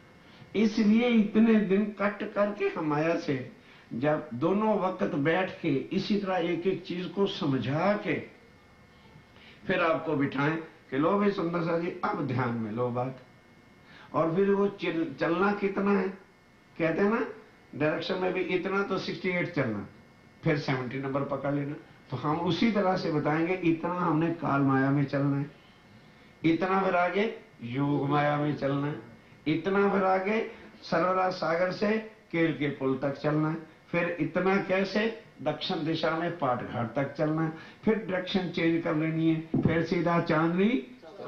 इसलिए इतने दिन कट करके हम माया से जब दोनों वक्त बैठ के इसी तरह एक एक चीज को समझा के फिर आपको बिठाएं कि लो भाई सुंदर सा जी अब ध्यान में लो बात। और फिर वो चलना कितना है, कहते हैं ना डायरेक्शन में भी इतना, तो 68 चलना, फिर 70 नंबर पकड़ लेना। तो हम उसी तरह से बताएंगे, इतना हमने काल माया में चलना है, इतना फिर आगे योग माया में चलना है, इतना फिर आगे सरवरा सागर से केल के पुल तक चलना है, फिर इतना कैसे दक्षिण दिशा में पाटघाट तक चलना है, फिर डायरेक्शन चेंज कर लेनी है, फिर सीधा चांदनी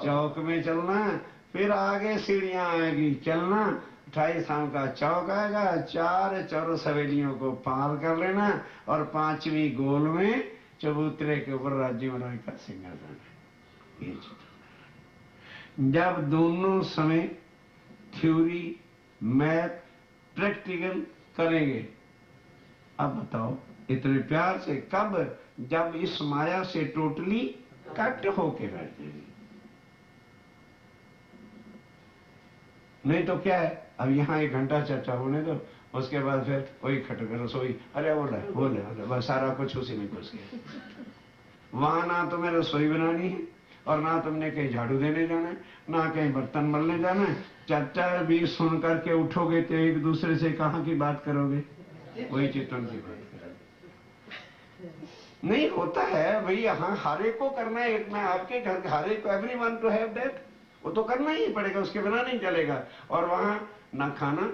चौक में चलना है, फिर आगे सीढ़ियां आएगी चलना, 28 शाम का चौक आएगा, 4 चौरस हवेलियों को पार कर लेना, और 5वीं गोल में चबूतरे के ऊपर राज्य महाराज का सिंहासन है। जब दोनों समय थ्योरी, मैथ, प्रैक्टिकल करेंगे, अब बताओ इतने प्यार से कब, जब इस माया से टोटली कट होके बैठ जाएंगे। नहीं तो क्या है, अब यहाँ 1 घंटा चर्चा होने दो, उसके बाद फिर वही खटक रसोई, अरे बोले बस सारा कुछ उसी में घुस गया। वहां ना तुम्हें रसोई बनानी है, और ना तुमने कहीं झाड़ू देने जाना है, ना कहीं बर्तन मलने जाना है। चर्चा भी सुन करके उठोगे तो एक दूसरे से कहाँ की बात करोगे, वही चित्रण की बात करोगे। नहीं होता है भाई, यहाँ हर एक को करना है। एक मैं आपके घर हर एक को, एवरीवन टू हैव दैट, वो तो करना ही पड़ेगा, उसके बिना नहीं चलेगा। और वहां ना खाना,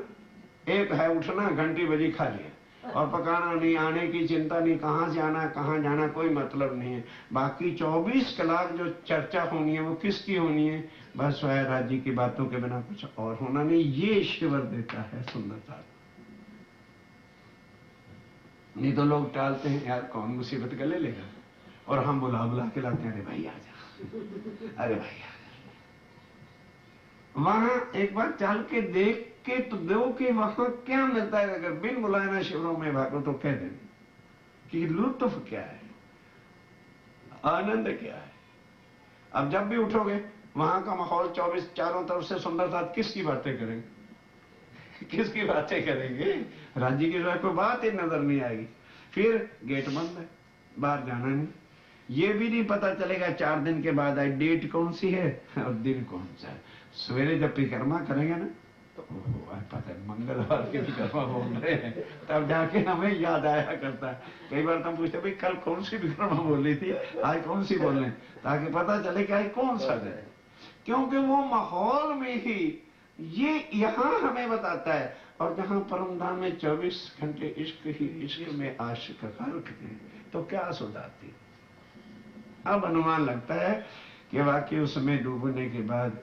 एक है उठना, घंटी बजी खा लिया, और पकाना नहीं, आने की चिंता नहीं, कहां से आना कहां जाना कोई मतलब नहीं है। बाकी 24 कलाक जो चर्चा होनी है वो किसकी होनी है, बस वह राज्य की बातों के बिना कुछ और होना नहीं। ये ईश्वर देता है सुंदरता। नहीं तो लोग टालते हैं, यार कौन मुसीबत गले लेगा, और हम बुला बुला के लाते हैं, अरे भाई आ जा, अरे भाई आ जा। वहां एक बार चल के देख के तो दो कि वहां क्या मिलता है। अगर बिन बुलाए ना शिविरों में भागो तो कह देंगे कि लुत्फ क्या है, आनंद क्या है। अब जब भी उठोगे वहां का माहौल 24 चारों तरफ से सुंदरता, किसकी बातें करेंगे किसकी बातें करेंगे? राज्य की कोई बात ही नजर नहीं आएगी। फिर गेट बंद है, बाहर जाना नहीं, ये भी नहीं पता चलेगा 4 दिन के बाद आई डेट कौन सी है और दिन कौन सा है। सवेरे जब परिक्रमा करेंगे ना तो पता है मंगलवार के विक्रमा बोल रहे हैं, तब जाके हमें याद आया करता है। कई बार तो हम पूछते भाई कल कौन सी विक्रमा बोली थी, आज कौन सी बोल रहे हैं, ताकि पता चले कि आज कौन सा दिन है। क्योंकि वो माहौल में ही ये यहाँ हमें बताता है। और जहाँ परम धाम में 24 घंटे इश्क ही इश्क में आशिक गर्क थे, तो क्या सुधारती। अब अनुमान लगता है कि वाकई उसमें डूबने के बाद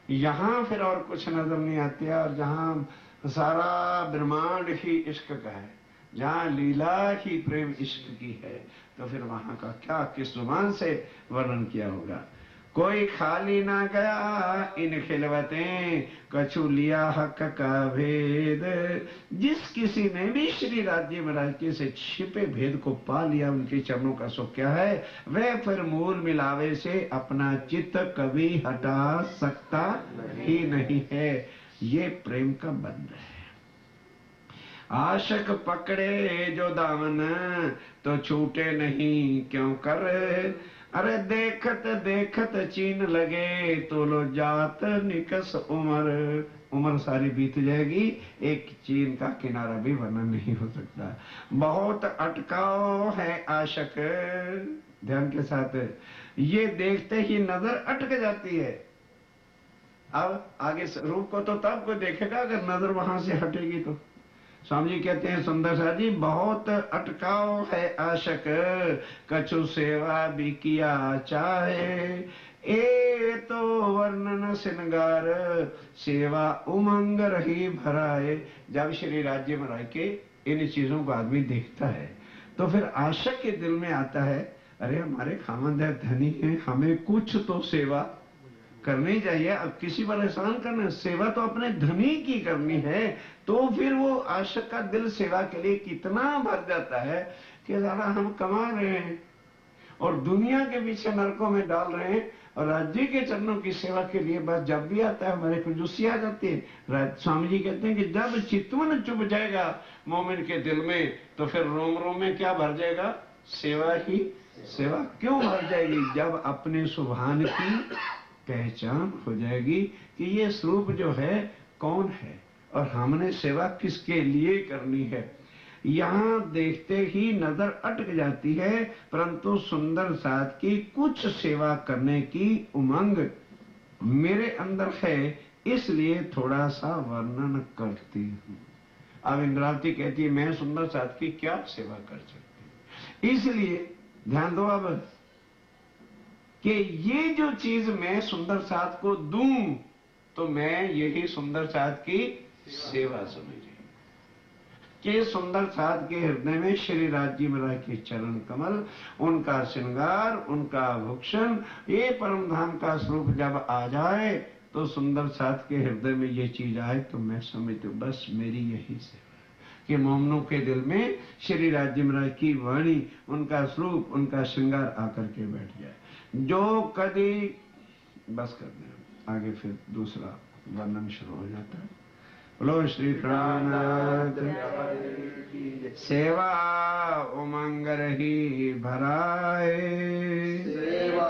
यहाँ फिर और कुछ नजर नहीं आती है। और जहाँ सारा ब्रह्मांड ही इश्क का है, जहाँ लीला ही प्रेम इश्क की है, तो फिर वहां का क्या किस जुबान से वर्णन किया होगा। कोई खाली ना गया इन खिलवतें, कछु लिया हक का भेद। जिस किसी ने भी श्री राज्य महाराज के से छिपे भेद को पा लिया, उनके चरणों का सुख क्या है, वह फिर मूल मिलावे से अपना चित्त कभी हटा सकता ही नहीं है। ये प्रेम का बंध है। आशक पकड़े जो दामन, तो छूटे नहीं क्यों कर। अरे देखत देखत चीन लगे, तो लो जात निकस उम्र सारी बीत जाएगी, एक चीन का किनारा भी वर्णन नहीं हो सकता। बहुत अटकाव है आशक, ध्यान के साथ, ये देखते ही नजर अटक जाती है। अब आगे रूप को तो तब को देखेगा अगर नजर वहां से हटेगी तो। स्वामी जी कहते हैं सुंदर सा जी, बहुत अटकाव है आशक, कछु सेवा भी किया चाहे। ए तो वर्णन श्रृंगार, सेवा उमंग रही भराए। जब श्री राज्य महाराज के इन चीजों को आदमी देखता है तो फिर आशक के दिल में आता है, अरे हमारे खामंद है, धनी है, हमें कुछ तो सेवा करनी चाहिए। अब किसी पर एहसान करना, सेवा तो अपने धनी की करनी है। तो फिर वो आशक का दिल सेवा के लिए कितना भर जाता है कि ज़रा हम कमा रहे हैं और दुनिया के पीछे नरकों में डाल रहे हैं, और राज्य के चरणों की सेवा के लिए बस जब भी आता है हमारे कंजूसी आ जाती है। स्वामी जी कहते हैं कि जब चितवन चुप जाएगा मोमिन के दिल में, तो फिर रोम रोम में क्या भर जाएगा, सेवा ही सेवा। क्यों भर जाएगी? जब अपने सुभान की पहचान हो जाएगी कि ये स्वरूप जो है कौन है और हमने सेवा किसके लिए करनी है। यहाँ देखते ही नजर अटक जाती है, परंतु सुंदर साथ की कुछ सेवा करने की उमंग मेरे अंदर है, इसलिए थोड़ा सा वर्णन करती हूँ। अब इंद्रावती कहती है मैं सुंदर साथ की क्या सेवा कर सकती हूँ। इसलिए ध्यान दो अब कि ये जो चीज मैं सुंदर साथ को दूं, तो मैं यही सुंदर साथ की सेवा समझी कि सुंदर साथ के हृदय में श्री राज्य महाराज के चरण कमल, उनका श्रृंगार, उनका भूषण, ये परम धाम का स्वरूप जब आ जाए, तो सुंदर साथ के हृदय में ये चीज आए, तो मैं समझती हूँ बस मेरी यही सेवा कि मोमनों के दिल में श्री राज्य महाराज की वाणी, उनका स्वरूप, उनका श्रृंगार आकर के बैठ जाए। जो कभी बस कर दें, आगे फिर दूसरा वर्णन शुरू हो जाता है। बोलो श्री प्राणनाथ सेवा उमंग रही भराए, सेवा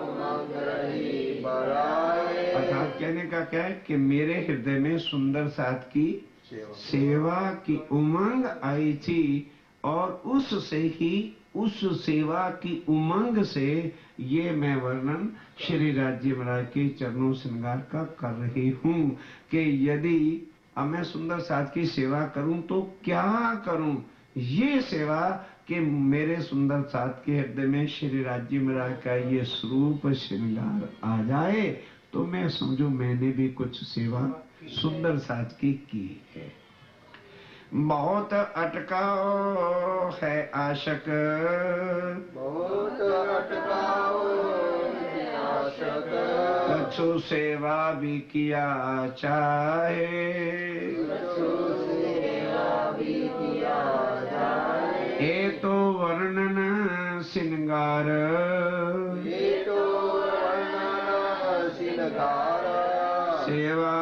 उमंग रही भराए। अर्थात कहने का क्या है कि मेरे हृदय में सुंदर साथ की सेवा की उमंग आई थी, और उससे ही उस सेवा की उमंग से ये मैं वर्णन श्री राज्य महाराज के चरणों श्रृंगार का कर रही हूँ कि यदि अब मैं सुंदर साथ की सेवा करूं तो क्या करूं। ये सेवा कि मेरे सुंदर साथ के हृदय में श्री राज्य महाराज का ये स्वरूप श्रृंगार आ जाए, तो मैं समझू मैंने भी कुछ सेवा सुंदर साथ की है। बहुत अटकाओ है आशक, बहुत अटकाओ है आशक, कछु सेवा भी किया चाहे, कछु सेवा भी किया जाए। ये तो वर्णन श्रृंगार, ये तो वर्णन श्रृंगार, सेवा